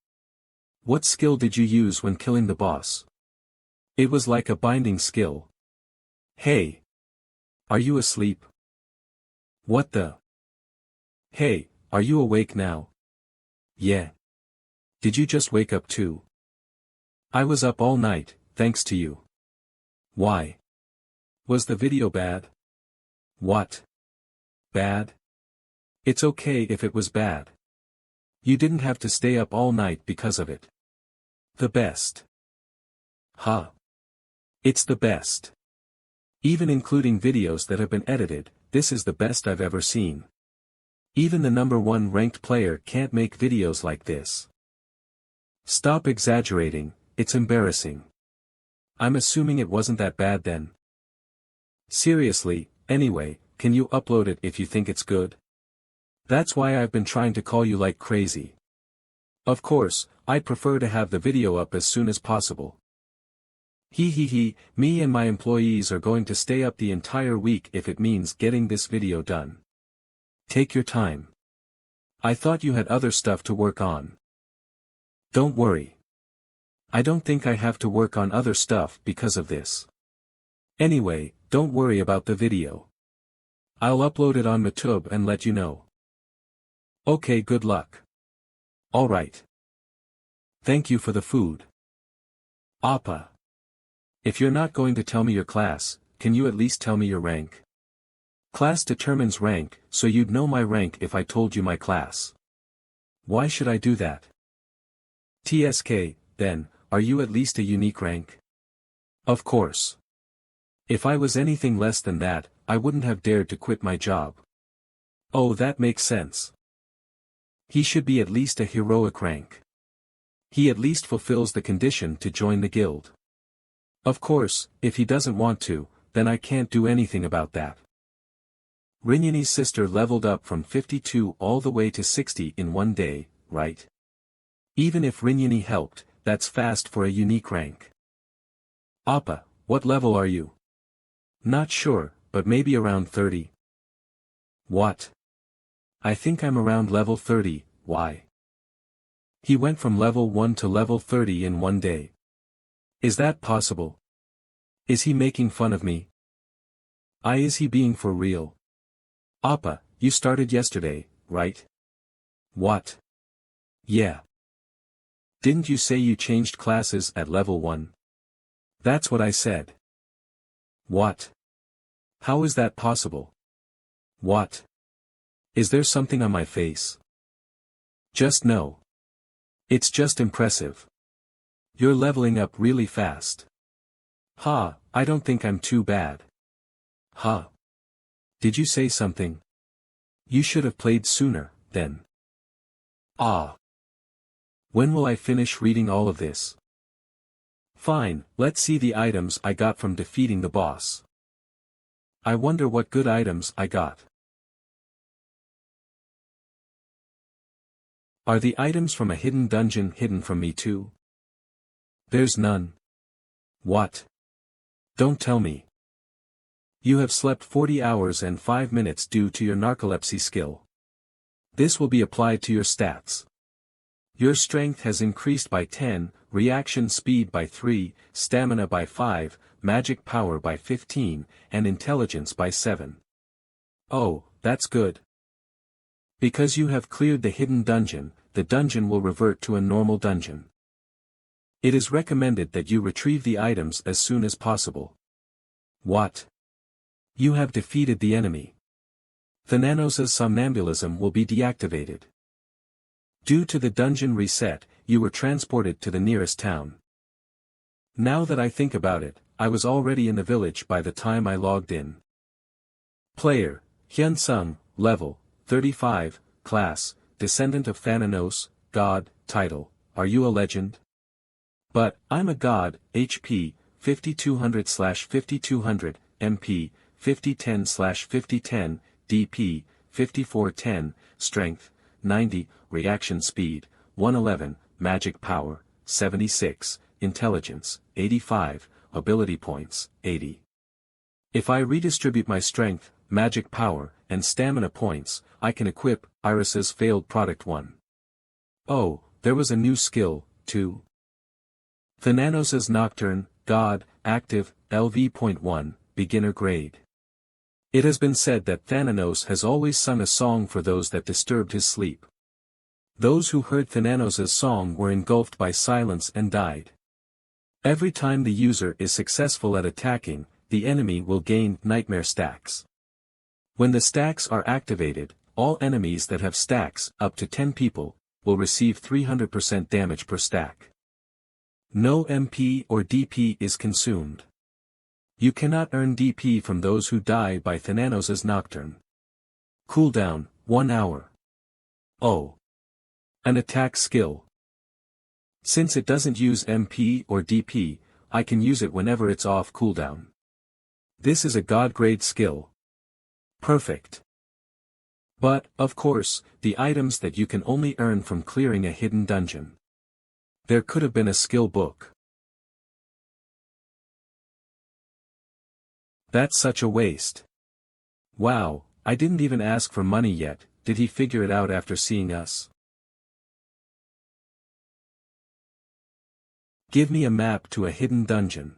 What skill did you use when killing the boss? It was like a binding skill. Hey. Are you asleep? What the? Hey, are you awake now? Yeah. Did you just wake up too? I was up all night, thanks to you. Why? Was the video bad? What? Bad? It's okay if it was bad. You didn't have to stay up all night because of it. The best. Huh. It's the best. Even including videos that have been edited, this is the best I've ever seen. Even the #1 ranked player can't make videos like this. Stop exaggerating, it's embarrassing. I'm assuming it wasn't that bad then. Seriously, anyway, can you upload it if you think it's good? That's why I've been trying to call you like crazy. Of course, I'd prefer to have the video up as soon as possible. Me and my employees are going to stay up the entire week if it means getting this video done. Take your time. I thought you had other stuff to work on. Don't worry. I don't think I have to work on other stuff because of this. Anyway, don't worry about the video. I'll upload it on YouTube and let you know. Okay, good luck. Alright. Thank you for the food. Appa. If you're not going to tell me your class, can you at least tell me your rank? Class determines rank, so you'd know my rank if I told you my class. Why should I do that? TSK, then, are you at least a unique rank? Of course. If I was anything less than that, I wouldn't have dared to quit my job. Oh, that makes sense. He should be at least a heroic rank. He at least fulfills the condition to join the guild. Of course, if he doesn't want to, then I can't do anything about that. Rinyani's sister leveled up from 52 all the way to 60 in one day, right? Even if Rinyani helped, that's fast for a unique rank. Appa, what level are you? Not sure, but maybe around 30. What? I think I'm around level 30, why? He went from level 1 to level 30 in one day. Is that possible? Is he making fun of me? Is he being for real? Appa, you started yesterday, right? What? Yeah. Didn't you say you changed classes at level 1? That's what I said. What? How is that possible? What? Is there something on my face? Just no. It's just impressive. You're leveling up really fast. I don't think I'm too bad. Did you say something? You should have played sooner, then. When will I finish reading all of this? Fine, let's see the items I got from defeating the boss. I wonder what good items I got. Are the items from a hidden dungeon hidden from me too? There's none. What? Don't tell me. You have slept 40 hours and 5 minutes due to your narcolepsy skill. This will be applied to your stats. Your strength has increased by 10, reaction speed by 3, stamina by 5, magic power by 15, and intelligence by 7. Oh, that's good. Because you have cleared the hidden dungeon, the dungeon will revert to a normal dungeon. It is recommended that you retrieve the items as soon as possible. What? You have defeated the enemy. Thananos' somnambulism will be deactivated. Due to the dungeon reset, you were transported to the nearest town. Now that I think about it, I was already in the village by the time I logged in. Player, Hyun-sung, level, 35, class, descendant of Thananos, god, title, are you a legend? But, I'm a god, HP, 5200/5200, MP, 5010/5010, DP, 5410, strength, 90, reaction speed, 111, magic power, 76, intelligence, 85, ability points, 80. If I redistribute my strength, magic power, and stamina points, I can equip Iris's failed product 1. Oh, there was a new skill, too. Thananos' Nocturne, God, active, LV.1, beginner grade. It has been said that Thananos has always sung a song for those that disturbed his sleep. Those who heard Thananos' song were engulfed by silence and died. Every time the user is successful at attacking, the enemy will gain nightmare stacks. When the stacks are activated, all enemies that have stacks up to 10 people will receive 300% damage per stack. No MP or DP is consumed. You cannot earn DP from those who die by Thananos' Nocturne. Cooldown, 1 hour. Oh. An attack skill. Since it doesn't use MP or DP, I can use it whenever it's off cooldown. This is a god grade skill. Perfect. But, of course, the items that you can only earn from clearing a hidden dungeon. There could have been a skill book. That's such a waste. Wow, I didn't even ask for money yet. Did he figure it out after seeing us? Give me a map to a hidden dungeon.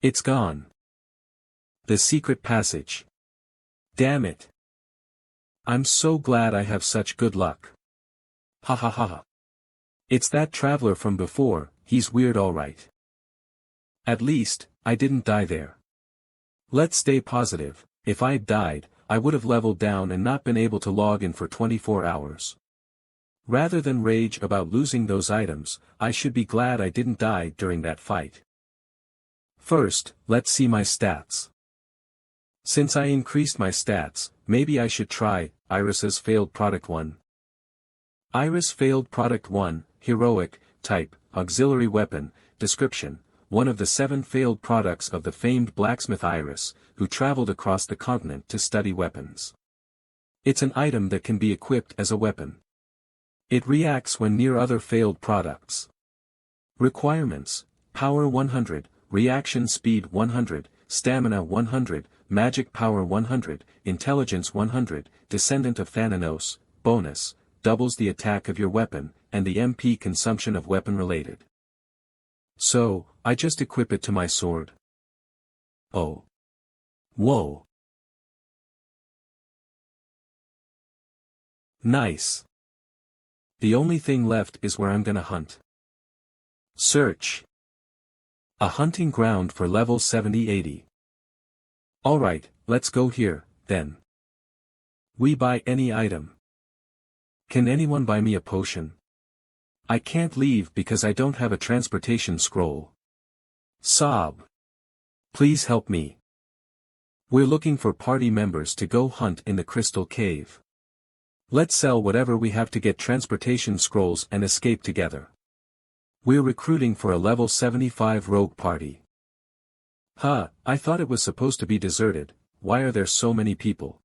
It's gone. The secret passage. Damn it. I'm so glad I have such good luck. Ha ha ha ha. It's that traveler from before, he's weird alright. At least, I didn't die there. Let's stay positive. If I'd died, I would have leveled down and not been able to log in for 24 hours. Rather than rage about losing those items, I should be glad I didn't die during that fight. First, let's see my stats. Since I increased my stats, maybe I should try Iris's failed product 1. Iris failed product 1, heroic, type, auxiliary weapon, description, one of the 7 failed products of the famed blacksmith Iris, who traveled across the continent to study weapons. It's an item that can be equipped as a weapon. It reacts when near other failed products. Requirements: power 100, reaction speed 100, stamina 100, magic power 100, intelligence 100, descendant of Thananos, bonus, doubles the attack of your weapon, and the MP consumption of weapon related. So, I just equip it to my sword. Oh. Whoa. Nice. The only thing left is where I'm gonna hunt. Search. A hunting ground for level 70-80. Alright, let's go here, then. We buy any item. Can anyone buy me a potion? I can't leave because I don't have a transportation scroll. Sob. Please help me. We're looking for party members to go hunt in the Crystal Cave. Let's sell whatever we have to get transportation scrolls and escape together. We're recruiting for a level 75 rogue party. Huh, I thought it was supposed to be deserted. Why are there so many people?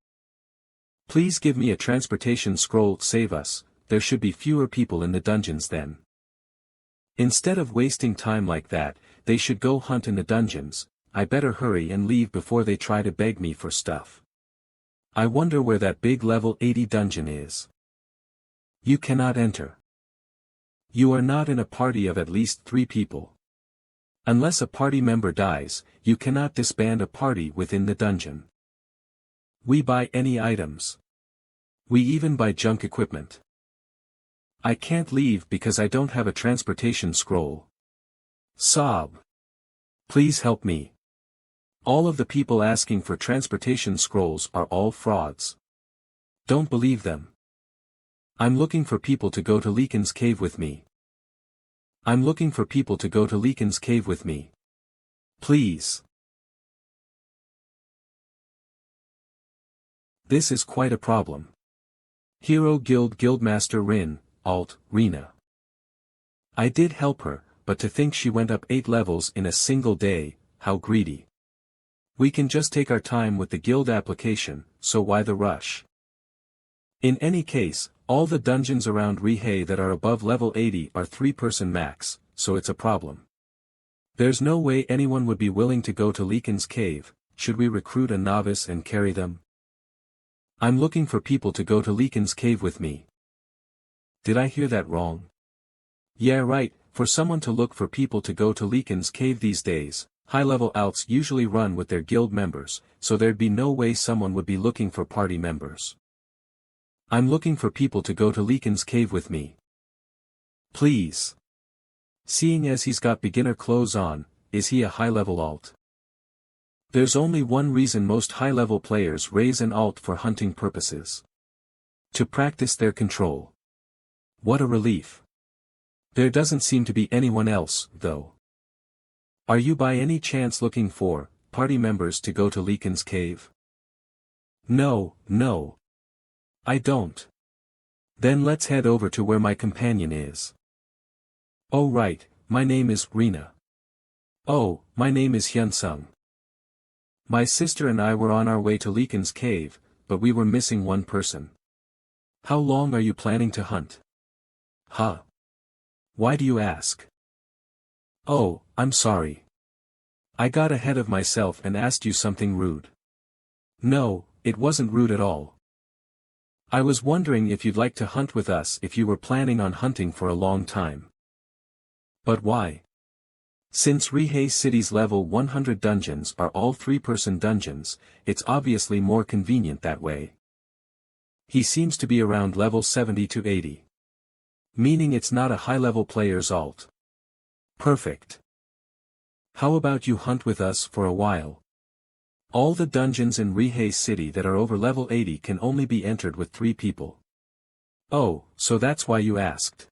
Please give me a transportation scroll. Save us, there should be fewer people in the dungeons then. Instead of wasting time like that, they should go hunt in the dungeons. I better hurry and leave before they try to beg me for stuff. I wonder where that big level 80 dungeon is. You cannot enter. You are not in a party of at least 3 people. Unless a party member dies, you cannot disband a party within the dungeon. We buy any items. We even buy junk equipment. I can't leave because I don't have a transportation scroll. Sob. Please help me. All of the people asking for transportation scrolls are all frauds. Don't believe them. I'm looking for people to go to Leekin's cave with me. I'm looking for people to go to Leekin's cave with me. Please. This is quite a problem. Hero Guild Guildmaster Rin, alt, Rena. I did help her, but to think she went up 8 levels in a single day, how greedy. We can just take our time with the guild application, so why the rush? In any case, all the dungeons around Rihei that are above level 80 are 3-person max, so it's a problem. There's no way anyone would be willing to go to Leekin's cave. Should we recruit a novice and carry them? I'm looking for people to go to Leekin's cave with me. Did I hear that wrong? Yeah right, for someone to look for people to go to Leekin's cave these days. High-level alts usually run with their guild members, so there'd be no way someone would be looking for party members. I'm looking for people to go to Leekin's cave with me. Please. Seeing as he's got beginner clothes on, is he a high-level alt? There's only one reason most high-level players raise an alt for hunting purposes. To practice their control. What a relief. There doesn't seem to be anyone else, though. Are you by any chance looking for party members to go to Leekin's cave? No, no. I don't. Then let's head over to where my companion is. Oh right, my name is Rena. Oh, my name is Hyunsung. My sister and I were on our way to Leakin's cave, but we were missing one person. How long are you planning to hunt? Huh? Why do you ask? Oh, I'm sorry. I got ahead of myself and asked you something rude. No, it wasn't rude at all. I was wondering if you'd like to hunt with us if you were planning on hunting for a long time. But why? Since Rihei City's level 100 dungeons are all 3-person dungeons, it's obviously more convenient that way. He seems to be around level 70 to 80. Meaning it's not a high-level player's alt. Perfect. How about you hunt with us for a while? All the dungeons in Rihei City that are over level 80 can only be entered with 3 people. Oh, so that's why you asked.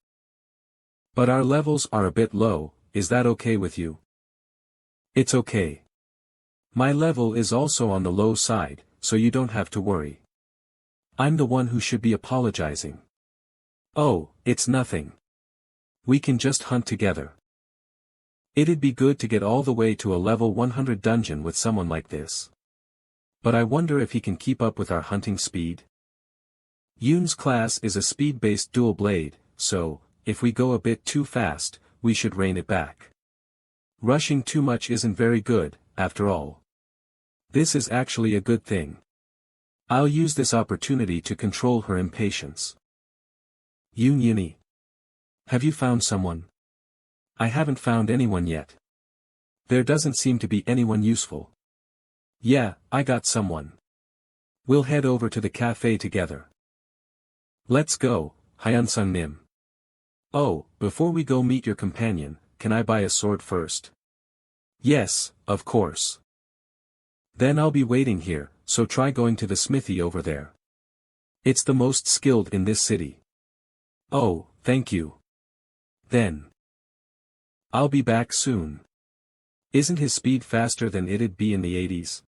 But our levels are a bit low, is that okay with you? It's okay. My level is also on the low side, so you don't have to worry. I'm the one who should be apologizing. Oh, it's nothing. We can just hunt together. It'd be good to get all the way to a level 100 dungeon with someone like this. But I wonder if he can keep up with our hunting speed. Yoon's class is a speed-based dual blade, so, if we go a bit too fast, we should rein it back. Rushing too much isn't very good, after all. This is actually a good thing. I'll use this opportunity to control her impatience. Yoon Yuni. Have you found someone? I haven't found anyone yet. There doesn't seem to be anyone useful. Yeah, I got someone. We'll head over to the cafe together. Let's go, Hyunsung Nim. Oh, before we go meet your companion, can I buy a sword first? Yes, of course. Then I'll be waiting here, so try going to the smithy over there. It's the most skilled in this city. Oh, thank you. Then. I'll be back soon. Isn't his speed faster than it'd be in the 80s?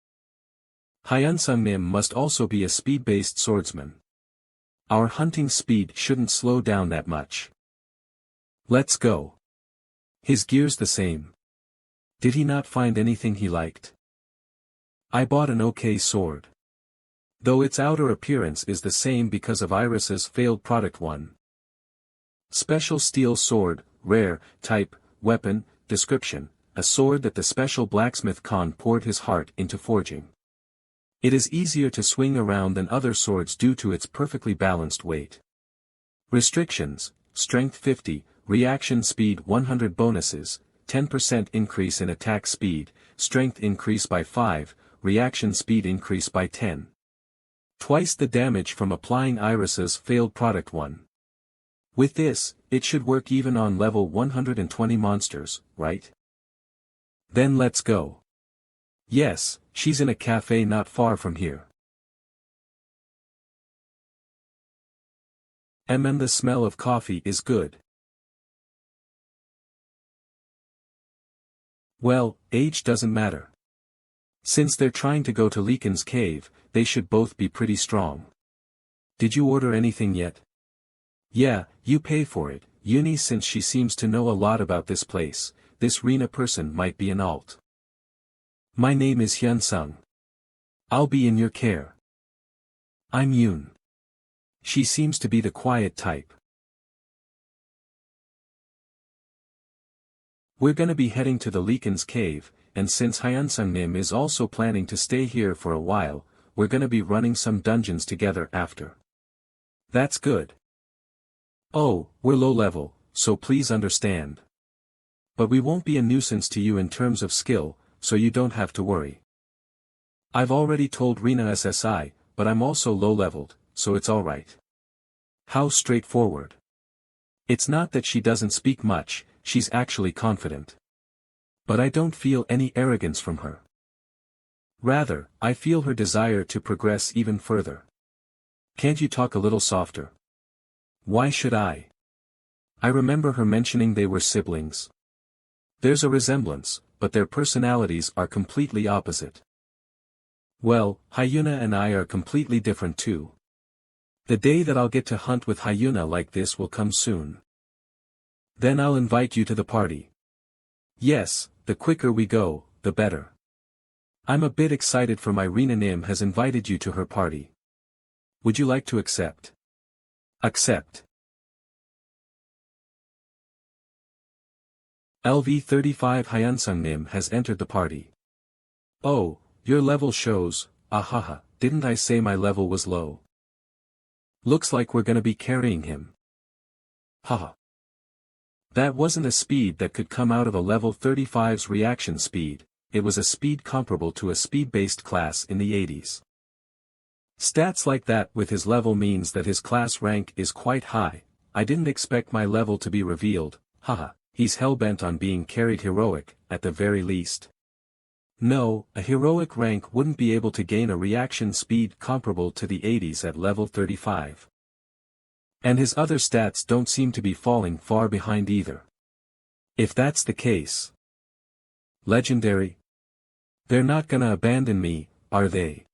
Hyunsung Nim must also be a speed-based swordsman. Our hunting speed shouldn't slow down that much. Let's go. His gear's the same. Did he not find anything he liked? I bought an okay sword. Though its outer appearance is the same because of Iris's failed product one. Special steel sword, rare, type, weapon, description, a sword that the special blacksmith Khan poured his heart into forging. It is easier to swing around than other swords due to its perfectly balanced weight. Restrictions, strength 50, reaction speed 100 bonuses, 10% increase in attack speed, strength increase by 5, reaction speed increase by 10. Twice the damage from applying Iris's failed product one. With this, it should work even on level 120 monsters, right? Then let's go. Yes, she's in a cafe not far from here. The smell of coffee is good. Well, age doesn't matter. Since they're trying to go to Leakin's cave, they should both be pretty strong. Did you order anything yet? Yeah, you pay for it, Uni. Since she seems to know a lot about this place, this Rena person might be an alt. My name is Hyunsung. I'll be in your care. I'm Yoon. She seems to be the quiet type. We're gonna be heading to the Leakin's cave, and since Hyunsung Nim is also planning to stay here for a while, we're gonna be running some dungeons together after. That's good. Oh, we're low level, so please understand. But we won't be a nuisance to you in terms of skill, so you don't have to worry. I've already told Rena SSI, but I'm also low-leveled, so it's alright. How straightforward. It's not that she doesn't speak much, she's actually confident. But I don't feel any arrogance from her. Rather, I feel her desire to progress even further. Can't you talk a little softer? Why should I? I remember her mentioning they were siblings. There's a resemblance, but their personalities are completely opposite. Well, Hyuna and I are completely different too. The day that I'll get to hunt with Hyuna like this will come soon. Then I'll invite you to the party. Yes, the quicker we go, the better. I'm a bit excited for my Rena Nim has invited you to her party. Would you like to accept? Accept. LV35 Hyansung Nim has entered the party. Oh, your level shows, ahaha, didn't I say my level was low? Looks like we're gonna be carrying him. Haha. That wasn't a speed that could come out of a level 35's reaction speed, it was a speed comparable to a speed-based class in the 80s. Stats like that with his level means that his class rank is quite high. I didn't expect my level to be revealed, haha, he's hellbent on being carried heroic, at the very least. No, a heroic rank wouldn't be able to gain a reaction speed comparable to the 80s at level 35. And his other stats don't seem to be falling far behind either. If that's the case. Legendary? They're not gonna abandon me, are they?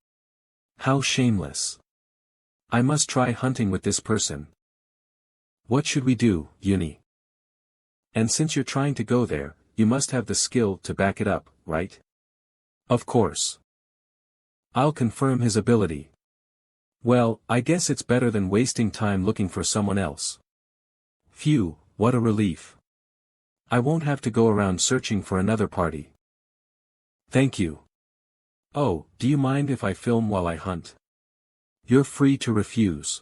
How shameless. I must try hunting with this person. What should we do, Uni? And since you're trying to go there, you must have the skill to back it up, right? Of course. I'll confirm his ability. Well, I guess it's better than wasting time looking for someone else. Phew, what a relief. I won't have to go around searching for another party. Thank you. Oh, do you mind if I film while I hunt? You're free to refuse.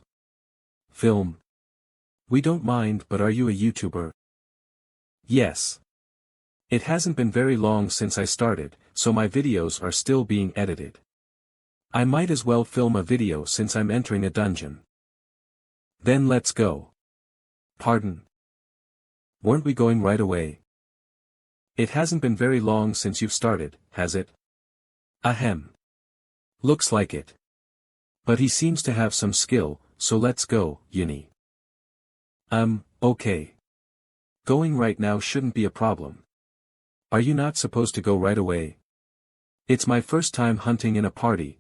Film? We don't mind, but are you a YouTuber? Yes. It hasn't been very long since I started, so my videos are still being edited. I might as well film a video since I'm entering a dungeon. Then let's go. Pardon? Weren't we going right away? It hasn't been very long since you've started, has it? Ahem. Looks like it. But he seems to have some skill, so let's go, Uni. Okay. Going right now shouldn't be a problem. Are you not supposed to go right away? It's my first time hunting in a party,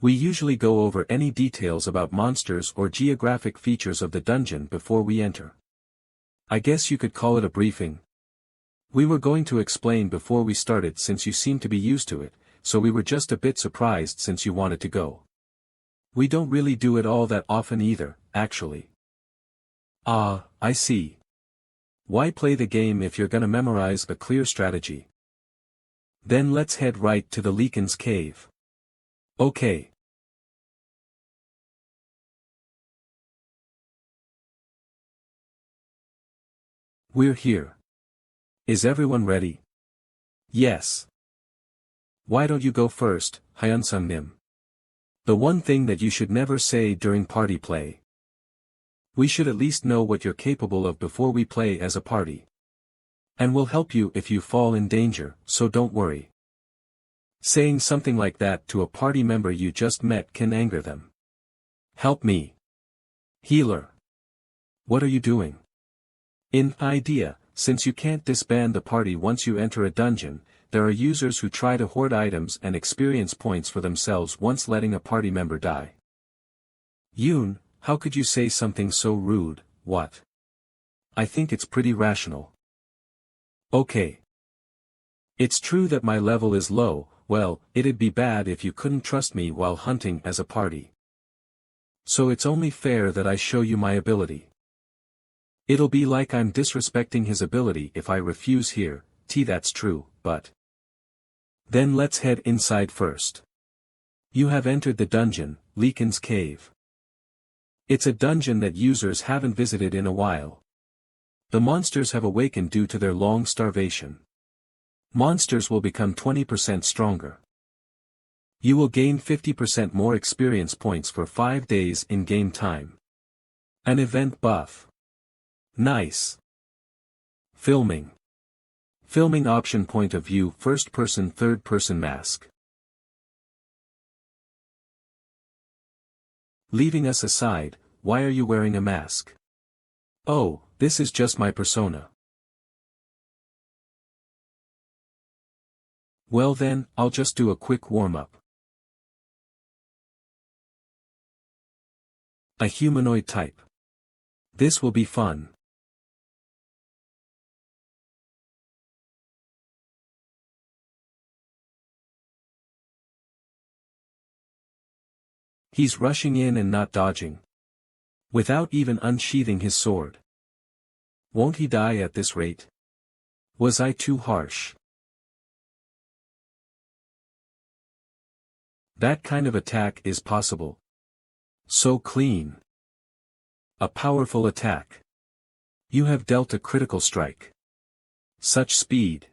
We usually go over any details about monsters or geographic features of the dungeon before we enter. I guess you could call it a briefing. We were going to explain before we started since you seem to be used to it, so we were just a bit surprised since you wanted to go. We don't really do it all that often either, actually. Ah, I see. Why play the game if you're gonna memorize a clear strategy? Then let's head right to the Leakin's cave. Okay. We're here. Is everyone ready? Yes. Why don't you go first, Hyansung Nim? The one thing that you should never say during party play. We should at least know what you're capable of before we play as a party. And we'll help you if you fall in danger, so don't worry. Saying something like that to a party member you just met can anger them. Help me. Healer. What are you doing? In idea, since you can't disband the party once you enter a dungeon, there are users who try to hoard items and experience points for themselves once letting a party member die. Yoon, how could you say something so rude, what? I think it's pretty rational. Okay. It's true that my level is low, well, it'd be bad if you couldn't trust me while hunting as a party. So it's only fair that I show you my ability. It'll be like I'm disrespecting his ability if I refuse here, that's true, but... Then let's head inside first. You have entered the dungeon, Leakin's cave. It's a dungeon that users haven't visited in a while. The monsters have awakened due to their long starvation. Monsters will become 20% stronger. You will gain 50% more experience points for 5 days in game time. An event buff. Nice. Filming. Filming option point of view first person third person mask. Leaving us aside, why are you wearing a mask? Oh, this is just my persona. Well then, I'll just do a quick warm-up. A humanoid type. This will be fun. He's rushing in and not dodging. Without even unsheathing his sword. Won't he die at this rate? Was I too harsh? That kind of attack is possible. So clean. A powerful attack. You have dealt a critical strike. Such speed.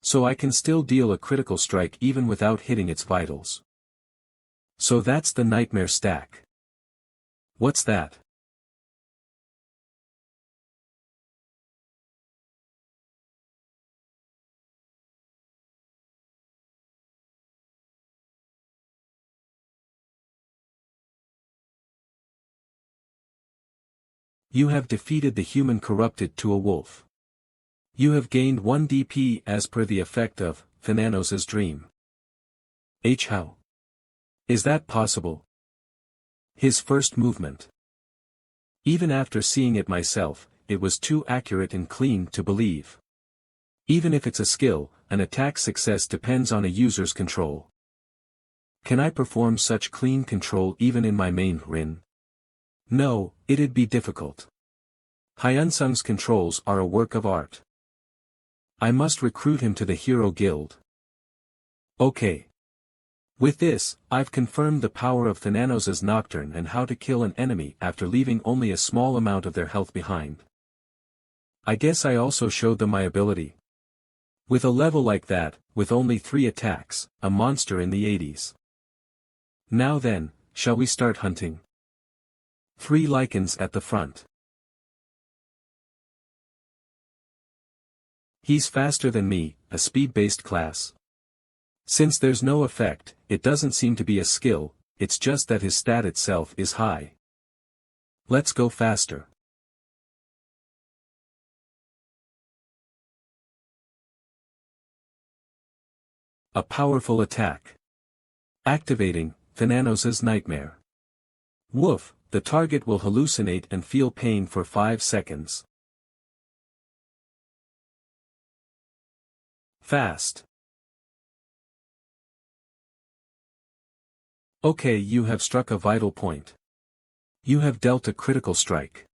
So I can still deal a critical strike even without hitting its vitals. So that's the nightmare stack. What's that? You have defeated the human corrupted to a wolf. You have gained 1 DP as per the effect of Thananos' dream. How? Is that possible? His first movement. Even after seeing it myself, it was too accurate and clean to believe. Even if it's a skill, an attack success depends on a user's control. Can I perform such clean control even in my main Rin? No, it'd be difficult. Hyeonsung's controls are a work of art. I must recruit him to the Hero Guild. Okay. With this, I've confirmed the power of Thananos' Nocturne and how to kill an enemy after leaving only a small amount of their health behind. I guess I also showed them my ability. With a level like that, with only 3 attacks, a monster in the 80s. Now then, shall we start hunting? 3 lichens at the front. He's faster than me, a speed-based class. Since there's no effect, it doesn't seem to be a skill, it's just that his stat itself is high. Let's go faster. A powerful attack. Activating Thananos' Nightmare. Woof, the target will hallucinate and feel pain for 5 seconds. Fast. Okay, you have struck a vital point. You have dealt a critical strike.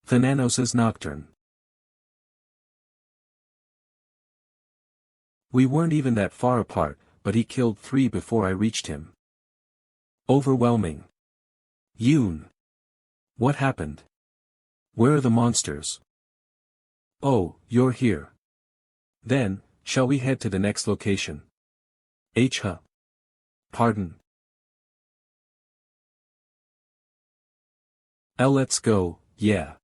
Thananos' Nocturne. We weren't even that far apart, but he killed 3 before I reached him. Overwhelming. Yoon. What happened? Where are the monsters? Oh, you're here. Then, shall we head to the next location? Pardon. Let's go, yeah.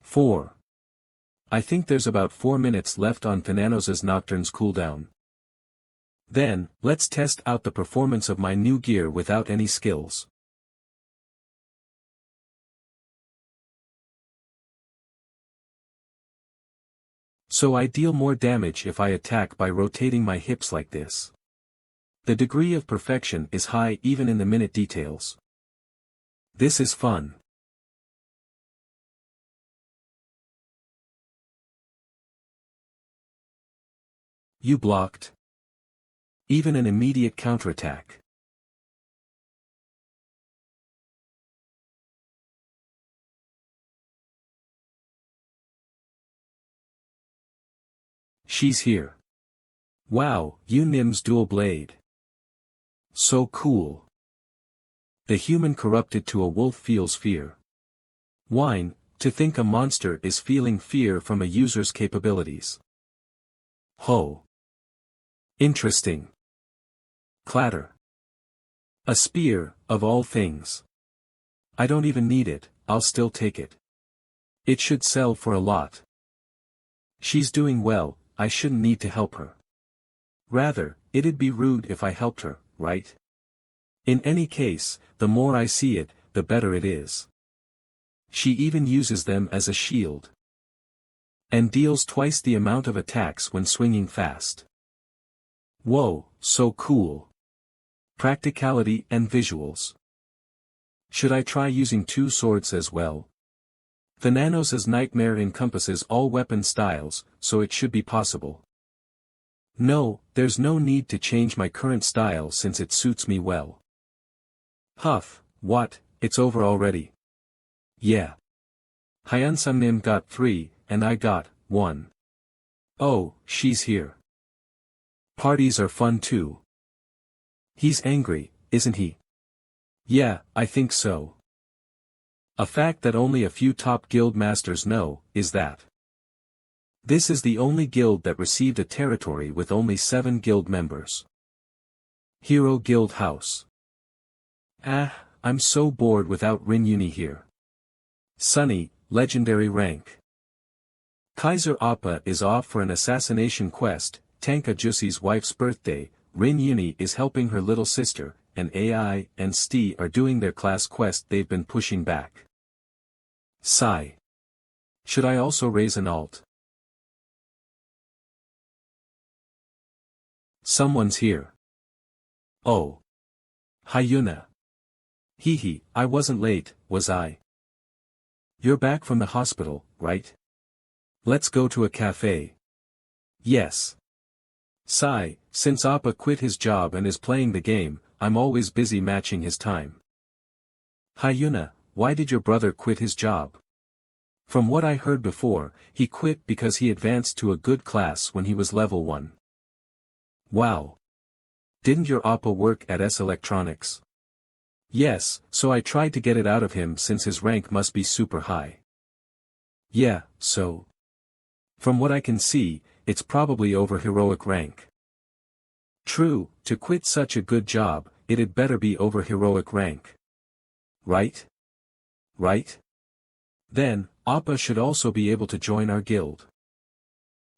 Four. I think there's about 4 minutes left on Thananos' Nocturne's cooldown. Then, let's test out the performance of my new gear without any skills. So I deal more damage if I attack by rotating my hips like this. The degree of perfection is high even in the minute details. This is fun. You blocked. Even an immediate counterattack. She's here. Wow, Nim's dual blade. So cool. The human corrupted to a wolf feels fear. Whine, to think a monster is feeling fear from a user's capabilities. Ho. Interesting. Clatter. A spear, of all things. I don't even need it, I'll still take it. It should sell for a lot. She's doing well, I shouldn't need to help her. Rather, it'd be rude if I helped her, right? In any case, the more I see it, the better it is. She even uses them as a shield. And deals twice the amount of attacks when swinging fast. Whoa, so cool. Practicality and visuals. Should I try using two swords as well? Thananos's nightmare encompasses all weapon styles, so it should be possible. No, there's no need to change my current style since it suits me well. Huff, what, it's over already. Yeah. Hyunsunnim got 3, and I got 1. Oh, she's here. Parties are fun too. He's angry, isn't he? Yeah, I think so. A fact that only a few top guild masters know, is that this is the only guild that received a territory with only 7 guild members. Hero Guild House. Ah, I'm so bored without Rin-Yuni here. Sunny, legendary rank. Kaiser Appa is off for an assassination quest, Tanka Jussi's wife's birthday, Rin-Yuni is helping her little sister, and AI and Sti are doing their class quest they've been pushing back. Sigh. Should I also raise an alt? Someone's here. Oh. Hyuna. Hee, I wasn't late, was I? You're back from the hospital, right? Let's go to a cafe. Yes. Sigh, since Appa quit his job and is playing the game, I'm always busy matching his time. Hyuna, why did your brother quit his job? From what I heard before, he quit because he advanced to a good class when he was level 1. Wow. Didn't your Appa work at S Electronics? Yes, so I tried to get it out of him since his rank must be super high. Yeah, so. From what I can see, it's probably over heroic rank. True, to quit such a good job, it'd better be over heroic rank. Right? Right? Then, Appa should also be able to join our guild.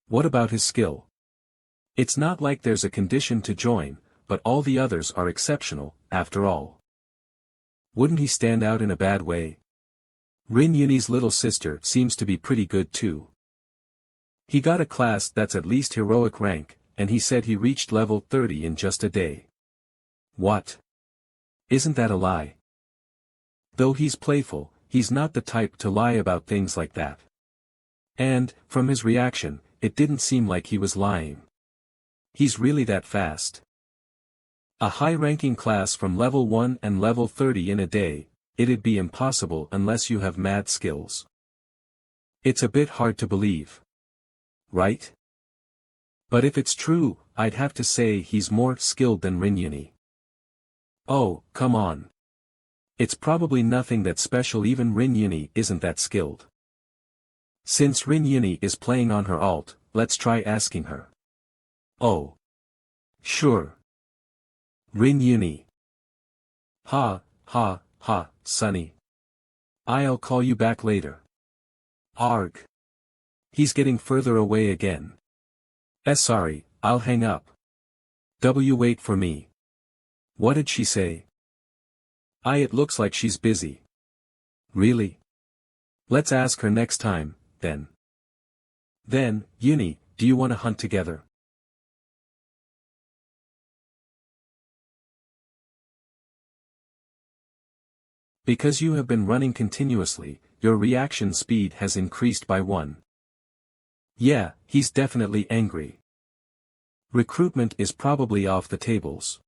What about his skill? It's not like there's a condition to join, but all the others are exceptional, after all. Wouldn't he stand out in a bad way? Rin-Yuni's little sister seems to be pretty good too. He got a class that's at least heroic rank, and he said he reached level 30 in just a day. What? Isn't that a lie? Though he's playful, he's not the type to lie about things like that. And, from his reaction, it didn't seem like he was lying. He's really that fast. A high-ranking class from level 1 and level 30 in a day, it'd be impossible unless you have mad skills. It's a bit hard to believe. Right? But if it's true, I'd have to say he's more skilled than Rin-Yuni. Oh, come on. It's probably nothing that special, even Rin-Yuni isn't that skilled. Since Rin-Yuni is playing on her alt, let's try asking her. Oh. Sure. Rin-Yuni. Ha, Sunny. I'll call you back later. Arg. He's getting further away again. Sorry, I'll hang up. Wait for me. What did she say? It looks like she's busy. Really? Let's ask her next time, then. Then, Yuni, do you want to hunt together? Because you have been running continuously, your reaction speed has increased by 1. Yeah, he's definitely angry. Recruitment is probably off the tables.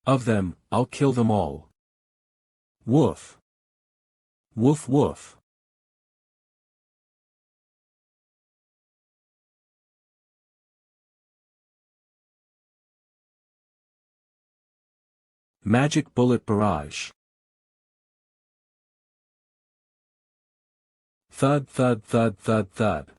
Of them, I'll kill them all. Woof. Woof woof. Magic Bullet Barrage. Thud thud thud thud thud.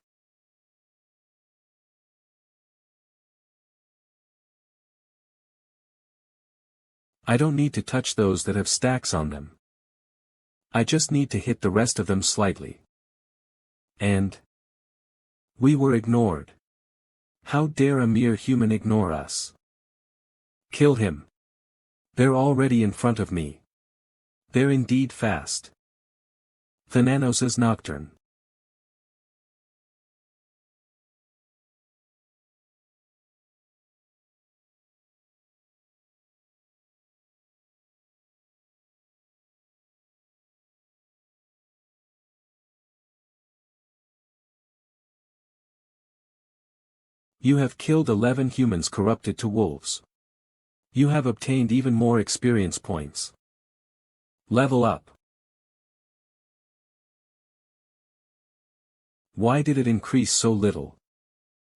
I don't need to touch those that have stacks on them. I just need to hit the rest of them slightly. And we were ignored. How dare a mere human ignore us? Kill him. They're already in front of me. They're indeed fast. Thananos's Nocturne. You have killed 11 humans corrupted to wolves. You have obtained even more experience points. Level up. Why did it increase so little?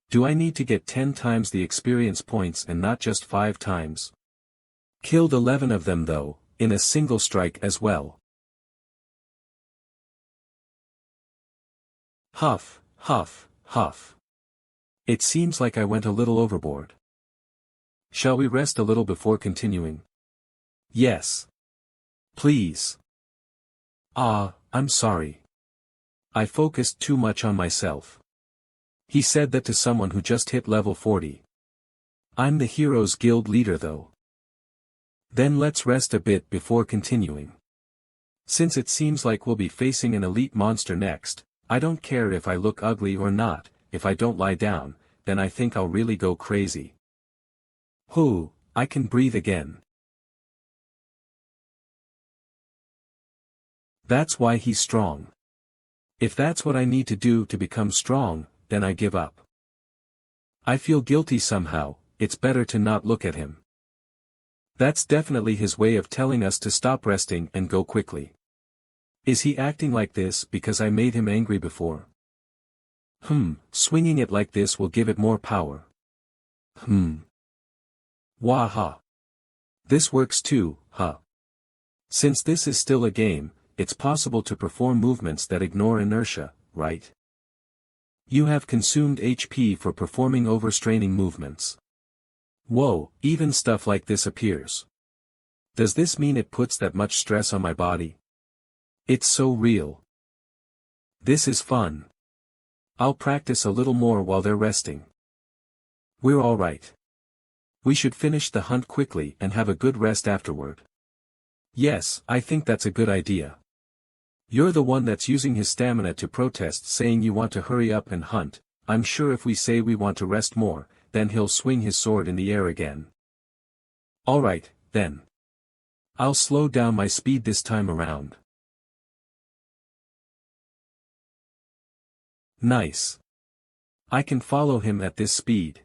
Do I need to get 10 times the experience points and not just 5 times? Killed 11 of them though, in a single strike as well. Huff, huff, huff. It seems like I went a little overboard. Shall we rest a little before continuing? Yes. Please. I'm sorry. I focused too much on myself. He said that to someone who just hit level 40. I'm the Heroes Guild leader though. Then let's rest a bit before continuing. Since it seems like we'll be facing an elite monster next, I don't care if I look ugly or not. If I don't lie down, then I think I'll really go crazy. I can breathe again. That's why he's strong. If that's what I need to do to become strong, then I give up. I feel guilty somehow. It's better to not look at him. That's definitely his way of telling us to stop resting and go quickly. Is he acting like this because I made him angry before? Swinging it like this will give it more power. Waha. This works too, huh? Since this is still a game, it's possible to perform movements that ignore inertia, right? You have consumed HP for performing overstraining movements. Whoa, even stuff like this appears. Does this mean it puts that much stress on my body? It's so real. This is fun. I'll practice a little more while they're resting. We're alright. We should finish the hunt quickly and have a good rest afterward. Yes, I think that's a good idea. You're the one that's using his stamina to protest, saying you want to hurry up and hunt. I'm sure if we say we want to rest more, then he'll swing his sword in the air again. Alright, then. I'll slow down my speed this time around. Nice. I can follow him at this speed.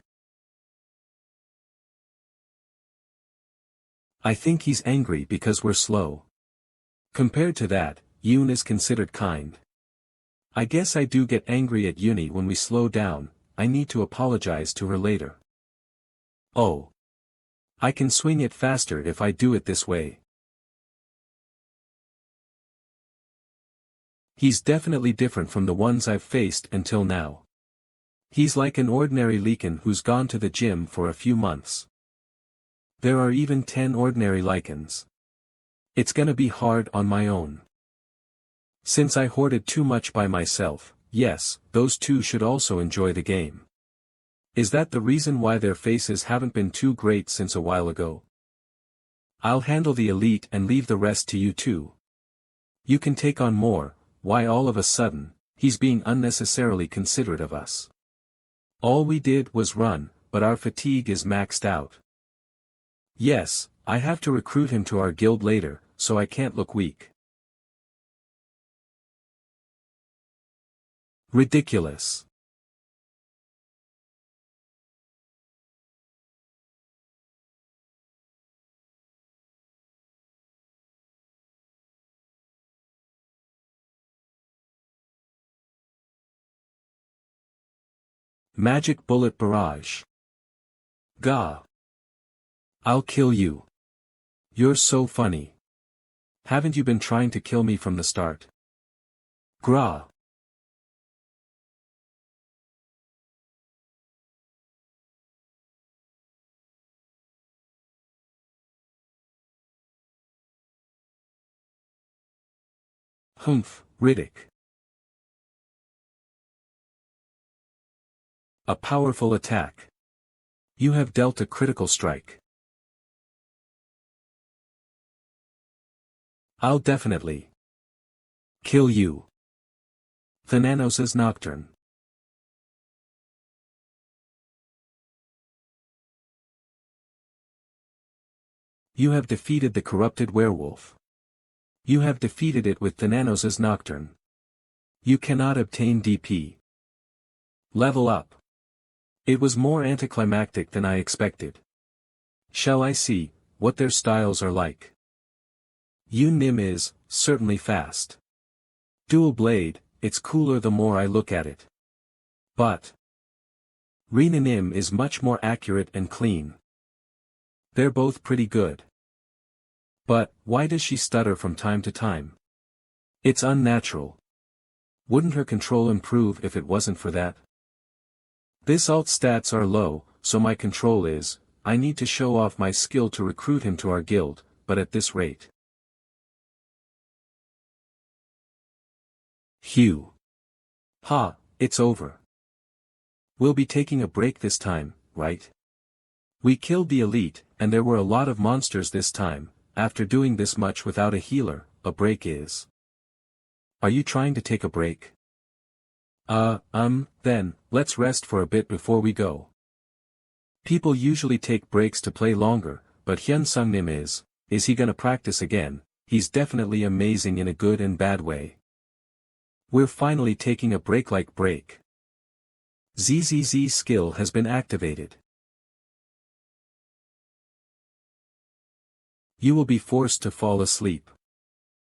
I think he's angry because we're slow. Compared to that, Yoon is considered kind. I guess I do get angry at Uni when we slow down. I need to apologize to her later. Oh. I can swing it faster if I do it this way. He's definitely different from the ones I've faced until now. He's like an ordinary Lycan who's gone to the gym for a few months. There are even 10 ordinary Lycans. It's gonna be hard on my own. Since I hoarded too much by myself, yes, those two should also enjoy the game. Is that the reason why their faces haven't been too great since a while ago? I'll handle the elite and leave the rest to you two. You can take on more. Why all of a sudden, he's being unnecessarily considerate of us. All we did was run, but our fatigue is maxed out. Yes, I have to recruit him to our guild later, so I can't look weak. Ridiculous. Magic Bullet Barrage. Gah. I'll kill you. You're so funny. Haven't you been trying to kill me from the start? Grah. Riddick. A powerful attack. You have dealt a critical strike. I'll definitely kill you. Thananos' Nocturne. You have defeated the corrupted werewolf. You have defeated it with Thananos' Nocturne. You cannot obtain DP. Level up. It was more anticlimactic than I expected. Shall I see what their styles are like? Nim is certainly fast. Dual blade, it's cooler the more I look at it. But Nim is much more accurate and clean. They're both pretty good. But why does she stutter from time to time? It's unnatural. Wouldn't her control improve if it wasn't for that? This alt stats are low, so my control is, I need to show off my skill to recruit him to our guild, but at this rate. Hugh. Ha, it's over. We'll be taking a break this time, right? We killed the elite, and there were a lot of monsters this time. After doing this much without a healer, a break is. Are you trying to take a break? Then, let's rest for a bit before we go. People usually take breaks to play longer, but Hyun Sung Nim is he gonna practice again? He's definitely amazing in a good and bad way. We're finally taking a break like break. ZZZ skill has been activated. You will be forced to fall asleep.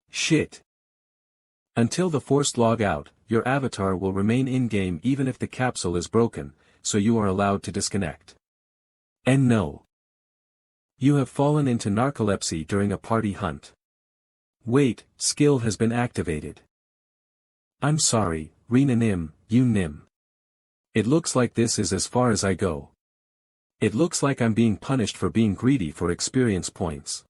Shit. Until the forced log out, your avatar will remain in-game even if the capsule is broken, so you are allowed to disconnect. And no. You have fallen into narcolepsy during a party hunt. Wait, skill has been activated. I'm sorry, Nim. It looks like this is as far as I go. It looks like I'm being punished for being greedy for experience points.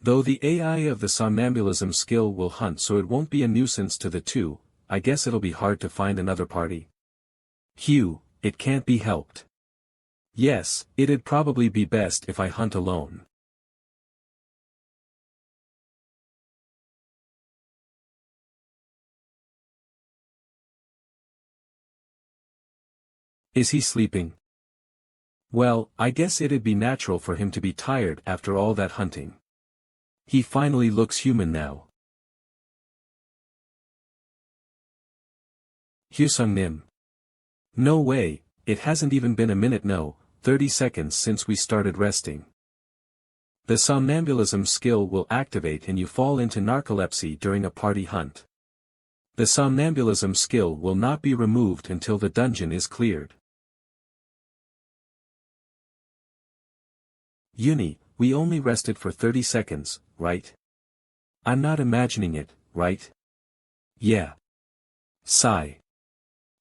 Though the AI of the somnambulism skill will hunt so it won't be a nuisance to the two, I guess it'll be hard to find another party. Hugh, it can't be helped. Yes, it'd probably be best if I hunt alone. Is he sleeping? Well, I guess it'd be natural for him to be tired after all that hunting. He finally looks human now. Hyusung Nim. No way, it hasn't even been a minute, no, 30 seconds since we started resting. The somnambulism skill will activate and you fall into narcolepsy during a party hunt. The somnambulism skill will not be removed until the dungeon is cleared. We only rested for 30 seconds, right? I'm not imagining it, right? Yeah. Sigh.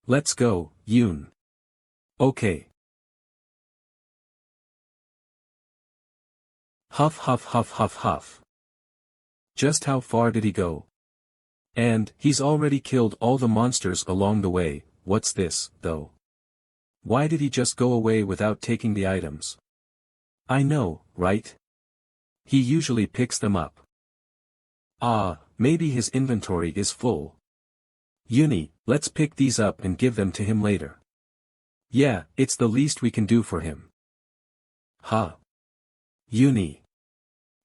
Let's go, Yoon. Okay. Huff huff huff huff huff. Just how far did he go? And he's already killed all the monsters along the way. What's this, though? Why did he just go away without taking the items? I know, right? He usually picks them up. Maybe his inventory is full. Let's pick these up and give them to him later. Yeah, it's the least we can do for him.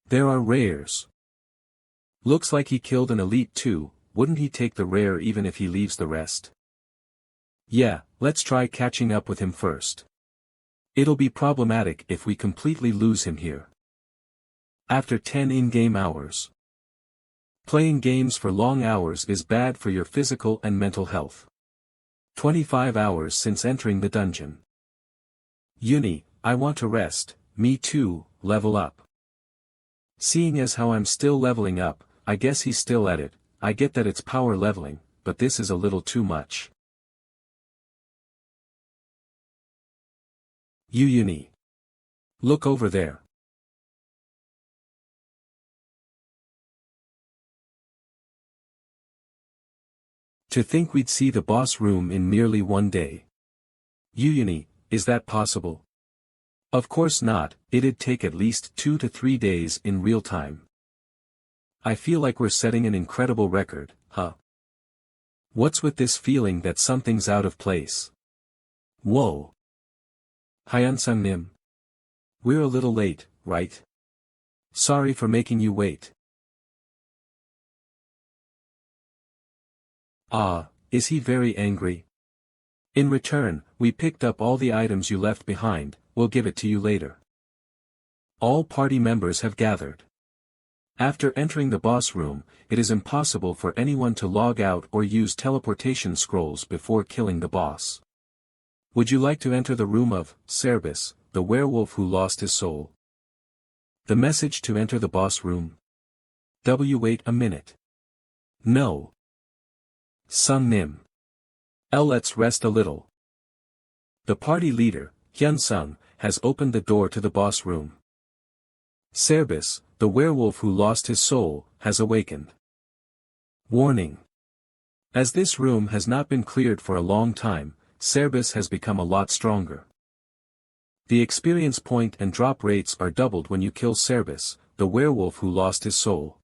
There are rares. Looks like he killed an elite too, wouldn't he take the rare even if he leaves the rest? Yeah, let's try catching up with him first. It'll be problematic if we completely lose him here. After 10 in-game hours. Playing games for long hours is bad for your physical and mental health. 25 hours since entering the dungeon. I want to rest, me too, level up. Seeing as how I'm still leveling up, I guess he's still at it. I get that it's power leveling, but this is a little too much. Look over there. To think we'd see the boss room in merely one day. Is that possible? Of course not, it'd take at least 2 to 3 days in real time. I feel like we're setting an incredible record, huh? What's with this feeling that something's out of place? Whoa. Hyunsung Nim. We're a little late, right? Sorry for making you wait. Ah, is he very angry? In return, we picked up all the items you left behind, we'll give it to you later. All party members have gathered. After entering the boss room, it is impossible for anyone to log out or use teleportation scrolls before killing the boss. Would you like to enter the room of Cerberus, the werewolf who lost his soul? The message to enter the boss room. Wait a minute. No. Sung Nim. Let's rest a little. The party leader, Hyun Sung, has opened the door to the boss room. Cerberus, the werewolf who lost his soul, has awakened. Warning. As this room has not been cleared for a long time, Cerberus has become a lot stronger. The experience point and drop rates are doubled when you kill Cerberus, the werewolf who lost his soul.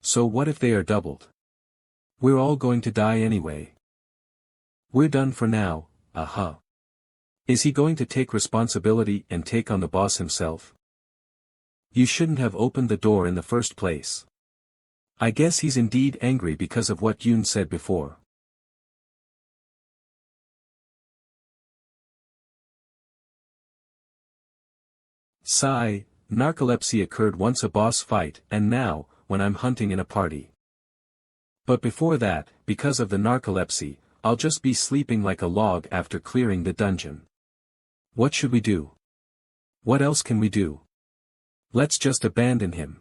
So what if they are doubled? We're all going to die anyway. We're done for now, Is he going to take responsibility and take on the boss himself? You shouldn't have opened the door in the first place. I guess he's indeed angry because of what Yoon said before. Sigh, narcolepsy occurred once a boss fight and now, when I'm hunting in a party. But before that, because of the narcolepsy, I'll just be sleeping like a log after clearing the dungeon. What should we do? What else can we do? Let's just abandon him.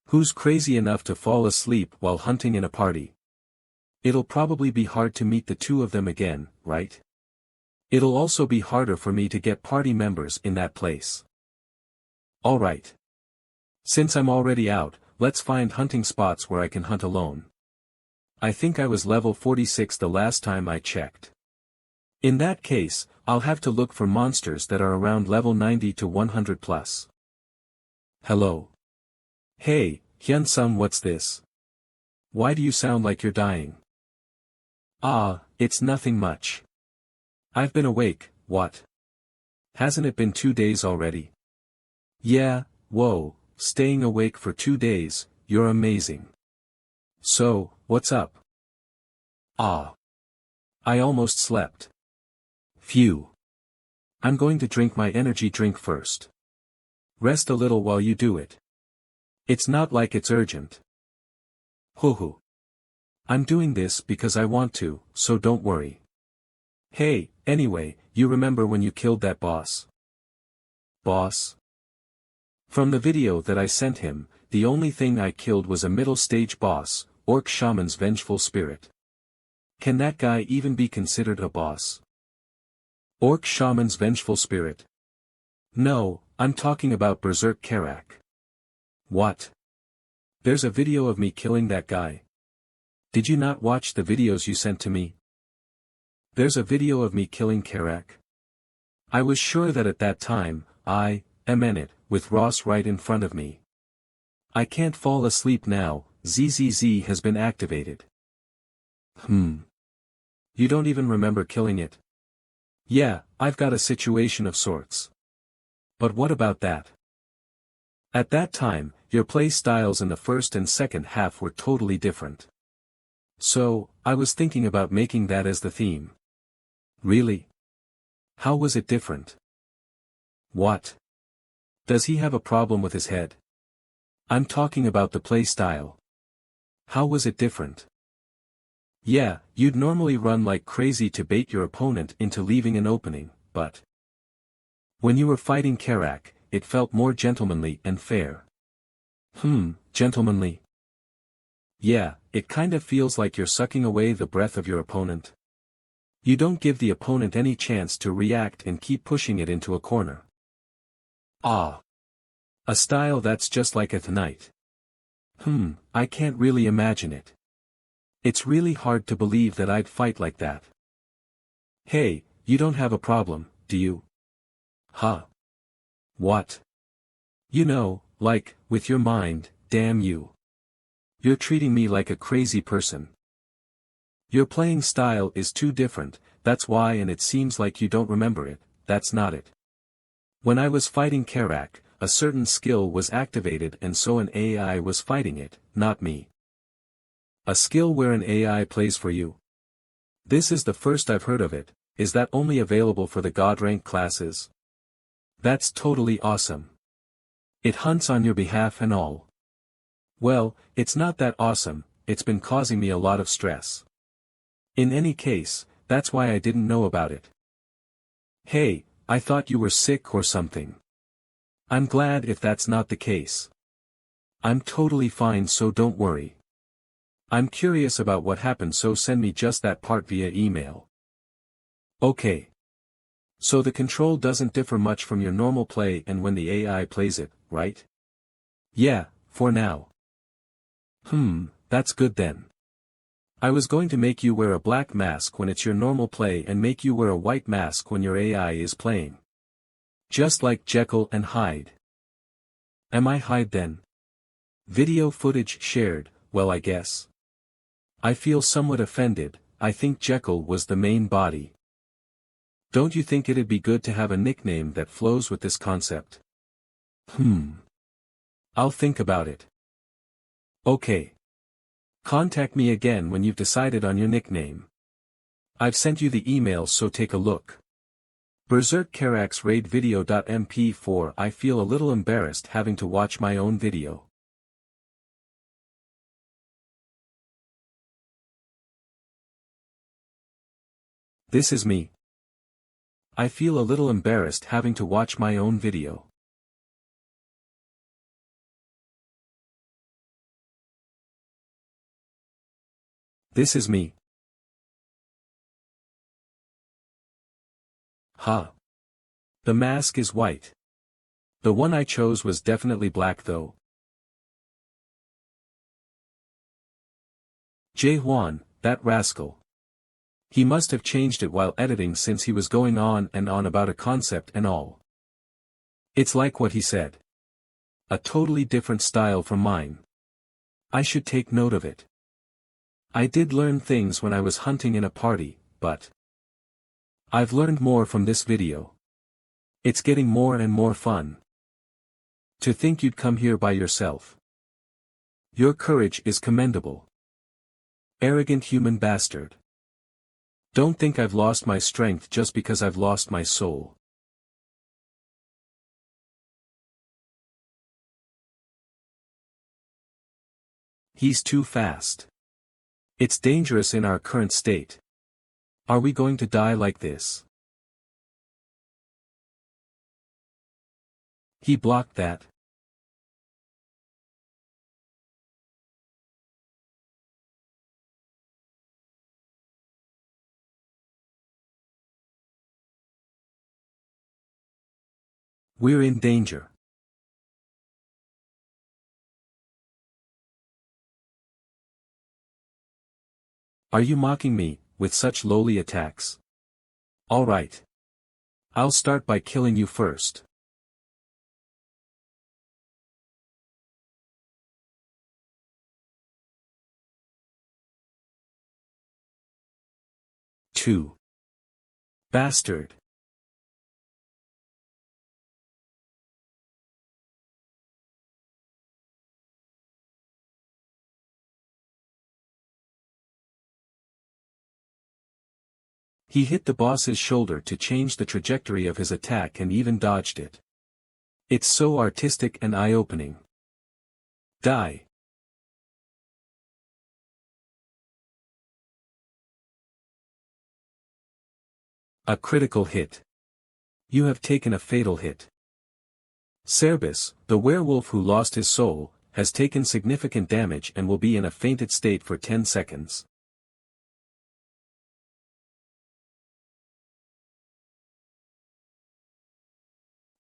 Who's crazy enough to fall asleep while hunting in a party? It'll probably be hard to meet the two of them again, right? It'll also be harder for me to get party members in that place. Alright. Since I'm already out, let's find hunting spots where I can hunt alone. I think I was level 46 the last time I checked. In that case, I'll have to look for monsters that are around level 90 to 100 plus. Hello. Hey, Hyun-sung, what's this? Why do you sound like you're dying? It's nothing much. I've been awake, what? Hasn't it been 2 days already? Yeah, whoa, staying awake for 2 days, you're amazing. So, what's up? I almost slept. Phew. I'm going to drink my energy drink first. Rest a little while you do it. It's not like it's urgent. Hoo. I'm doing this because I want to, so don't worry. Hey, anyway, you remember when you killed that boss? Boss? From the video that I sent him, the only thing I killed was a middle stage boss, Orc Shaman's vengeful spirit. Can that guy even be considered a boss? Orc Shaman's vengeful spirit? No, I'm talking about Berserk Karak. What? There's a video of me killing that guy. Did you not watch the videos you sent to me? There's a video of me killing Karak. I was sure that at that time, I am in it, with Ross right in front of me. I can't fall asleep now, ZZZ has been activated. You don't even remember killing it? Yeah, I've got a situation of sorts. But what about that? At that time, your play styles in the first and second half were totally different. So, I was thinking about making that as the theme. Really? How was it different? What? Does he have a problem with his head? I'm talking about the play style. How was it different? Yeah, you'd normally run like crazy to bait your opponent into leaving an opening, but when you were fighting Karak, it felt more gentlemanly and fair. Gentlemanly? Yeah, it kind of feels like you're sucking away the breath of your opponent. You don't give the opponent any chance to react and keep pushing it into a corner. A style that's just like a Knight. I can't really imagine it. It's really hard to believe that I'd fight like that. Hey, you don't have a problem, do you? What? You know, like, with your mind, damn you. You're treating me like a crazy person. Your playing style is too different, that's why, and it seems like you don't remember it, that's not it. When I was fighting Karak, a certain skill was activated and so an AI was fighting it, not me. A skill where an AI plays for you. This is the first I've heard of it. Is that only available for the God rank classes? That's totally awesome. It hunts on your behalf and all. Well, it's not that awesome, it's been causing me a lot of stress. In any case, that's why I didn't know about it. Hey, I thought you were sick or something. I'm glad if that's not the case. I'm totally fine, so don't worry. I'm curious about what happened, so send me just that part via email. Okay. So the control doesn't differ much from your normal play and when the AI plays it, right? Yeah, for now. That's good then. I was going to make you wear a black mask when it's your normal play and make you wear a white mask when your AI is playing. Just like Jekyll and Hyde. Am I Hyde then? Video footage shared, well I guess. I feel somewhat offended, I think Jekyll was the main body. Don't you think it'd be good to have a nickname that flows with this concept? I'll think about it. Okay. Contact me again when you've decided on your nickname. I've sent you the email, so take a look. Berserk Carax Raid Video.mp4. I feel a little embarrassed having to watch my own video. This is me. I feel a little embarrassed having to watch my own video. This is me. Huh. The mask is white. The one I chose was definitely black though. Jae-hwan, that rascal. He must have changed it while editing since he was going on and on about a concept and all. It's like what he said. A totally different style from mine. I should take note of it. I did learn things when I was hunting in a party, but I've learned more from this video. It's getting more and more fun. To think you'd come here by yourself. Your courage is commendable. Arrogant human bastard. Don't think I've lost my strength just because I've lost my soul. He's too fast. It's dangerous in our current state. Are we going to die like this? He blocked that. We're in danger. Are you mocking me, with such lowly attacks? Alright. I'll start by killing you first. Two. Bastard. He hit the boss's shoulder to change the trajectory of his attack and even dodged it. It's so artistic and eye-opening. Die. A critical hit. You have taken a fatal hit. Cerbis, the werewolf who lost his soul, has taken significant damage and will be in a fainted state for 10 seconds.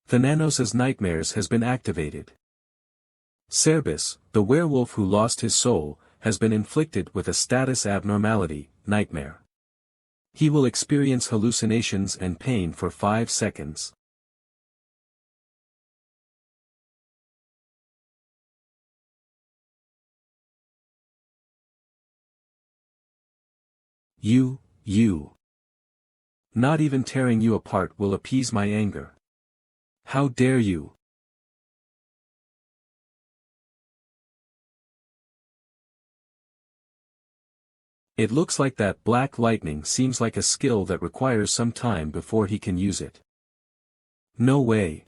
Thananos' nightmares has been activated. Cerbis, the werewolf who lost his soul, has been inflicted with a status abnormality, nightmare. He will experience hallucinations and pain for 5 seconds. You. Not even tearing you apart will appease my anger. How dare you? It looks like that black lightning seems like a skill that requires some time before he can use it. No way.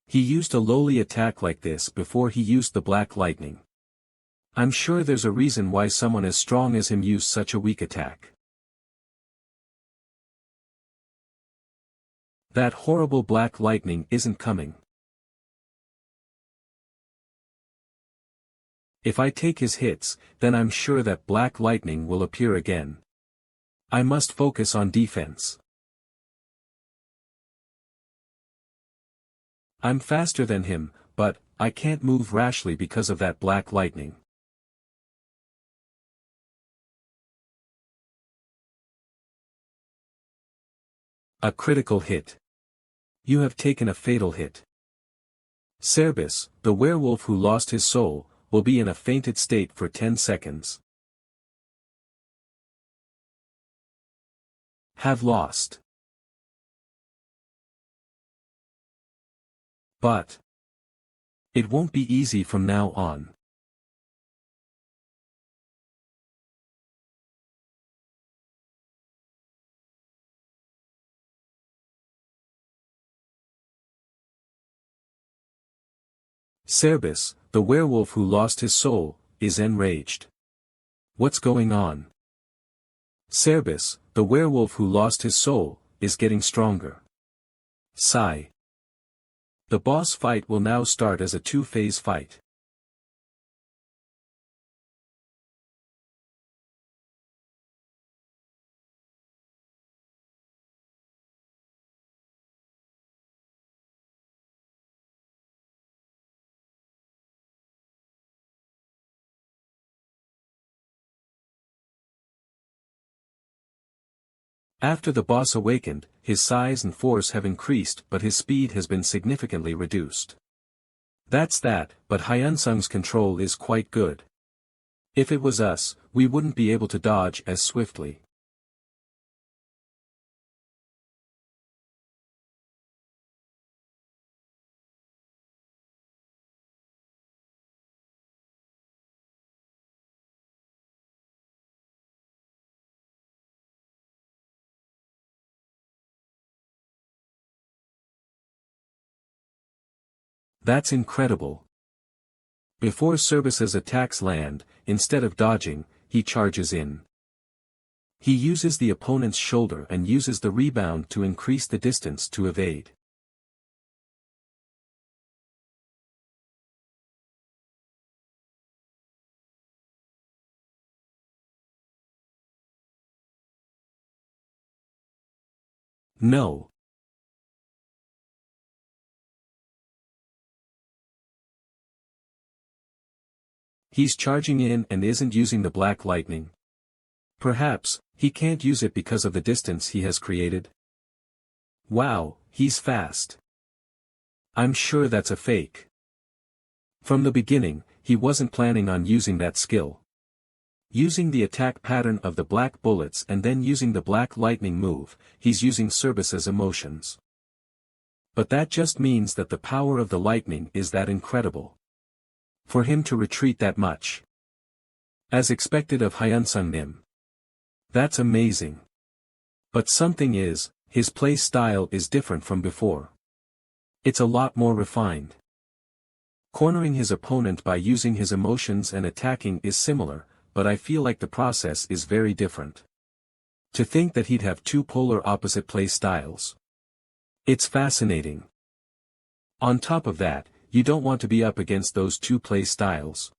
He used a lowly attack like this before he used the black lightning. I'm sure there's a reason why someone as strong as him used such a weak attack. That horrible black lightning isn't coming. If I take his hits, then I'm sure that black lightning will appear again. I must focus on defense. I'm faster than him, but I can't move rashly because of that black lightning. A critical hit. You have taken a fatal hit. Cerbis, the werewolf who lost his soul, will be in a fainted state for 10 seconds. Have lost. But it won't be easy from now on. Cerbis, the werewolf who lost his soul, is enraged. What's going on? Cerbis, the werewolf who lost his soul, is getting stronger. Sigh. The boss fight will now start as a two-phase fight. After the boss awakened, his size and force have increased but his speed has been significantly reduced. That's that, but Hyunsung's control is quite good. If it was us, we wouldn't be able to dodge as swiftly. That's incredible. Before Cerbis's attacks land, instead of dodging, he charges in. He uses the opponent's shoulder and uses the rebound to increase the distance to evade. No. He's charging in and isn't using the black lightning. Perhaps, he can't use it because of the distance he has created. Wow, he's fast. I'm sure that's a fake. From the beginning, he wasn't planning on using that skill. Using the attack pattern of the black bullets and then using the black lightning move, he's using Cerbis's emotions. But that just means that the power of the lightning is that incredible. For him to retreat that much. As expected of Hyunsung Nim. That's amazing. But something is, his play style is different from before. It's a lot more refined. Cornering his opponent by using his emotions and attacking is similar, but I feel like the process is very different. To think that he'd have two polar opposite play styles. It's fascinating. On top of that, you don't want to be up against those two play styles.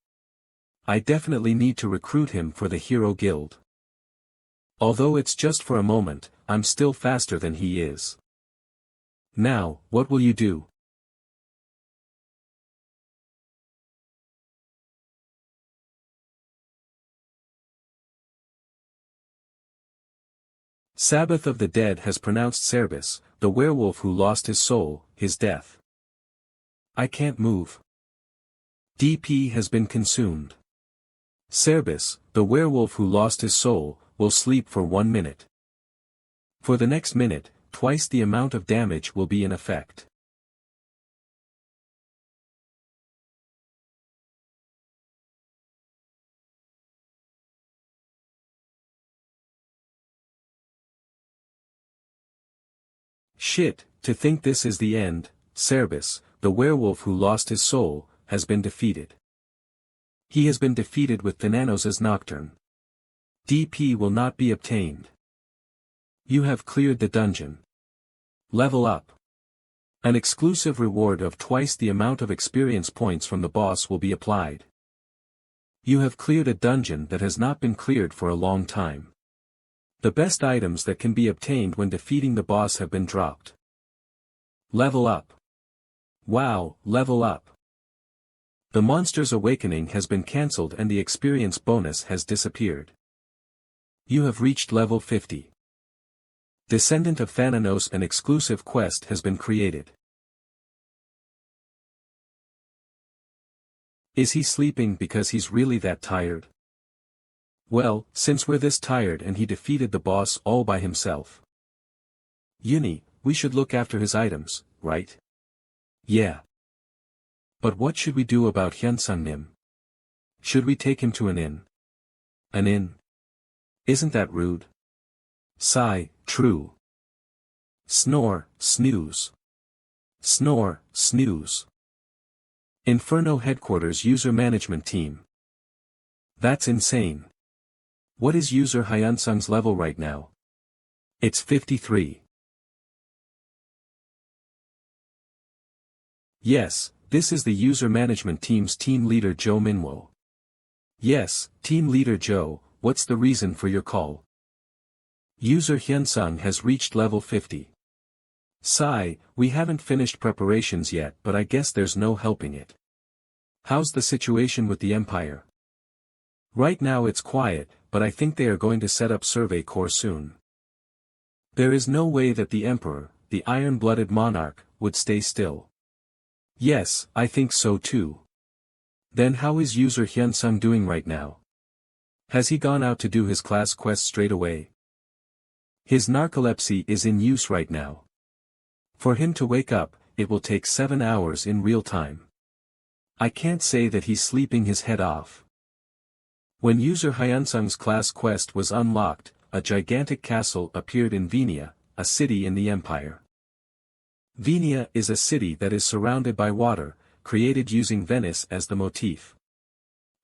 I definitely need to recruit him for the Hero Guild. Although it's just for a moment, I'm still faster than he is. Now, what will you do? Sabbath of the Dead has pronounced Cerbis, the werewolf who lost his soul, his death. I can't move. DP has been consumed. Cerbis, the werewolf who lost his soul, will sleep for 1 minute. For the next minute, twice the amount of damage will be in effect. Shit, to think this is the end. Cerbis, the werewolf who lost his soul, has been defeated. He has been defeated with Thananos' Nocturne. DP will not be obtained. You have cleared the dungeon. Level up. An exclusive reward of twice the amount of experience points from the boss will be applied. You have cleared a dungeon that has not been cleared for a long time. The best items that can be obtained when defeating the boss have been dropped. Level up. Wow, level up. The monster's awakening has been cancelled and the experience bonus has disappeared. You have reached level 50. Descendant of Thananos, an exclusive quest has been created. Is he sleeping because he's really that tired? Well, since we're this tired and he defeated the boss all by himself. Uni, we should look after his items, right? Yeah. But what should we do about Hyunsung Nim? Should we take him to an inn? An inn? Isn't that rude? Sigh, true. Snore, snooze. Snore, snooze. Inferno Headquarters User Management Team. That's insane. What is user Hyunsung's level right now? It's 53. Yes, this is the user management team's team leader Joe Minwo. Yes, team leader Joe, what's the reason for your call? User Hyunsung has reached level 50. Sigh, we haven't finished preparations yet, but I guess there's no helping it. How's the situation with the Empire? Right now it's quiet, but I think they are going to set up Survey Corps soon. There is no way that the Emperor, the iron-blooded monarch, would stay still. Yes, I think so too. Then how is user Hyunsung doing right now? Has he gone out to do his class quest straight away? His narcolepsy is in use right now. For him to wake up, it will take 7 hours in real time. I can't say that he's sleeping his head off. When user Hyunsung's class quest was unlocked, a gigantic castle appeared in Venia, a city in the Empire. Venia is a city that is surrounded by water, created using Venice as the motif.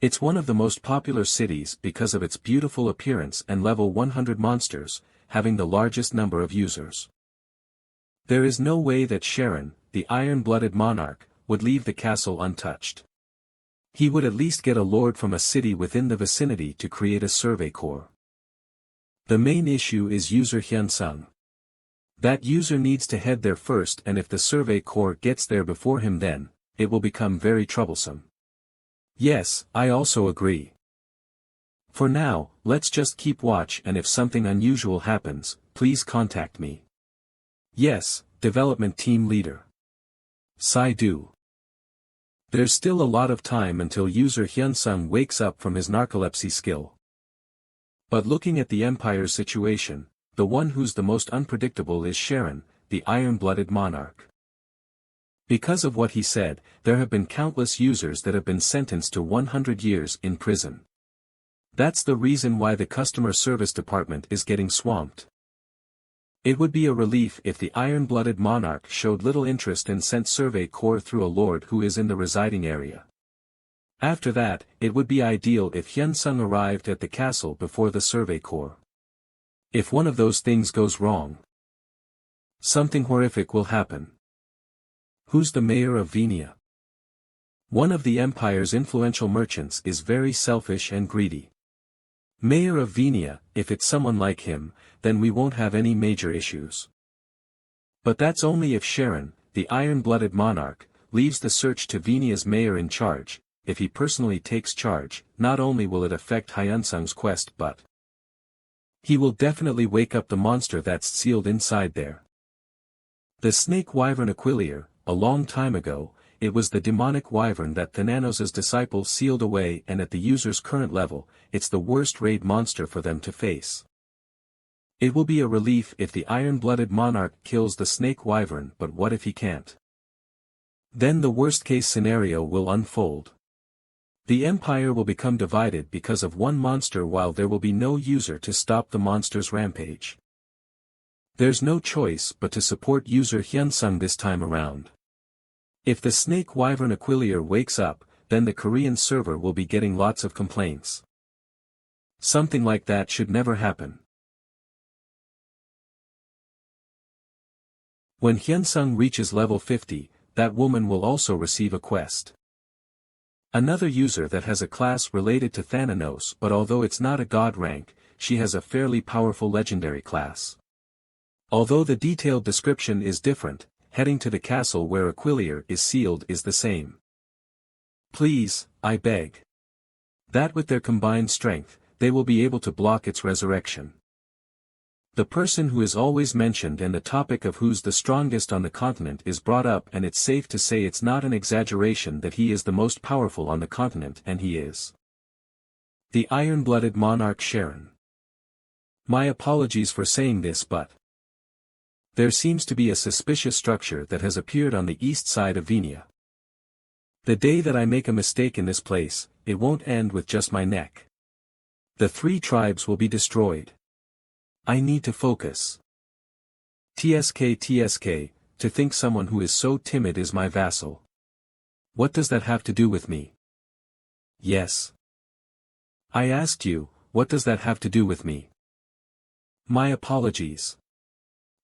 It's one of the most popular cities because of its beautiful appearance and level 100 monsters, having the largest number of users. There is no way that Sharon, the iron-blooded monarch, would leave the castle untouched. He would at least get a lord from a city within the vicinity to create a survey corps. The main issue is user Hyunsung. That user needs to head there first, and if the survey corps gets there before him, then it will become very troublesome. Yes, I also agree. For now, let's just keep watch, and if something unusual happens, please contact me. Yes, development team leader. Sai-do. There's still a lot of time until user Hyunsung wakes up from his narcolepsy skill. But looking at the Empire's situation, the one who's the most unpredictable is Sharon, the iron-blooded monarch. Because of what he said, there have been countless users that have been sentenced to 100 years in prison. That's the reason why the customer service department is getting swamped. It would be a relief if the iron-blooded monarch showed little interest and sent survey corps through a lord who is in the residing area. After that, it would be ideal if Hyunsung arrived at the castle before the survey corps. If one of those things goes wrong, something horrific will happen. Who's the mayor of Venia? One of the Empire's influential merchants is very selfish and greedy. Mayor of Venia, if it's someone like him, then we won't have any major issues. But that's only if Sharon, the iron-blooded monarch, leaves the search to Venia's mayor in charge. If he personally takes charge, not only will it affect Hyunsung's quest, but he will definitely wake up the monster that's sealed inside there. The snake wyvern Aquilier, a long time ago, it was the demonic wyvern that Thananos' disciple sealed away, and at the user's current level, it's the worst raid monster for them to face. It will be a relief if the iron-blooded monarch kills the snake wyvern, but what if he can't? Then the worst-case scenario will unfold. The Empire will become divided because of one monster, while there will be no user to stop the monster's rampage. There's no choice but to support user Hyunsung this time around. If the Snake Wyvern Aquilier wakes up, then the Korean server will be getting lots of complaints. Something like that should never happen. When Hyunsung reaches level 50, that woman will also receive a quest. Another user that has a class related to Thananos, but although it's not a god rank, she has a fairly powerful legendary class. Although the detailed description is different, heading to the castle where Aquilier is sealed is the same. Please, I beg. That with their combined strength, they will be able to block its resurrection. The person who is always mentioned and the topic of who's the strongest on the continent is brought up, and it's safe to say it's not an exaggeration that he is the most powerful on the continent, and he is the iron-blooded monarch Sharon. My apologies for saying this, but there seems to be a suspicious structure that has appeared on the east side of Venia. The day that I make a mistake in this place, it won't end with just my neck. The 3 tribes will be destroyed. I need to focus. TSK, to think someone who is so timid is my vassal. What does that have to do with me? Yes. I asked you, what does that have to do with me? My apologies.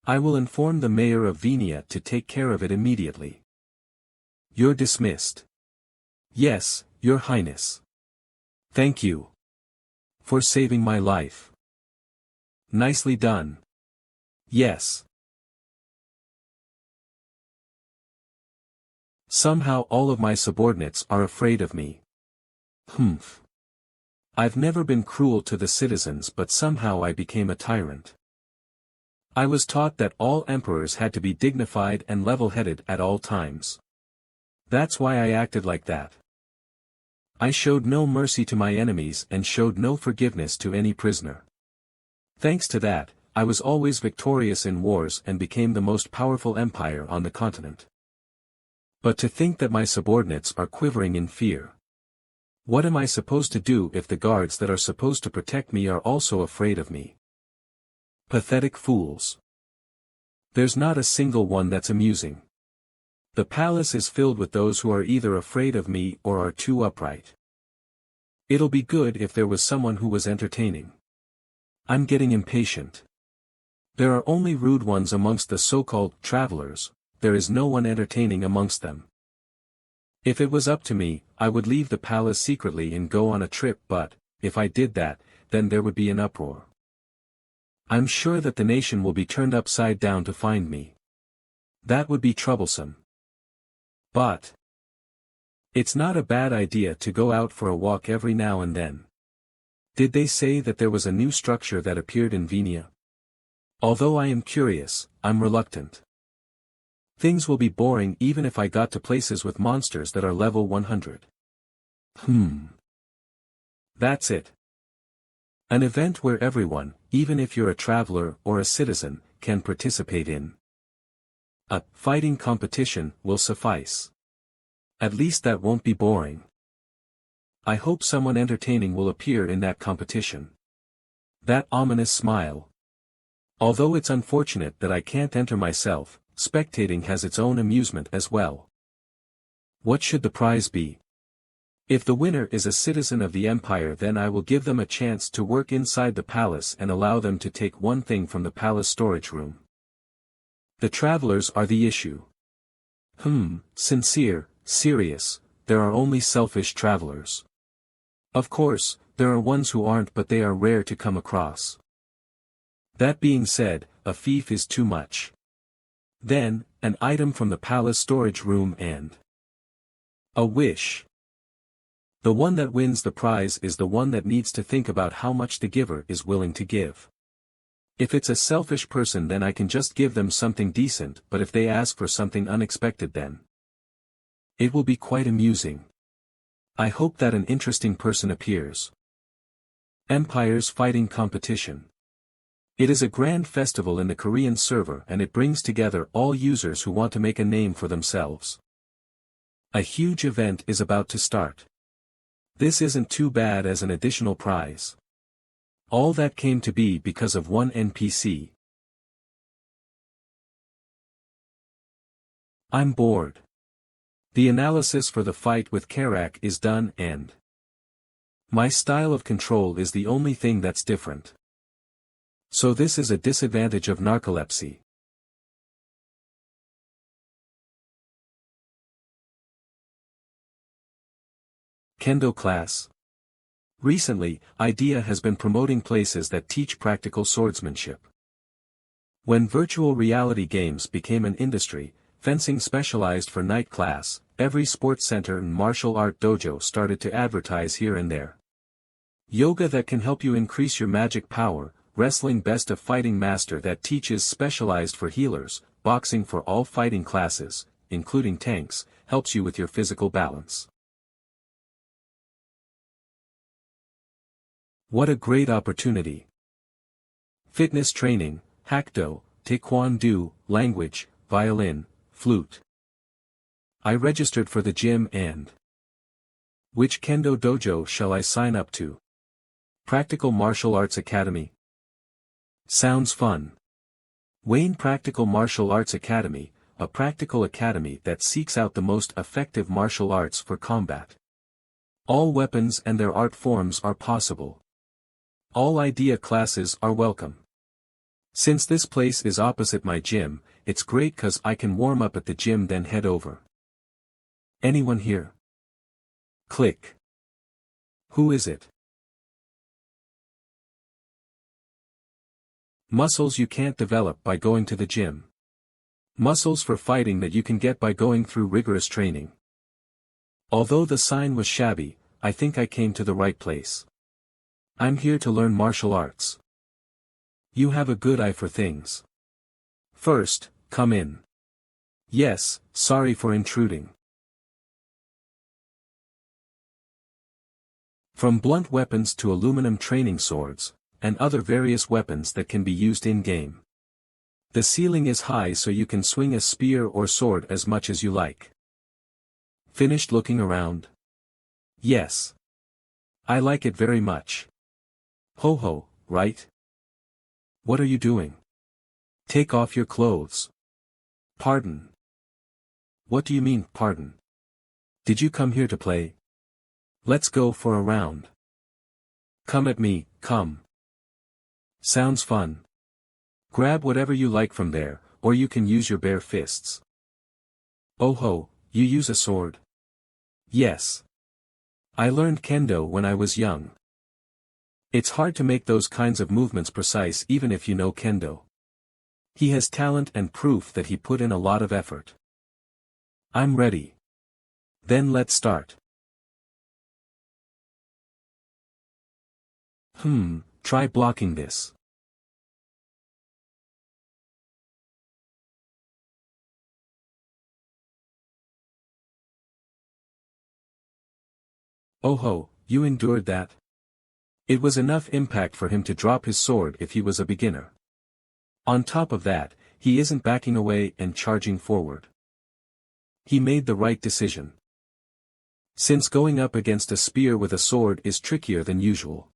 I will inform the mayor of Venia to take care of it immediately. You're dismissed. Yes, Your Highness. Thank you for saving my life. Nicely done. Yes. Somehow all of my subordinates are afraid of me. Humph. I've never been cruel to the citizens, but somehow I became a tyrant. I was taught that all emperors had to be dignified and level-headed at all times. That's why I acted like that. I showed no mercy to my enemies and showed no forgiveness to any prisoner. Thanks to that, I was always victorious in wars and became the most powerful empire on the continent. But to think that my subordinates are quivering in fear. What am I supposed to do if the guards that are supposed to protect me are also afraid of me? Pathetic fools. There's not a single one that's amusing. The palace is filled with those who are either afraid of me or are too upright. It'll be good if there was someone who was entertaining. I'm getting impatient. There are only rude ones amongst the so-called travelers, there is no one entertaining amongst them. If it was up to me, I would leave the palace secretly and go on a trip, but, if I did that, then there would be an uproar. I'm sure that the nation will be turned upside down to find me. That would be troublesome. But it's not a bad idea to go out for a walk every now and then. Did they say that there was a new structure that appeared in Venia? Although I am curious, I'm reluctant. Things will be boring even if I got to places with monsters that are level 100. That's it. An event where everyone, even if you're a traveler or a citizen, can participate in. A fighting competition will suffice. At least that won't be boring. I hope someone entertaining will appear in that competition. That ominous smile. Although it's unfortunate that I can't enter myself, spectating has its own amusement as well. What should the prize be? If the winner is a citizen of the empire, then I will give them a chance to work inside the palace and allow them to take one thing from the palace storage room. The travelers are the issue. Sincere, serious, there are only selfish travelers. Of course, there are ones who aren't, but they are rare to come across. That being said, a fief is too much. Then, an item from the palace storage room and a wish. The one that wins the prize is the one that needs to think about how much the giver is willing to give. If it's a selfish person, then I can just give them something decent, but if they ask for something unexpected, then it will be quite amusing. I hope that an interesting person appears. Empire's Fighting Competition. It is a grand festival in the Korean server, and it brings together all users who want to make a name for themselves. A huge event is about to start. This isn't too bad as an additional prize. All that came to be because of one NPC. I'm bored. The analysis for the fight with Karak is done and my style of control is the only thing that's different. So this is a disadvantage of narcolepsy. Kendo class. Recently, IDEA has been promoting places that teach practical swordsmanship. When virtual reality games became an industry, fencing specialized for night class, every sports center and martial art dojo started to advertise here and there. Yoga that can help you increase your magic power, wrestling best of fighting master that teaches specialized for healers, boxing for all fighting classes, including tanks, helps you with your physical balance. What a great opportunity. Fitness training, Hakdo, Taekwondo, language, violin, flute. I registered for the gym and which Kendo dojo shall I sign up to? Practical Martial Arts Academy. Sounds fun. Wayne Practical Martial Arts Academy, a practical academy that seeks out the most effective martial arts for combat. All weapons and their art forms are possible. All IDEA classes are welcome. Since this place is opposite my gym, it's great 'cause I can warm up at the gym then head over. Anyone here? Click. Who is it? Muscles you can't develop by going to the gym. Muscles for fighting that you can get by going through rigorous training. Although the sign was shabby, I think I came to the right place. I'm here to learn martial arts. You have a good eye for things. First, come in. Yes, sorry for intruding. From blunt weapons to aluminum training swords, and other various weapons that can be used in-game. The ceiling is high so you can swing a spear or sword as much as you like. Finished looking around? Yes. I like it very much. Ho ho, right? What are you doing? Take off your clothes. Pardon. What do you mean, pardon? Did you come here to play? Let's go for a round. Come at me, come. Sounds fun. Grab whatever you like from there, or you can use your bare fists. Oh ho, you use a sword? Yes. I learned kendo when I was young. It's hard to make those kinds of movements precise even if you know kendo. He has talent and proof that he put in a lot of effort. I'm ready. Then let's start. Try blocking this. Oh ho, you endured that? It was enough impact for him to drop his sword if he was a beginner. On top of that, he isn't backing away and charging forward. He made the right decision. Since going up against a spear with a sword is trickier than usual.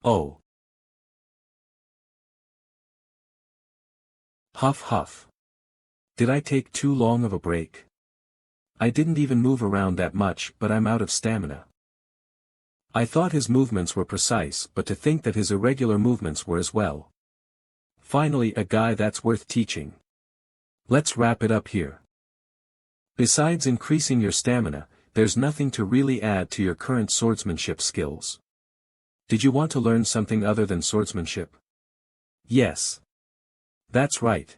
Oh. Huff huff. Did I take too long of a break? I didn't even move around that much, but I'm out of stamina. I thought his movements were precise, but to think that his irregular movements were as well. Finally, a guy that's worth teaching. Let's wrap it up here. Besides increasing your stamina, there's nothing to really add to your current swordsmanship skills. Did you want to learn something other than swordsmanship? Yes. That's right.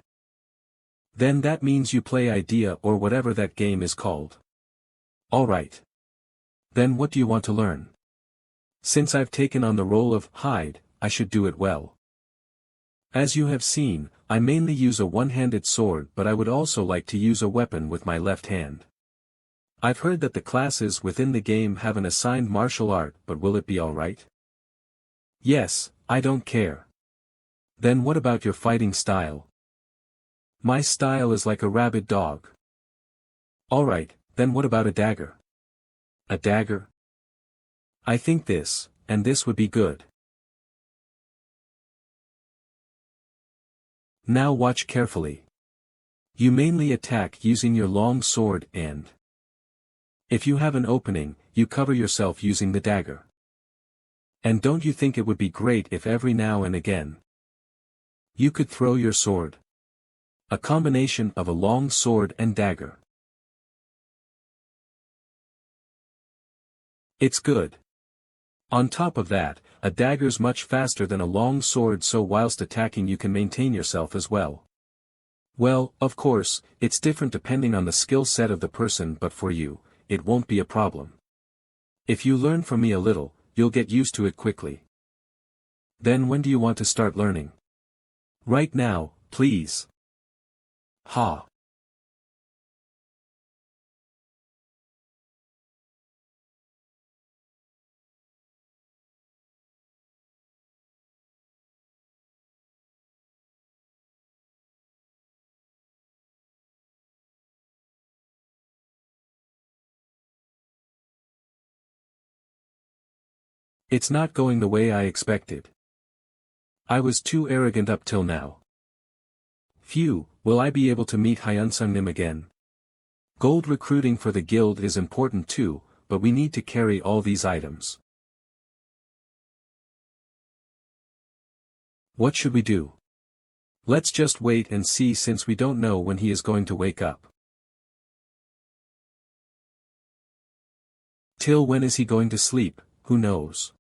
Then that means you play IDEA or whatever that game is called. Alright. Then what do you want to learn? Since I've taken on the role of Hyde, I should do it well. As you have seen, I mainly use a one-handed sword, but I would also like to use a weapon with my left hand. I've heard that the classes within the game have an assigned martial art, but will it be alright? Yes, I don't care. Then what about your fighting style? My style is like a rabid dog. Alright, then what about a dagger? A dagger? I think this, and this would be good. Now watch carefully. You mainly attack using your long sword and if you have an opening, you cover yourself using the dagger. And don't you think it would be great if every now and again you could throw your sword? A combination of a long sword and dagger. It's good. On top of that, a dagger's much faster than a long sword, so whilst attacking you can maintain yourself as well. Well, of course, it's different depending on the skill set of the person, but for you, it won't be a problem. If you learn from me a little, you'll get used to it quickly. Then when do you want to start learning? Right now, please. Ha. It's not going the way I expected. I was too arrogant up till now. Phew, will I be able to meet Hyunsung-nim again? Gold recruiting for the guild is important too, but we need to carry all these items. What should we do? Let's just wait and see, since we don't know when he is going to wake up. Till when is he going to sleep, who knows?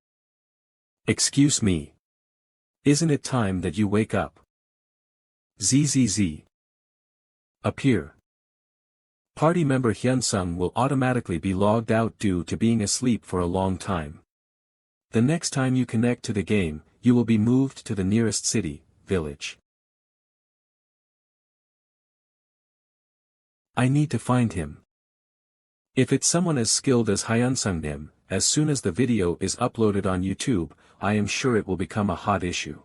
Excuse me. Isn't it time that you wake up? ZZZ. Appear. Party member Hyunsung will automatically be logged out due to being asleep for a long time. The next time you connect to the game, you will be moved to the nearest city, village. I need to find him. If it's someone as skilled as Hyunsung-nim, as soon as the video is uploaded on YouTube, I am sure it will become a hot issue.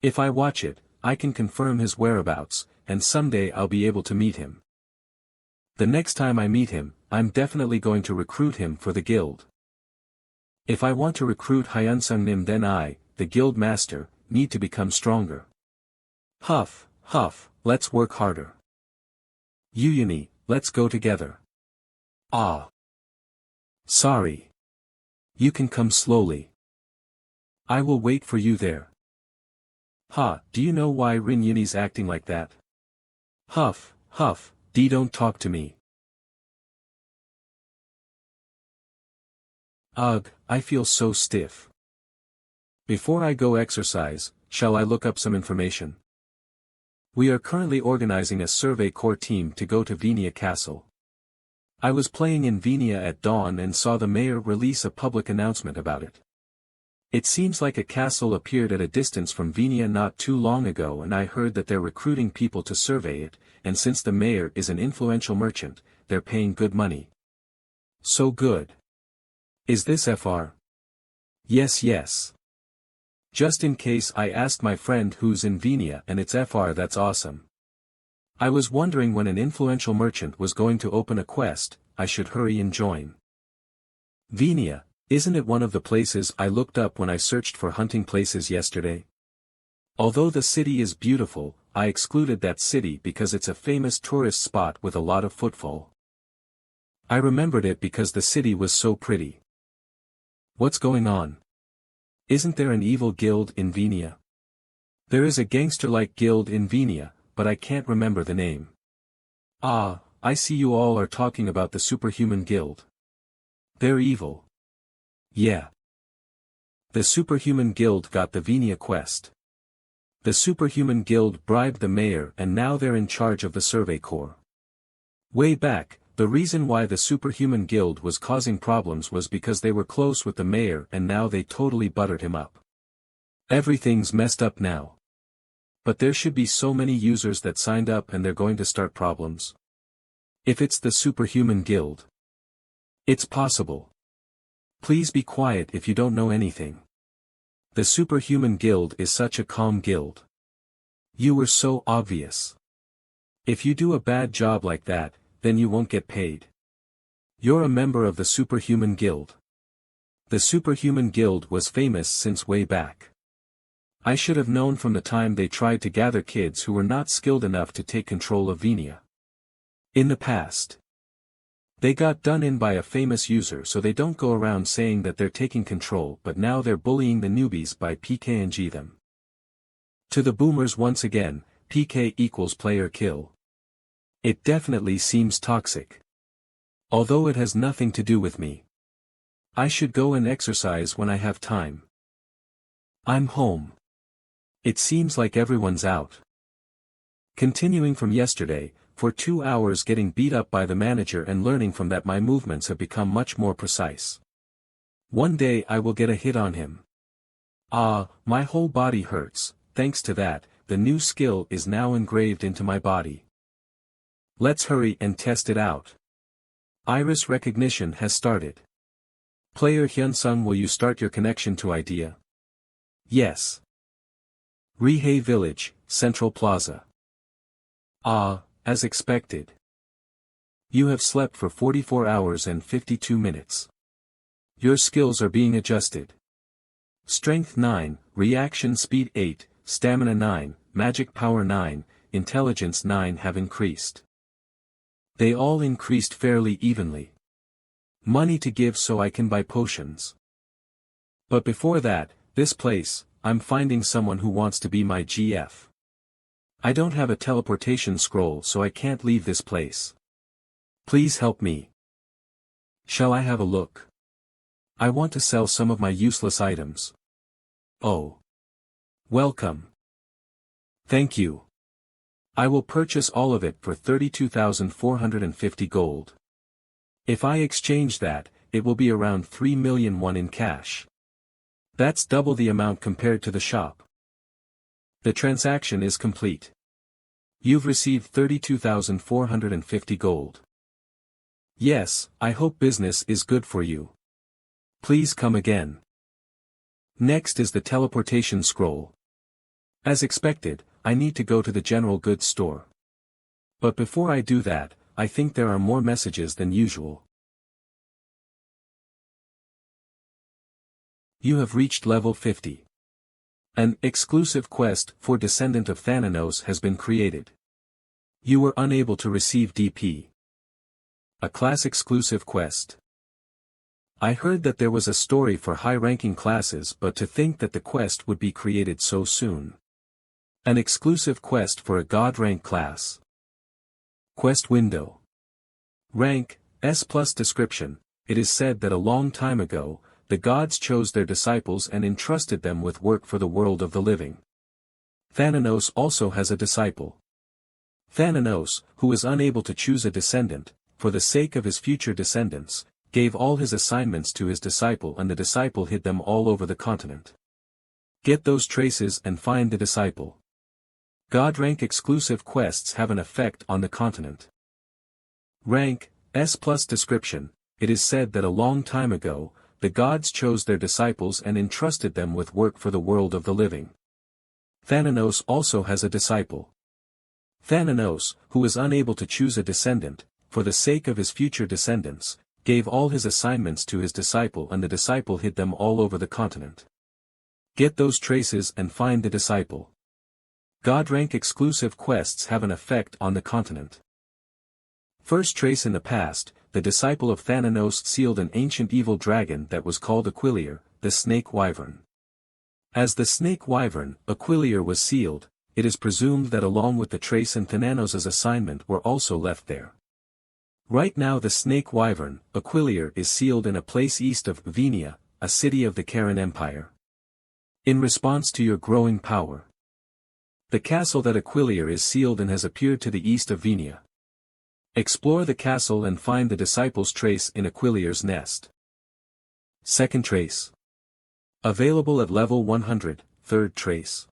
If I watch it, I can confirm his whereabouts, and someday I'll be able to meet him. The next time I meet him, I'm definitely going to recruit him for the guild. If I want to recruit Hyunsung-nim, then I, the guild master, need to become stronger. Huff, huff, let's work harder. Uyuni, let's go together. Ah. Sorry. You can come slowly. I will wait for you there. Ha, do you know why Rin Yuni's acting like that? Huff, huff, don't talk to me. Ugh, I feel so stiff. Before I go exercise, shall I look up some information? We are currently organizing a survey corps team to go to Venia Castle. I was playing in Venia at dawn and saw the mayor release a public announcement about it. It seems like a castle appeared at a distance from Venia not too long ago, and I heard that they're recruiting people to survey it, and since the mayor is an influential merchant, they're paying good money. So good. Is this FR? Yes, yes. Just in case, I asked my friend who's in Venia, and it's FR. That's awesome. I was wondering when an influential merchant was going to open a quest. I should hurry and join. Venia, isn't it one of the places I looked up when I searched for hunting places yesterday? Although the city is beautiful, I excluded that city because it's a famous tourist spot with a lot of footfall. I remembered it because the city was so pretty. What's going on? Isn't there an evil guild in Venia? There is a gangster-like guild in Venia, but I can't remember the name. Ah, I see you all are talking about the Superhuman Guild. They're evil. Yeah. The Superhuman Guild got the Venia quest. The Superhuman Guild bribed the mayor, and now they're in charge of the survey corps. Way back, the reason why the Superhuman Guild was causing problems was because they were close with the mayor, and now they totally buttered him up. Everything's messed up now. But there should be so many users that signed up, and they're going to start problems. If it's the Superhuman Guild. It's possible. Please be quiet if you don't know anything. The superhuman guild is such a calm guild. You were so obvious. If you do a bad job like that, then you won't get paid. You're a member of the superhuman guild. The superhuman guild was famous since way back. I should have known from the time they tried to gather kids who were not skilled enough to take control of Venia. In the past, they got done in by a famous user, so they don't go around saying that they're taking control, but now they're bullying the newbies by PKing them. To the boomers once again, PK equals player kill. It definitely seems toxic. Although it has nothing to do with me. I should go and exercise when I have time. I'm home. It seems like everyone's out. Continuing from yesterday, for 2 hours getting beat up by the manager and learning from that my movements have become much more precise. One day I will get a hit on him. Ah, my whole body hurts. Thanks to that, the new skill is now engraved into my body. Let's hurry and test it out. Iris recognition has started. Player Hyunsung, will you start your connection to idea? Yes. Rihei Village, Central Plaza. Ah, as expected. You have slept for 44 hours and 52 minutes. Your skills are being adjusted. Strength 9, Reaction Speed 8, Stamina 9, Magic Power 9, Intelligence 9 have increased. They all increased fairly evenly. Money to give so I can buy potions. But before that, this place, I'm finding someone who wants to be my GF. I don't have a teleportation scroll, so I can't leave this place. Please help me. Shall I have a look? I want to sell some of my useless items. Oh. Welcome. Thank you. I will purchase all of it for 32,450 gold. If I exchange that, it will be around 3 million won in cash. That's double the amount compared to the shop. The transaction is complete. You've received 32,450 gold. Yes, I hope business is good for you. Please come again. Next is the teleportation scroll. As expected, I need to go to the general goods store. But before I do that, I think there are more messages than usual. You have reached level 50. An exclusive quest for Descendant of Thananos has been created. You were unable to receive DP. A class exclusive quest. I heard that there was a story for high-ranking classes, but to think that the quest would be created so soon. An exclusive quest for a god rank class. Quest window. Rank, S+. Description. It is said that a long time ago, the gods chose their disciples and entrusted them with work for the world of the living. Thananos also has a disciple. Thananos, who is unable to choose a descendant, for the sake of his future descendants, gave all his assignments to his disciple, and the disciple hid them all over the continent. Get those traces and find the disciple. God rank exclusive quests have an effect on the continent. Rank, S+. Description. It is said that a long time ago, the gods chose their disciples and entrusted them with work for the world of the living. Thananos also has a disciple. Thananos, who is unable to choose a descendant, for the sake of his future descendants, gave all his assignments to his disciple, and the disciple hid them all over the continent. Get those traces and find the disciple. God rank exclusive quests have an effect on the continent. First trace. In the past, the disciple of Thananos sealed an ancient evil dragon that was called Aquilier, the snake wyvern. As the snake wyvern, Aquilier, was sealed, it is presumed that along with the trace and Thananos' assignment were also left there. Right now the snake wyvern, Aquilier, is sealed in a place east of Venia, a city of the Karen Empire. In response to your growing power, the castle that Aquilier is sealed in has appeared to the east of Venia. Explore the castle and find the disciple's trace in Aquilier's nest. Second trace. Available at level 100, third trace.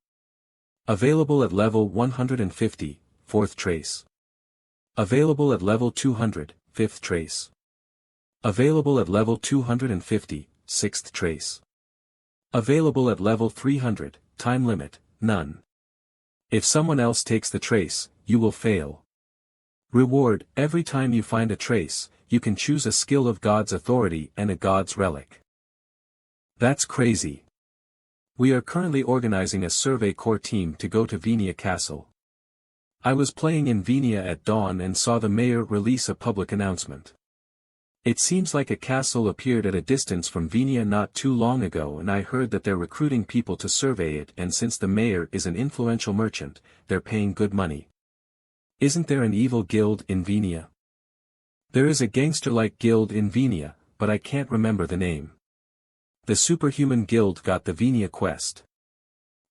Available at level 150, fourth trace. Available at level 200, fifth trace. Available at level 250, sixth trace. Available at level 300, time limit, none. If someone else takes the trace, you will fail. Reward, every time you find a trace, you can choose a skill of God's authority and a God's relic. That's crazy. We are currently organizing a survey corps team to go to Venia Castle. I was playing in Venia at dawn and saw the mayor release a public announcement. It seems like a castle appeared at a distance from Venia not too long ago, and I heard that they're recruiting people to survey it, and since the mayor is an influential merchant, they're paying good money. Isn't there an evil guild in Venia? There is a gangster-like guild in Venia, but I can't remember the name. The Superhuman Guild got the Venia quest.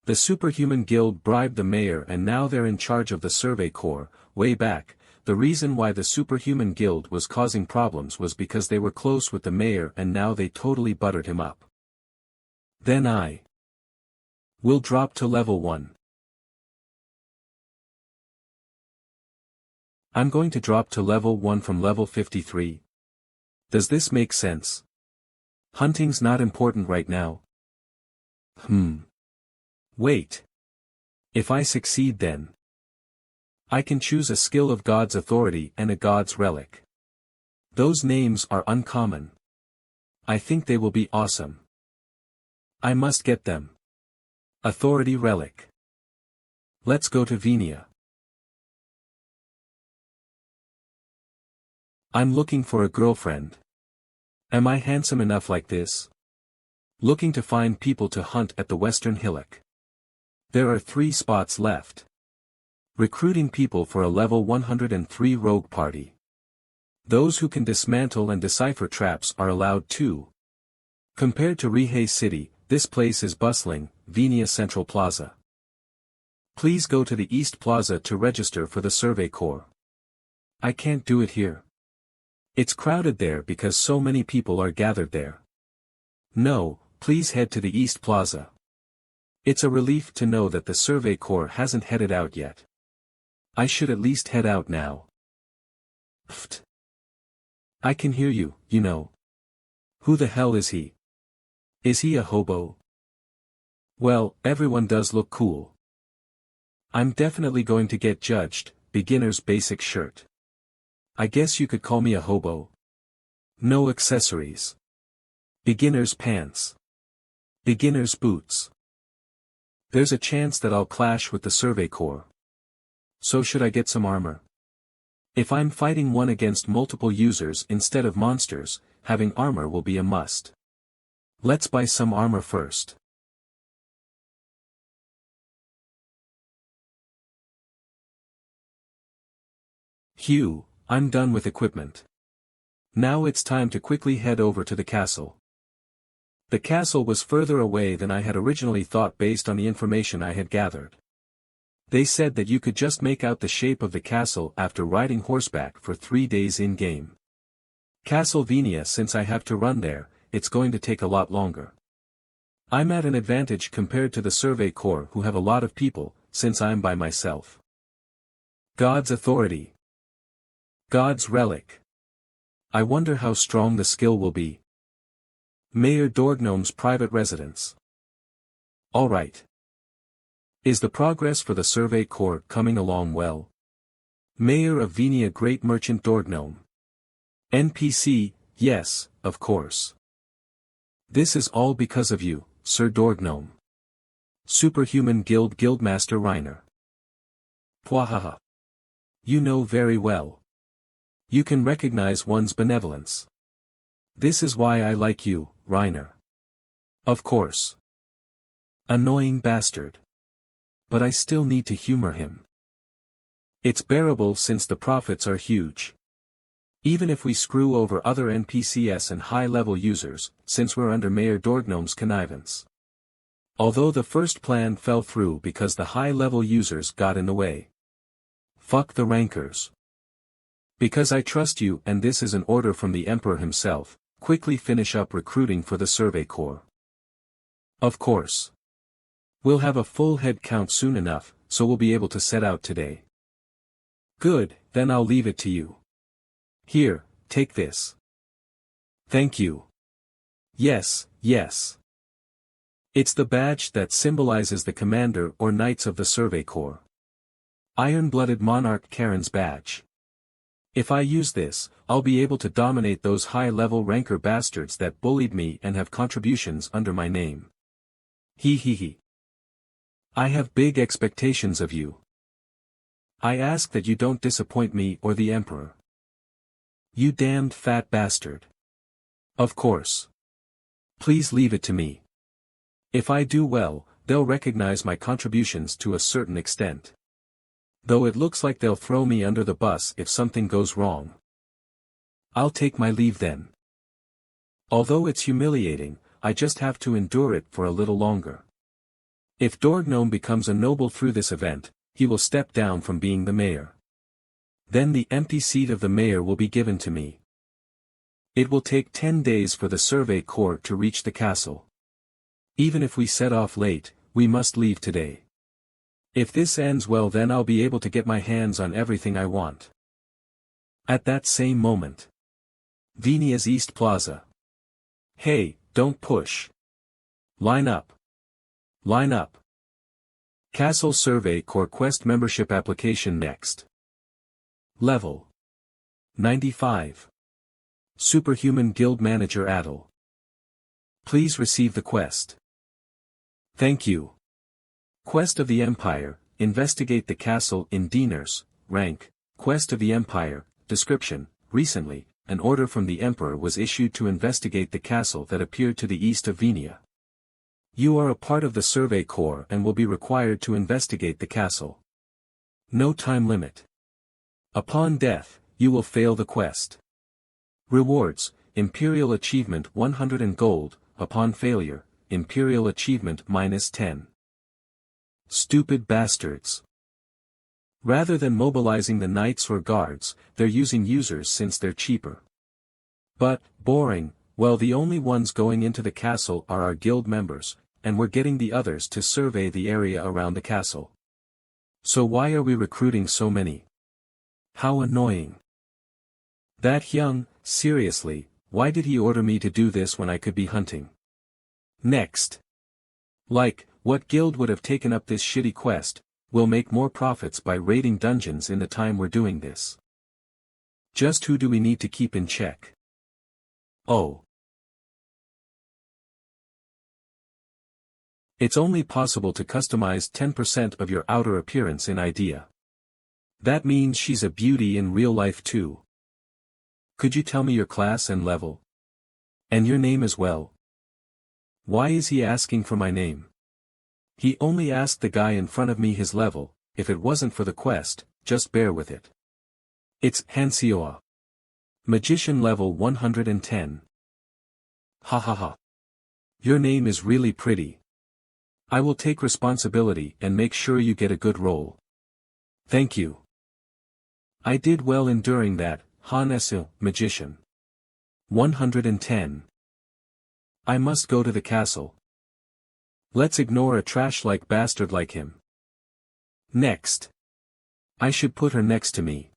The Superhuman Guild bribed the mayor and now they're in charge of the survey corps. Way back, the reason why the Superhuman Guild was causing problems was because they were close with the mayor and now they totally buttered him up. Then I will drop to level 1. I'm going to drop to level 1 from level 53. Does this make sense? Hunting's not important right now. Wait. If I succeed then, I can choose a skill of God's authority and a God's relic. Those names are uncommon. I think they will be awesome. I must get them. Authority relic. Let's go to Venia. I'm looking for a girlfriend. Am I handsome enough like this? Looking to find people to hunt at the Western Hillock. There are 3 spots left. Recruiting people for a level 103 rogue party. Those who can dismantle and decipher traps are allowed too. Compared to Rihei City, this place is bustling, Venia Central Plaza. Please go to the East Plaza to register for the survey corps. I can't do it here. It's crowded there because so many people are gathered there. No, please head to the East Plaza. It's a relief to know that the survey corps hasn't headed out yet. I should at least head out now. Pfft. I can hear you, you know. Who the hell is he? Is he a hobo? Well, everyone does look cool. I'm definitely going to get judged, beginner's basic shirt. I guess you could call me a hobo. No accessories. Beginner's pants. Beginner's boots. There's a chance that I'll clash with the survey corps. So should I get some armor? If I'm fighting one against multiple users instead of monsters, having armor will be a must. Let's buy some armor first. Phew, I'm done with equipment. Now it's time to quickly head over to the castle. The castle was further away than I had originally thought based on the information I had gathered. They said that you could just make out the shape of the castle after riding horseback for 3 days in-game. Castle Venia, since I have to run there, it's going to take a lot longer. I'm at an advantage compared to the survey corps who have a lot of people, since I'm by myself. God's authority. God's relic. I wonder how strong the skill will be. Mayor Dorgnome's private residence. Alright. Is the progress for the survey corps coming along well? Mayor of Venia, Great Merchant Dorgnome. NPC, yes, of course. This is all because of you, Sir Dorgnome. Superhuman Guild Guildmaster Reiner. Pwahaha. You know very well. You can recognize one's benevolence. This is why I like you, Reiner. Of course. Annoying bastard. But I still need to humor him. It's bearable since the profits are huge. Even if we screw over other NPCs and high-level users, since we're under Mayor Dorgnome's connivance. Although the first plan fell through because the high-level users got in the way. Fuck the rankers. Because I trust you and this is an order from the Emperor himself, quickly finish up recruiting for the survey corps. Of course. We'll have a full head count soon enough, so we'll be able to set out today. Good, then I'll leave it to you. Here, take this. Thank you. Yes, yes. It's the badge that symbolizes the commander or knights of the Survey Corps. Iron-blooded monarch Karen's badge. If I use this, I'll be able to dominate those high-level ranker bastards that bullied me and have contributions under my name. Hee hee hee. I have big expectations of you. I ask that you don't disappoint me or the Emperor. You damned fat bastard. Of course. Please leave it to me. If I do well, they'll recognize my contributions to a certain extent. Though it looks like they'll throw me under the bus if something goes wrong. I'll take my leave then. Although it's humiliating, I just have to endure it for a little longer. If Dorgnome becomes a noble through this event, he will step down from being the mayor. Then the empty seat of the mayor will be given to me. It will take 10 days for the Survey Corps to reach the castle. Even if we set off late, we must leave today. If this ends well, then I'll be able to get my hands on everything I want. At that same moment. Venia's East Plaza. Hey, don't push. Line up. Line up. Castle Survey Corps Quest Membership Application next. Level 95. Superhuman Guild Manager Adel. Please receive the quest. Thank you. Quest of the Empire, investigate the castle in Dieners. Rank, Quest of the Empire. Description, recently, an order from the Emperor was issued to investigate the castle that appeared to the east of Venia. You are a part of the Survey Corps and will be required to investigate the castle. No time limit. Upon death, you will fail the quest. Rewards, Imperial Achievement 100 and gold, upon failure, Imperial Achievement -10. Stupid bastards. Rather than mobilizing the knights or guards, they're using users since they're cheaper. But, boring, well, the only ones going into the castle are our guild members, and we're getting the others to survey the area around the castle. So why are we recruiting so many? How annoying. That young, seriously, why did he order me to do this when I could be hunting? Next. Like, what guild would have taken up this shitty quest? We'll make more profits by raiding dungeons in the time we're doing this. Just who do we need to keep in check? Oh. It's only possible to customize 10% of your outer appearance in Idea. That means she's a beauty in real life too. Could you tell me your class and level? And your name as well? Why is he asking for my name? He only asked the guy in front of me his level. If it wasn't for the quest, just bear with it. It's Hansioa. Magician level 110. Ha ha ha. Your name is really pretty. I will take responsibility and make sure you get a good role. Thank you. I did well enduring that, Hanesil, Magician. 110. I must go to the castle. Let's ignore a trash-like bastard like him. Next. I should put her next to me.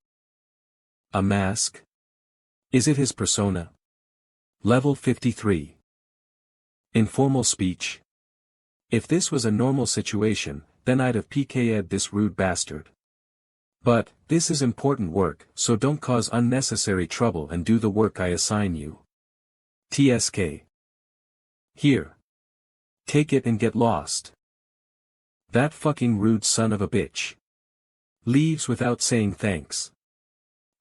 A mask? Is it his persona? Level 53. Informal speech. If this was a normal situation, then I'd have PK'd this rude bastard. But, this is important work, so don't cause unnecessary trouble and do the work I assign you. TSK. Here. Take it and get lost. That fucking rude son of a bitch. Leaves without saying thanks.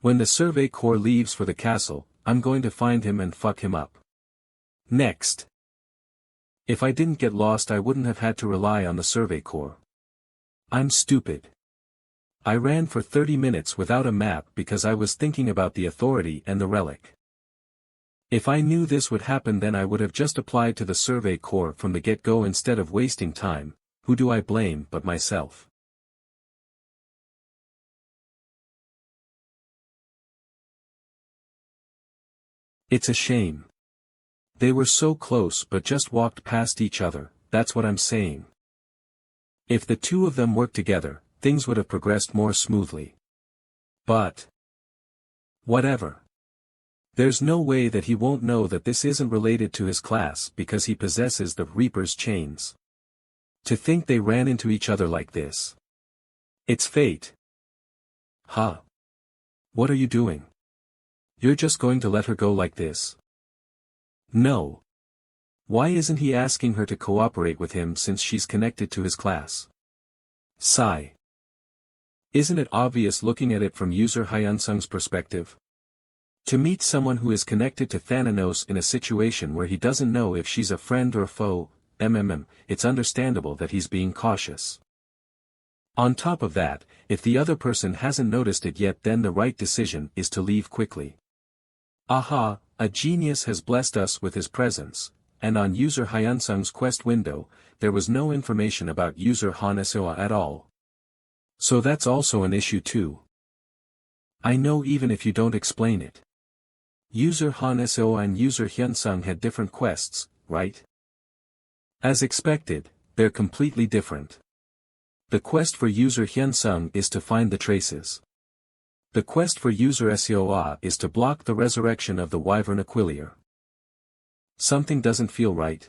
When the Survey Corps leaves for the castle, I'm going to find him and fuck him up. Next. If I didn't get lost, I wouldn't have had to rely on the Survey Corps. I'm stupid. I ran for 30 minutes without a map because I was thinking about the authority and the relic. If I knew this would happen, then I would have just applied to the Survey Corps from the get-go instead of wasting time. Who do I blame but myself? It's a shame. They were so close but just walked past each other, that's what I'm saying. If the two of them worked together, things would have progressed more smoothly. But whatever. There's no way that he won't know that this isn't related to his class because he possesses the Reaper's chains. To think they ran into each other like this. It's fate. Huh? What are you doing? You're just going to let her go like this? No. Why isn't he asking her to cooperate with him since she's connected to his class? Sigh. Isn't it obvious looking at it from user Hyunsung's perspective? To meet someone who is connected to Thananos in a situation where he doesn't know if she's a friend or foe, it's understandable that he's being cautious. On top of that, if the other person hasn't noticed it yet, then the right decision is to leave quickly. Aha, a genius has blessed us with his presence, and on user Hyunsung's quest window, there was no information about user Hanesoa at all. So that's also an issue too. I know even if you don't explain it. User Hanesoa and user Hyunsung had different quests, right? As expected, they're completely different. The quest for user Hyunsung is to find the traces. The quest for user Seoa is to block the resurrection of the Wyvern Aquilier. Something doesn't feel right.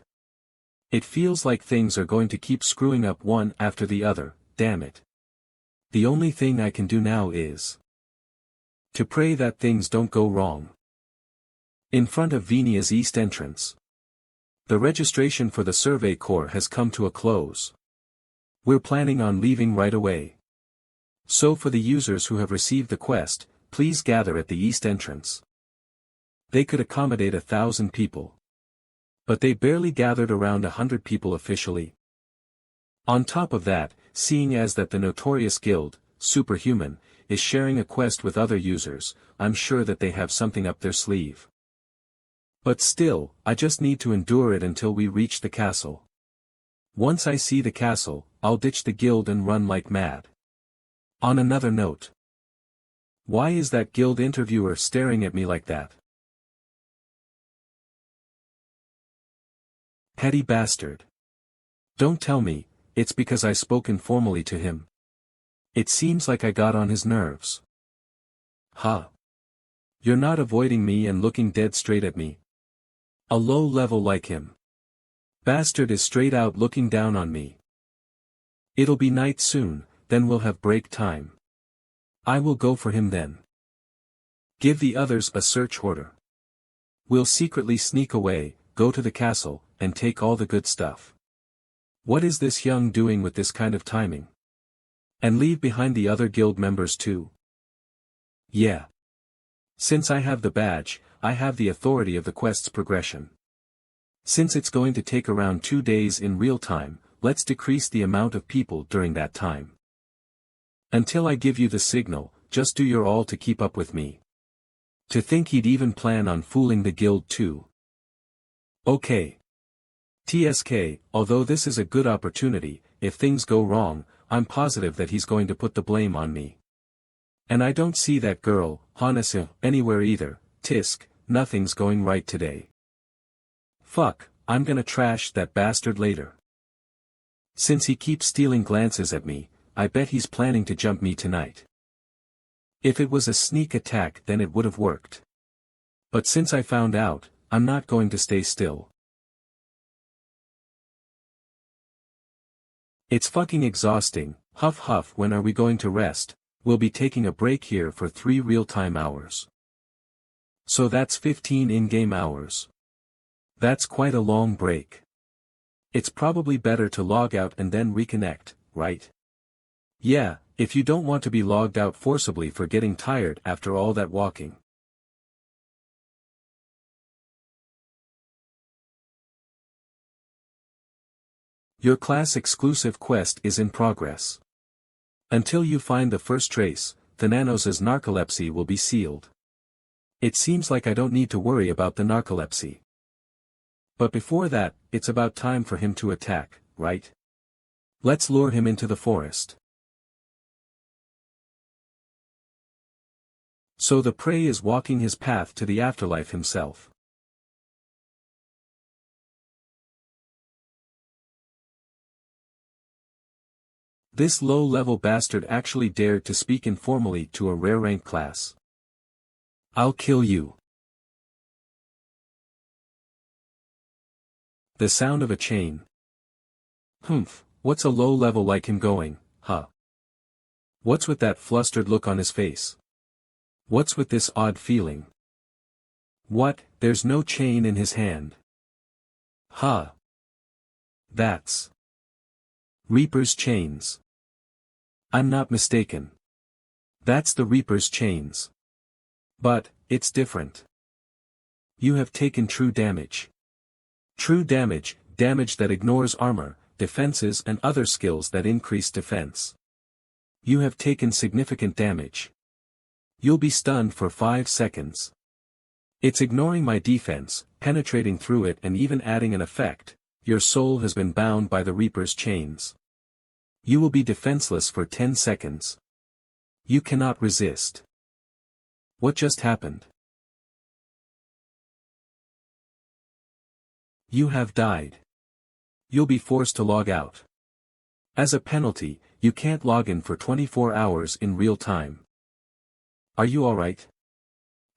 It feels like things are going to keep screwing up one after the other, damn it. The only thing I can do now is to pray that things don't go wrong. In front of Venia's east entrance. The registration for the Survey Corps has come to a close. We're planning on leaving right away. So for the users who have received the quest, please gather at the east entrance. They could accommodate 1,000 people. But they barely gathered around 100 people officially. On top of that, seeing as that the notorious guild, Superhuman, is sharing a quest with other users, I'm sure that they have something up their sleeve. But still, I just need to endure it until we reach the castle. Once I see the castle, I'll ditch the guild and run like mad. On another note. Why is that guild interviewer staring at me like that? Petty bastard. Don't tell me, it's because I spoke informally to him. It seems like I got on his nerves. Huh. You're not avoiding me and looking dead straight at me. A low level like him. Bastard is straight out looking down on me. It'll be night soon, then we'll have break time. I will go for him then. Give the others a search order. We'll secretly sneak away, go to the castle, and take all the good stuff. What is this young doing with this kind of timing? And leave behind the other guild members too? Yeah. Since I have the badge, I have the authority of the quest's progression. Since it's going to take around 2 days in real time, let's decrease the amount of people during that time. Until I give you the signal, just do your all to keep up with me. To think he'd even plan on fooling the guild too. Okay. TSK, although this is a good opportunity, if things go wrong, I'm positive that he's going to put the blame on me. And I don't see that girl, Hanese, anywhere either. Tisk, nothing's going right today. Fuck, I'm gonna trash that bastard later. Since he keeps stealing glances at me, I bet he's planning to jump me tonight. If it was a sneak attack then it would have worked. But since I found out, I'm not going to stay still. It's fucking exhausting, huff huff. When are we going to rest? We'll be taking a break here for 3 real-time hours. So that's 15 in-game hours. That's quite a long break. It's probably better to log out and then reconnect, right? Yeah, if you don't want to be logged out forcibly for getting tired after all that walking. Your class-exclusive quest is in progress. Until you find the first trace, Thananos' narcolepsy will be sealed. It seems like I don't need to worry about the narcolepsy. But before that, it's about time for him to attack, right? Let's lure him into the forest. So the prey is walking his path to the afterlife himself. This low-level bastard actually dared to speak informally to a rare rank class. I'll kill you. The sound of a chain. Humph, what's a low level like him going, huh? What's with that flustered look on his face? What's with this odd feeling? What, there's no chain in his hand. Huh. That's Reaper's chains. I'm not mistaken. That's the Reaper's chains. But, it's different. You have taken true damage. True damage, damage that ignores armor, defenses and other skills that increase defense. You have taken significant damage. You'll be stunned for 5 seconds. It's ignoring my defense, penetrating through it and even adding an effect. Your soul has been bound by the Reaper's chains. You will be defenseless for 10 seconds. You cannot resist. What just happened? You have died. You'll be forced to log out. As a penalty, you can't log in for 24 hours in real time. Are you alright?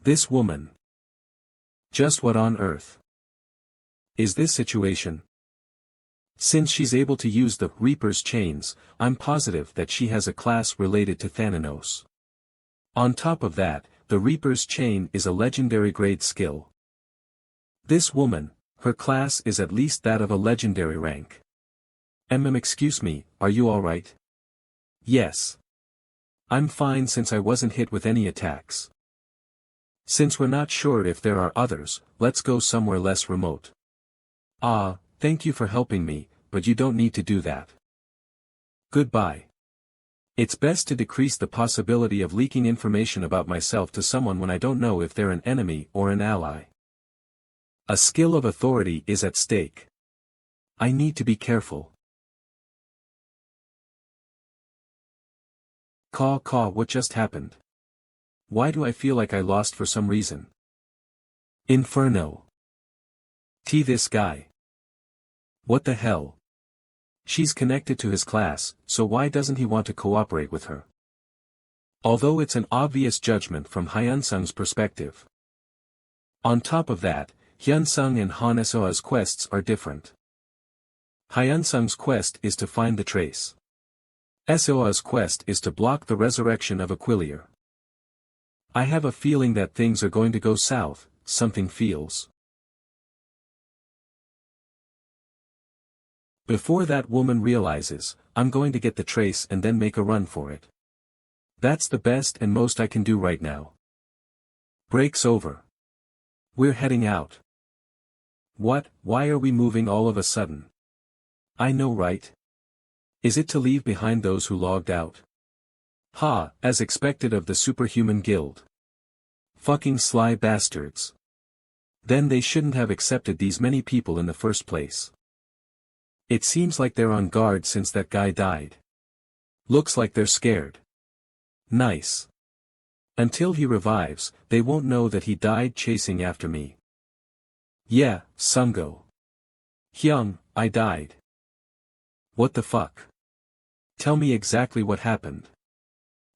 This woman. Just what on earth is this situation? Since she's able to use the Reaper's chains, I'm positive that she has a class related to Thanatos. On top of that, the Reaper's chain is a legendary grade skill. This woman, her class is at least that of a legendary rank. Excuse me, are you alright? Yes. I'm fine since I wasn't hit with any attacks. Since we're not sure if there are others, let's go somewhere less remote. Thank you for helping me, but you don't need to do that. Goodbye. It's best to decrease the possibility of leaking information about myself to someone when I don't know if they're an enemy or an ally. A skill of authority is at stake. I need to be careful. What just happened? Why do I feel like I lost for some reason? Inferno. This guy. What the hell? She's connected to his class, so why doesn't he want to cooperate with her? Although it's an obvious judgment from Hyunsung's perspective. On top of that, Hyunsung and Han Soa's quests are different. Hyunsung's quest is to find the trace. Soa's quest is to block the resurrection of Aquilier. I have a feeling that things are going to go south, something feels. Before that woman realizes, I'm going to get the trace and then make a run for it. That's the best and most I can do right now. Break's over. We're heading out. What, why are we moving all of a sudden? I know, right? Is it to leave behind those who logged out? As expected of the superhuman guild. Fucking sly bastards. Then they shouldn't have accepted these many people in the first place. It seems like they're on guard since that guy died. Looks like they're scared. Nice. Until he revives, they won't know that he died chasing after me. Yeah, Sungo. Hyung, I died. What the fuck? Tell me exactly what happened.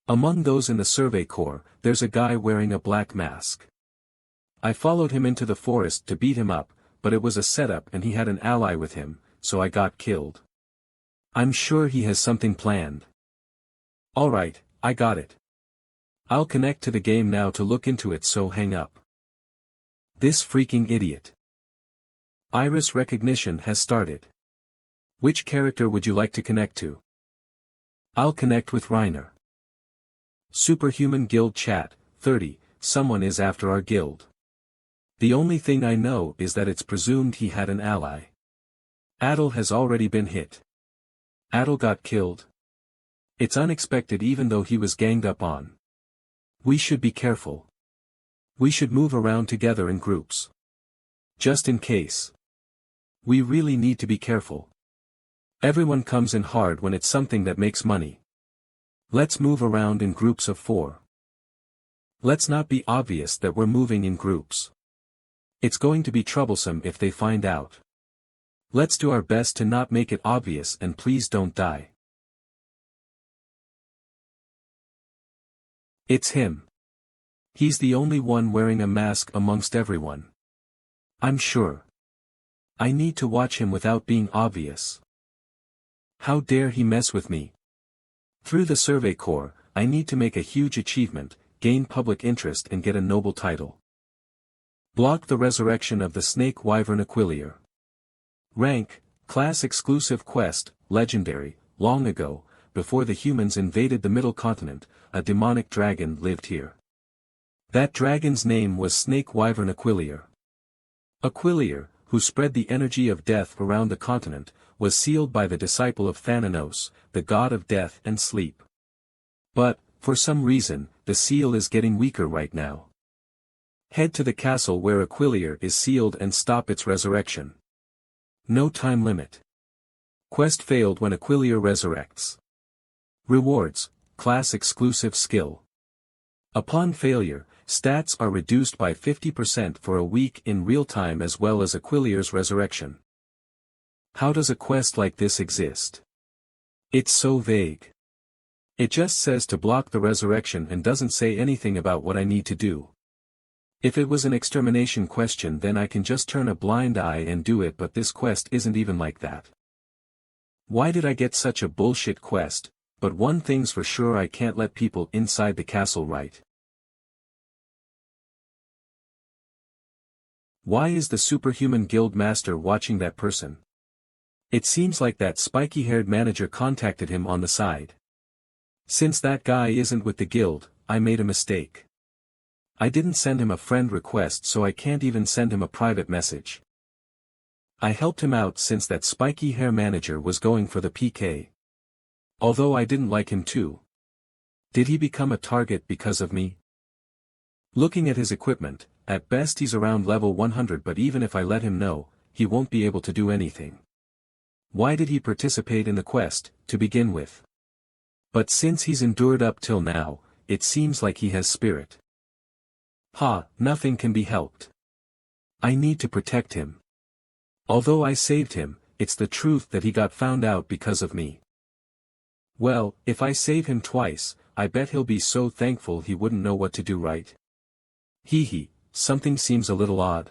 Among those in the Survey Corps, there's a guy wearing a black mask. I followed him into the forest to beat him up, but it was a setup and he had an ally with him, so I got killed. I'm sure he has something planned. Alright, I got it. I'll connect to the game now to look into it, so hang up. This freaking idiot. Iris recognition has started. Which character would you like to connect to? I'll connect with Reiner. Superhuman Guild chat, 30, someone is after our guild. The only thing I know is that it's presumed he had an ally. Adel has already been hit. Adel got killed. It's unexpected even though he was ganged up on. We should be careful. We should move around together in groups. Just in case. We really need to be careful. Everyone comes in hard when it's something that makes money. Let's move around in groups of 4. Let's not be obvious that we're moving in groups. It's going to be troublesome if they find out. Let's do our best to not make it obvious, and please don't die. It's him. He's the only one wearing a mask amongst everyone. I'm sure. I need to watch him without being obvious. How dare he mess with me? Through the Survey Corps, I need to make a huge achievement, gain public interest and get a noble title. Block the resurrection of the snake wyvern Aquilier. Rank, class exclusive quest, legendary. Long ago, before the humans invaded the middle continent, a demonic dragon lived here. That dragon's name was Snake Wyvern Aquilier. Aquilier, who spread the energy of death around the continent, was sealed by the disciple of Thananos, the god of death and sleep. But, for some reason, the seal is getting weaker right now. Head to the castle where Aquilier is sealed and stop its resurrection. No time limit. Quest failed when Aquilier resurrects. Rewards, class exclusive skill. Upon failure, stats are reduced by 50% for a week in real time as well as Aquilier's resurrection. How does a quest like this exist? It's so vague. It just says to block the resurrection and doesn't say anything about what I need to do. If it was an extermination question then I can just turn a blind eye and do it, but this quest isn't even like that. Why did I get such a bullshit quest? But one thing's for sure, I can't let people inside the castle right. Why is the superhuman guild master watching that person? It seems like that spiky-haired manager contacted him on the side. Since that guy isn't with the guild, I made a mistake. I didn't send him a friend request, so I can't even send him a private message. I helped him out since that spiky hair manager was going for the PK. Although I didn't like him too. Did he become a target because of me? Looking at his equipment, at best he's around level 100, but even if I let him know, he won't be able to do anything. Why did he participate in the quest, to begin with? But since he's endured up till now, it seems like he has spirit. Nothing can be helped. I need to protect him. Although I saved him, it's the truth that he got found out because of me. Well, if I save him twice, I bet he'll be so thankful he wouldn't know what to do, right? Something seems a little odd.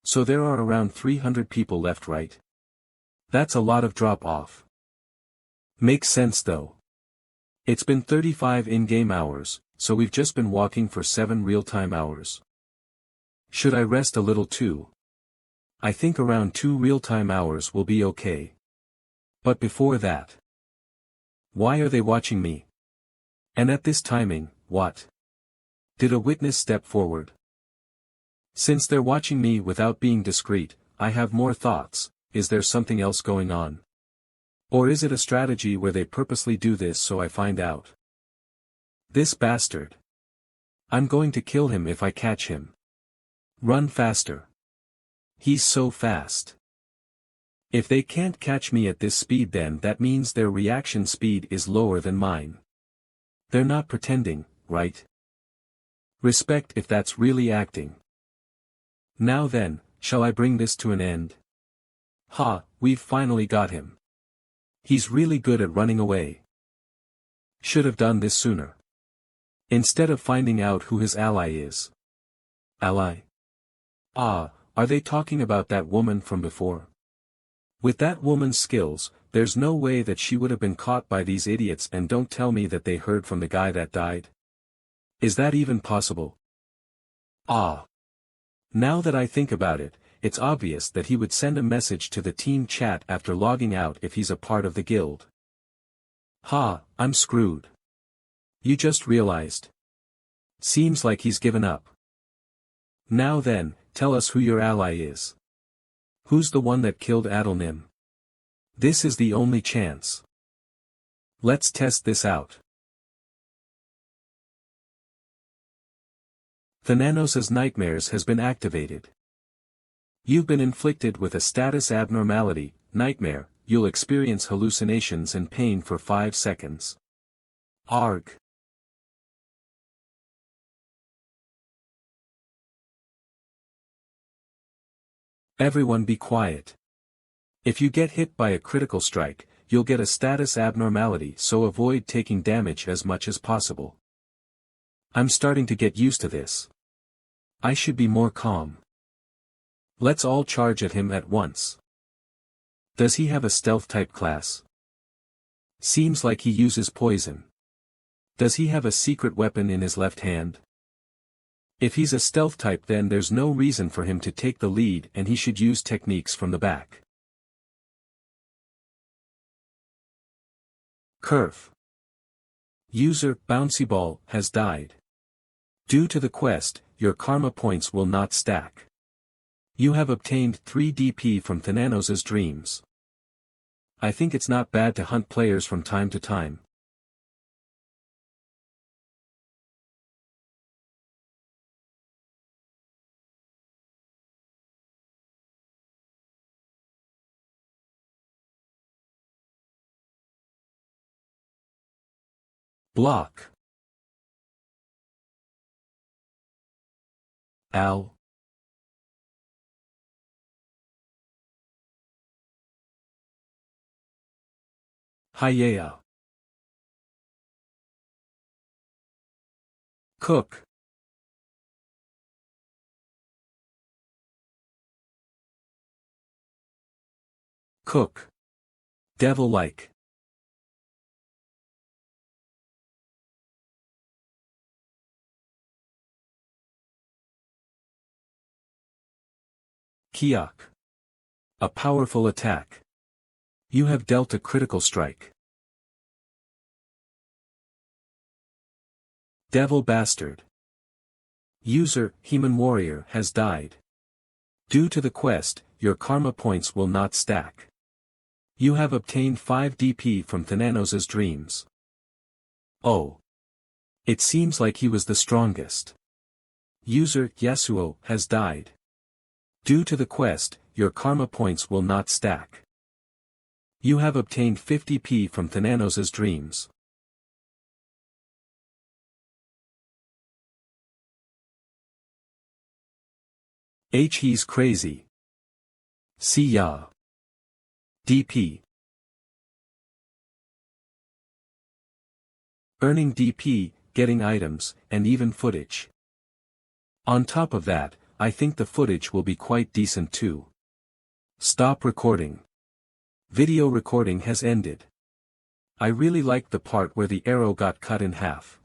So there are around 300 people left, right? That's a lot of drop-off. Makes sense though. It's been 35 in-game hours, so we've just been walking for 7 real-time hours. Should I rest a little too? I think around 2 real-time hours will be okay. But before that. Why are they watching me? And at this timing, what? Did a witness step forward? Since they're watching me without being discreet, I have more thoughts. Is there something else going on? Or is it a strategy where they purposely do this so I find out? This bastard. I'm going to kill him if I catch him. Run faster. He's so fast. If they can't catch me at this speed, then that means their reaction speed is lower than mine. They're not pretending, right? Respect if that's really acting. Now then, shall I bring this to an end? We've finally got him. He's really good at running away. Should have done this sooner. Instead of finding out who his ally is. Ally? Are they talking about that woman from before? With that woman's skills, there's no way that she would have been caught by these idiots, and don't tell me that they heard from the guy that died. Is that even possible? Now that I think about it, it's obvious that he would send a message to the team chat after logging out if he's a part of the guild. I'm screwed. You just realized. Seems like he's given up. Now then, tell us who your ally is. Who's the one that killed Adelnim? This is the only chance. Let's test this out. Thananos' nightmares has been activated. You've been inflicted with a status abnormality, nightmare. You'll experience hallucinations and pain for 5 seconds. Arg. Everyone be quiet. If you get hit by a critical strike, you'll get a status abnormality, so avoid taking damage as much as possible. I'm starting to get used to this. I should be more calm. Let's all charge at him at once. Does he have a stealth type class? Seems like he uses poison. Does he have a secret weapon in his left hand? If he's a stealth type, then there's no reason for him to take the lead, and he should use techniques from the back. Curve. User Bouncy Ball has died. Due to the quest, your karma points will not stack. You have obtained 3 DP from Thananos's dreams. I think it's not bad to hunt players from time to time. Block. Al. Hiya. Cook. Cook. Devil-like. Kiak. A powerful attack. You have dealt a critical strike. Devil Bastard. User Human Warrior has died. Due to the quest, your karma points will not stack. You have obtained 5 DP from Thananos's dreams. Oh. It seems like he was the strongest. User Yasuo has died. Due to the quest, your karma points will not stack. You have obtained 50 P from Thananos's dreams. He's crazy. See ya. DP. Earning DP, getting items, and even footage. On top of that, I think the footage will be quite decent too. Stop recording. Video recording has ended. I really liked the part where the arrow got cut in half.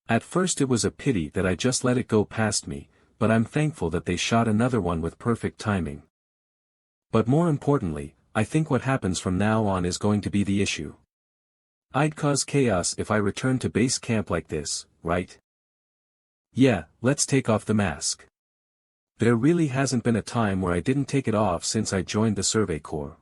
At first it was a pity that I just let it go past me, but I'm thankful that they shot another one with perfect timing. But more importantly, I think what happens from now on is going to be the issue. I'd cause chaos if I return to base camp like this, right? Yeah, let's take off the mask. There really hasn't been a time where I didn't take it off since I joined the Survey Corps.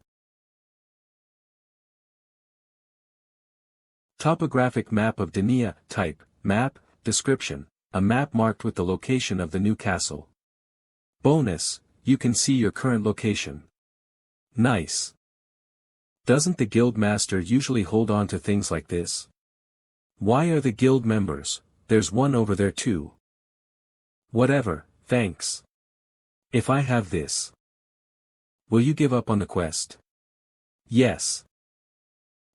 Topographic map of Denia, type, map, description, a map marked with the location of the new castle. Bonus, you can see your current location. Nice. Doesn't the guild master usually hold on to things like this? Why are the guild members? There's one over there too. Whatever, thanks. If I have this, will you give up on the quest? Yes.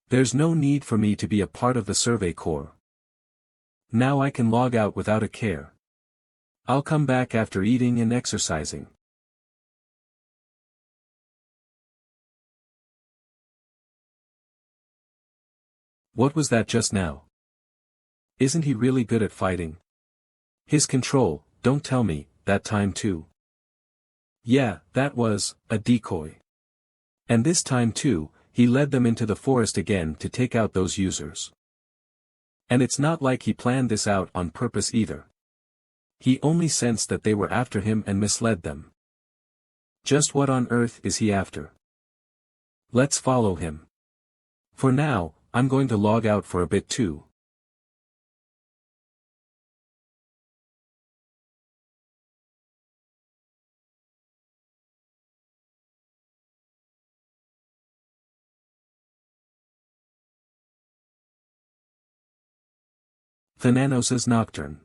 There's no need for me to be a part of the Survey Corps. Now I can log out without a care. I'll come back after eating and exercising. What was that just now? Isn't he really good at fighting? His control, don't tell me, that time too. Yeah, that was a decoy. And this time too, he led them into the forest again to take out those users. And it's not like he planned this out on purpose either. He only sensed that they were after him and misled them. Just what on earth is he after? Let's follow him. For now, I'm going to log out for a bit too. Thananos's Nocturne.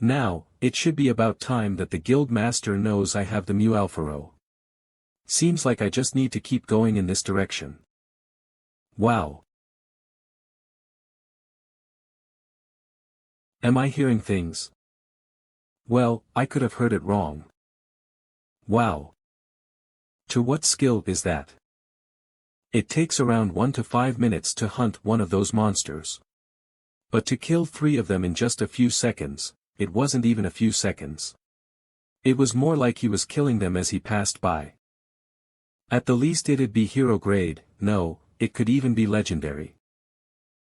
Now, it should be about time that the guild master knows I have the Mu Alpharo. Seems like I just need to keep going in this direction. Wow. Am I hearing things? Well, I could have heard it wrong. Wow. To what skill is that? It takes around 1 to 5 minutes to hunt one of those monsters. But to kill 3 of them in just a few seconds, it wasn't even a few seconds. It was more like he was killing them as he passed by. At the least it'd be hero grade, no, it could even be legendary.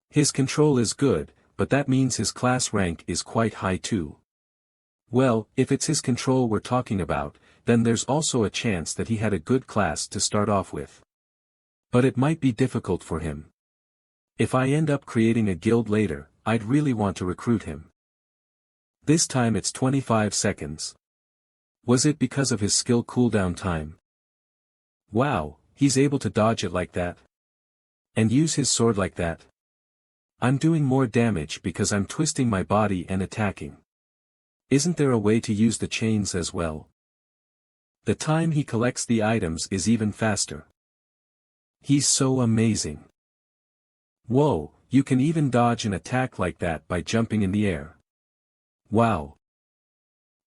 His control is good, but that means his class rank is quite high too. Well, if it's his control we're talking about, then there's also a chance that he had a good class to start off with. But it might be difficult for him. If I end up creating a guild later, I'd really want to recruit him. This time it's 25 seconds. Was it because of his skill cooldown time? Wow, he's able to dodge it like that. And use his sword like that. I'm doing more damage because I'm twisting my body and attacking. Isn't there a way to use the chains as well? The time he collects the items is even faster. He's so amazing. Whoa, you can even dodge an attack like that by jumping in the air. Wow.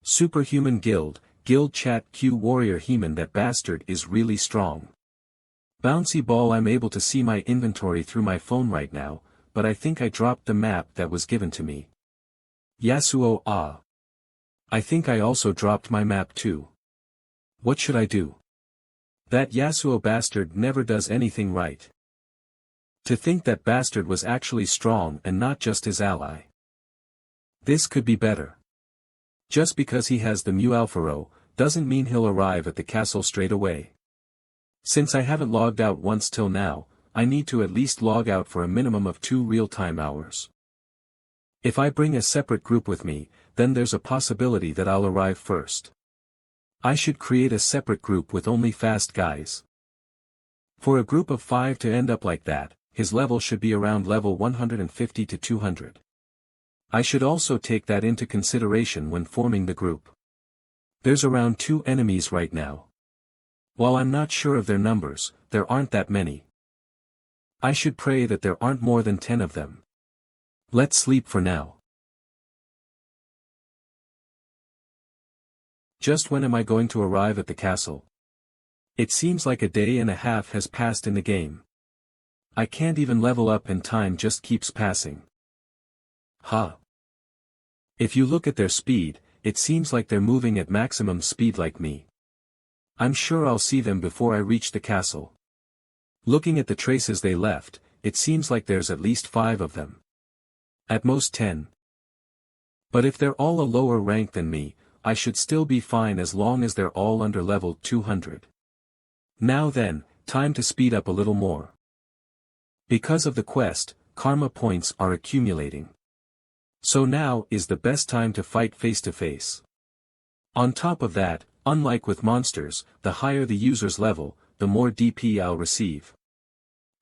Superhuman Guild chat Q Warrior Heman, that bastard is really strong. Bouncy ball, I'm able to see my inventory through my phone right now, but I think I dropped the map that was given to me. Yasuo ah. I think I also dropped my map too. What should I do? That Yasuo bastard never does anything right. To think that bastard was actually strong and not just his ally. This could be better. Just because he has the Mu Alpharo, doesn't mean he'll arrive at the castle straight away. Since I haven't logged out once till now, I need to at least log out for a minimum of 2 real-time hours. If I bring a separate group with me, then there's a possibility that I'll arrive first. I should create a separate group with only fast guys. For a group of 5 to end up like that, his level should be around level 150 to 200. I should also take that into consideration when forming the group. There's around 2 enemies right now. While I'm not sure of their numbers, there aren't that many. I should pray that there aren't more than 10 of them. Let's sleep for now. Just when am I going to arrive at the castle? It seems like a day and a half has passed in the game. I can't even level up and time just keeps passing. Ha! If you look at their speed, it seems like they're moving at maximum speed like me. I'm sure I'll see them before I reach the castle. Looking at the traces they left, it seems like there's at least 5 of them. At most 10. But if they're all a lower rank than me, I should still be fine as long as they're all under level 200. Now then, time to speed up a little more. Because of the quest, karma points are accumulating. So now is the best time to fight face to face. On top of that, unlike with monsters, the higher the user's level, the more DP I'll receive.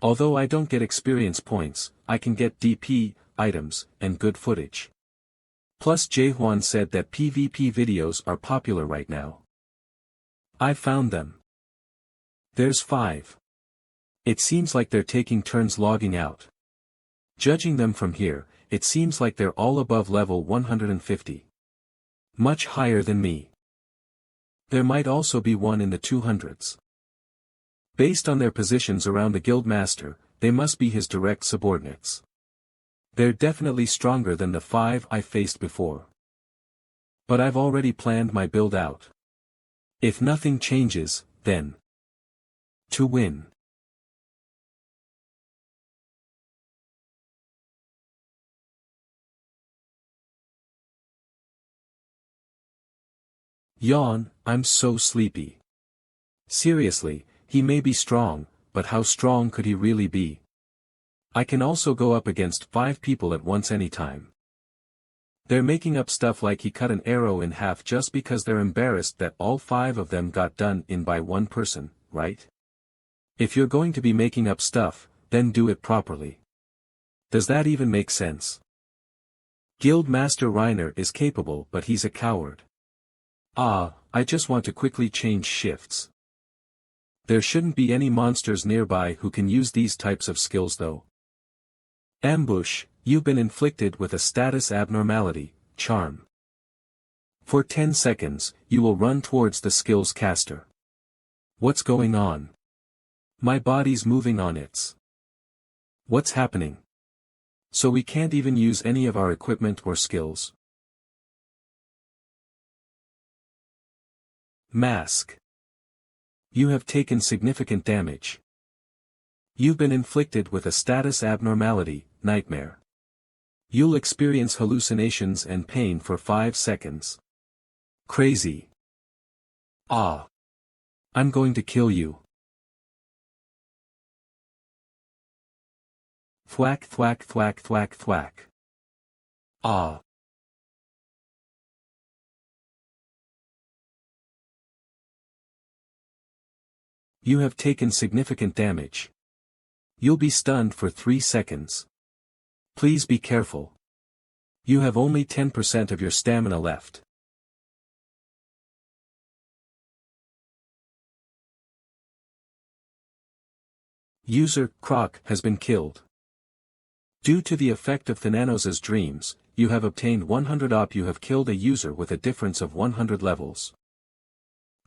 Although I don't get experience points, I can get DP, items, and good footage. Plus Jaehoon said that PvP videos are popular right now. I found them. There's 5. It seems like they're taking turns logging out. Judging them from here, it seems like they're all above level 150. Much higher than me. There might also be one in the 200s. Based on their positions around the guildmaster, they must be his direct subordinates. They're definitely stronger than the 5 I faced before. But I've already planned my build out. If nothing changes, then to win. Yawn, I'm so sleepy. Seriously, he may be strong, but how strong could he really be? I can also go up against 5 people at once anytime. They're making up stuff like he cut an arrow in half just because they're embarrassed that all 5 of them got done in by one person, right? If you're going to be making up stuff, then do it properly. Does that even make sense? Guildmaster Reiner is capable, but he's a coward. I just want to quickly change shifts. There shouldn't be any monsters nearby who can use these types of skills though. Ambush, You've been inflicted with a status abnormality, charm. For 10 seconds, you will run towards the skills caster. What's going on? My body's moving on its. What's happening? So we can't even use any of our equipment or skills. Mask. You have taken significant damage. You've been inflicted with a status abnormality, nightmare. You'll experience hallucinations and pain for 5 seconds. Crazy. Ah. I'm going to kill you. Thwack thwack thwack thwack thwack. Ah. You have taken significant damage. You'll be stunned for 3 seconds. Please be careful. You have only 10% of your stamina left. User, Croc, has been killed. Due to the effect of Thananos's dreams, you have obtained 100 op. You have killed a user with a difference of 100 levels.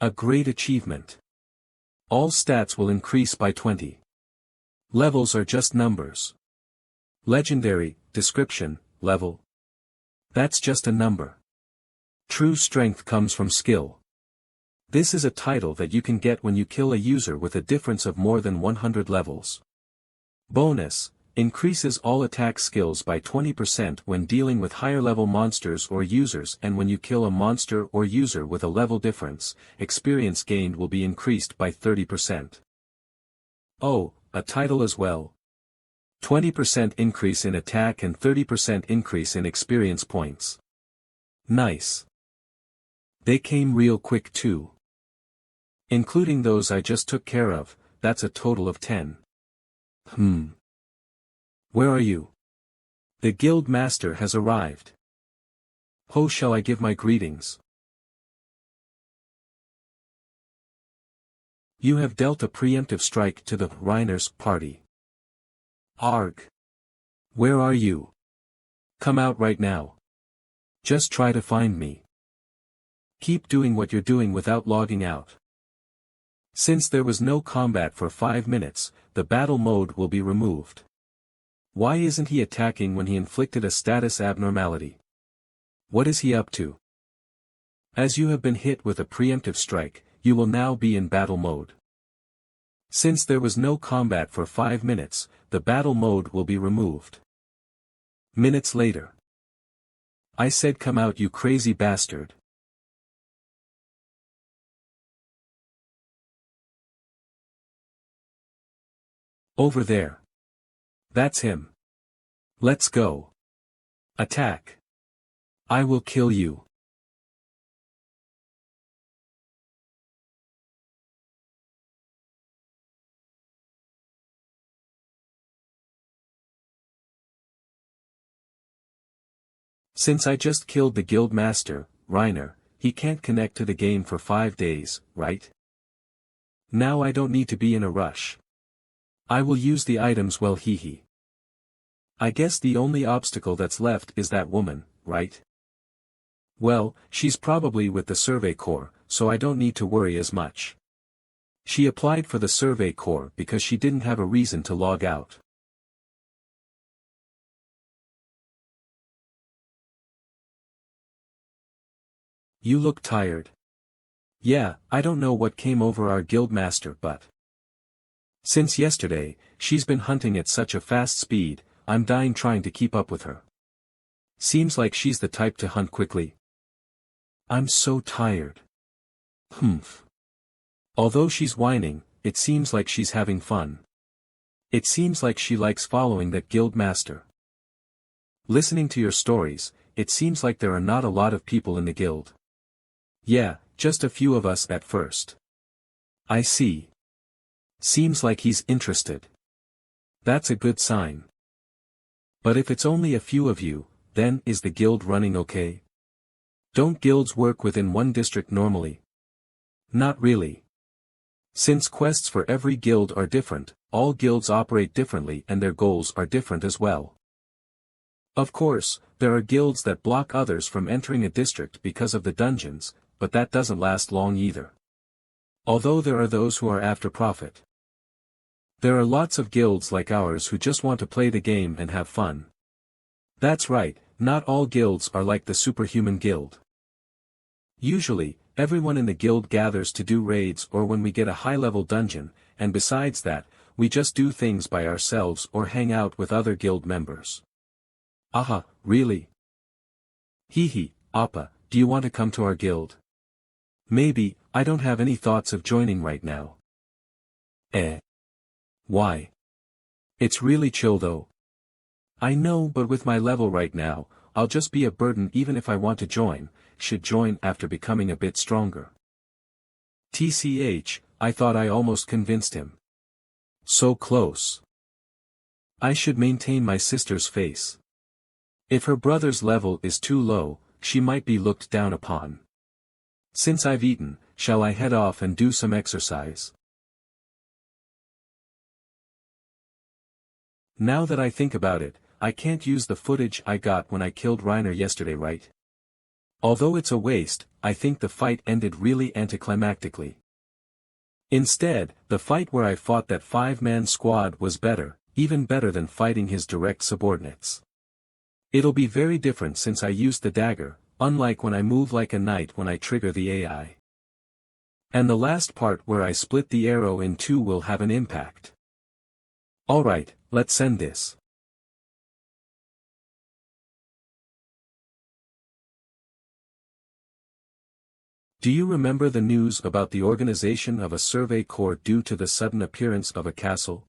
A great achievement. All stats will increase by 20. Levels are just numbers. Legendary, description, level. That's just a number. True strength comes from skill. This is a title that you can get when you kill a user with a difference of more than 100 levels. Bonus, increases all attack skills by 20% when dealing with higher level monsters or users, and when you kill a monster or user with a level difference, experience gained will be increased by 30%. Oh, a title as well. 20% increase in attack and 30% increase in experience points. Nice. They came real quick too. Including those I just took care of, that's a total of 10. Where are you? The guild master has arrived. Ho, shall I give my greetings? You have dealt a preemptive strike to the Reiners party. Arg. Where are you? Come out right now. Just try to find me. Keep doing what you're doing without logging out. Since there was no combat for 5 minutes, the battle mode will be removed. Why isn't he attacking when he inflicted a status abnormality? What is he up to? As you have been hit with a preemptive strike, you will now be in battle mode. Since there was no combat for 5 minutes, the battle mode will be removed. Minutes later. I said come out, you crazy bastard. Over there. That's him. Let's go. Attack. I will kill you. Since I just killed the guild master, Reiner, he can't connect to the game for 5 days, right? Now I don't need to be in a rush. I will use the items well, hee. I guess the only obstacle that's left is that woman, right? Well, she's probably with the Survey Corps, so I don't need to worry as much. She applied for the Survey Corps because she didn't have a reason to log out. You look tired. Yeah, I don't know what came over our guildmaster, but since yesterday, she's been hunting at such a fast speed, I'm dying trying to keep up with her. Seems like she's the type to hunt quickly. I'm so tired. Although she's whining, it seems like she's having fun. It seems like she likes following that guild master. Listening to your stories, it seems like there are not a lot of people in the guild. Yeah, just a few of us at first. I see. Seems like he's interested. That's a good sign. But if it's only a few of you, then is the guild running okay? Don't guilds work within one district normally? Not really. Since quests for every guild are different, all guilds operate differently and their goals are different as well. Of course, there are guilds that block others from entering a district because of the dungeons, but that doesn't last long either. Although there are those who are after profit. There are lots of guilds like ours who just want to play the game and have fun. That's right, not all guilds are like the Superhuman Guild. Usually, everyone in the guild gathers to do raids or when we get a high-level dungeon, and besides that, we just do things by ourselves or hang out with other guild members. Aha, really? Hee, Appa, do you want to come to our guild? Maybe, I don't have any thoughts of joining right now. Why? It's really chill though. I know, but with my level right now, I'll just be a burden even if I want to join, should join after becoming a bit stronger. TCH, I thought I almost convinced him. So close. I should maintain my sister's face. If her brother's level is too low, she might be looked down upon. Since I've eaten, shall I head off and do some exercise? Now that I think about it, I can't use the footage I got when I killed Reiner yesterday, right? Although it's a waste, I think the fight ended really anticlimactically. Instead, the fight where I fought that 5-man squad was better, even better than fighting his direct subordinates. It'll be very different since I used the dagger, unlike when I move like a knight when I trigger the AI. And the last part where I split the arrow in two will have an impact. Alright, let's send this. Do you remember the news about the organization of a survey corps due to the sudden appearance of a castle?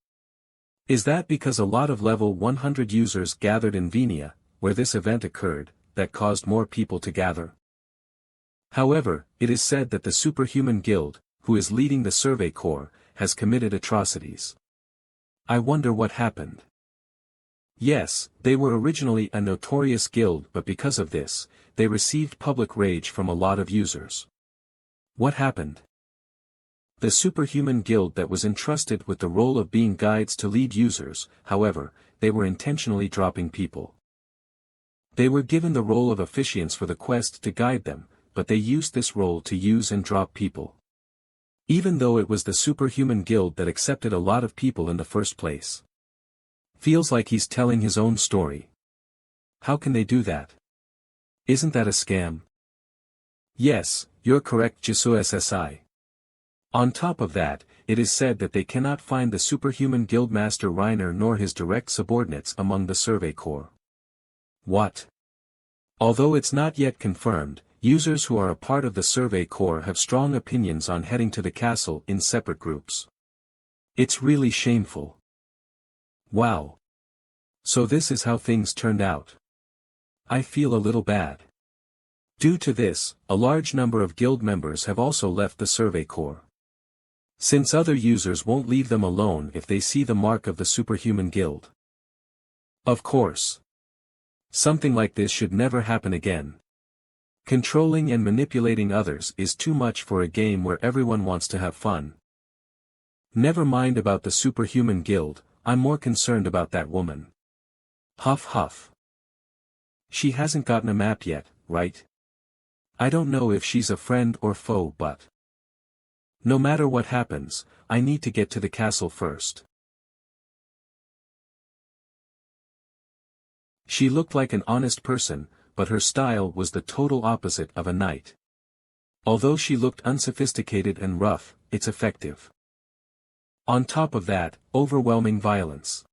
Is that because a lot of level 100 users gathered in Venia, where this event occurred, that caused more people to gather? However, it is said that the Superhuman Guild, who is leading the survey corps, has committed atrocities. I wonder what happened. Yes, they were originally a notorious guild, but because of this, they received public rage from a lot of users. What happened? The Superhuman Guild that was entrusted with the role of being guides to lead users, however, they were intentionally dropping people. They were given the role of officiants for the quest to guide them, but they used this role to use and drop people. Even though it was the Superhuman Guild that accepted a lot of people in the first place. Feels like he's telling his own story. How can they do that? Isn't that a scam? Yes, you're correct, Jisoo SSI. On top of that, it is said that they cannot find the Superhuman Guildmaster Reiner nor his direct subordinates among the Survey Corps. What? Although it's not yet confirmed, users who are a part of the Survey Corps have strong opinions on heading to the castle in separate groups. It's really shameful. Wow. So this is how things turned out. I feel a little bad. Due to this, a large number of guild members have also left the Survey Corps. Since other users won't leave them alone if they see the mark of the Superhuman Guild. Of course. Something like this should never happen again. Controlling and manipulating others is too much for a game where everyone wants to have fun. Never mind about the Superhuman Guild, I'm more concerned about that woman. Huff huff. She hasn't gotten a map yet, right? I don't know if she's a friend or foe, but no matter what happens, I need to get to the castle first. She looked like an honest person, but her style was the total opposite of a knight. Although she looked unsophisticated and rough, it's effective. On top of that, overwhelming violence.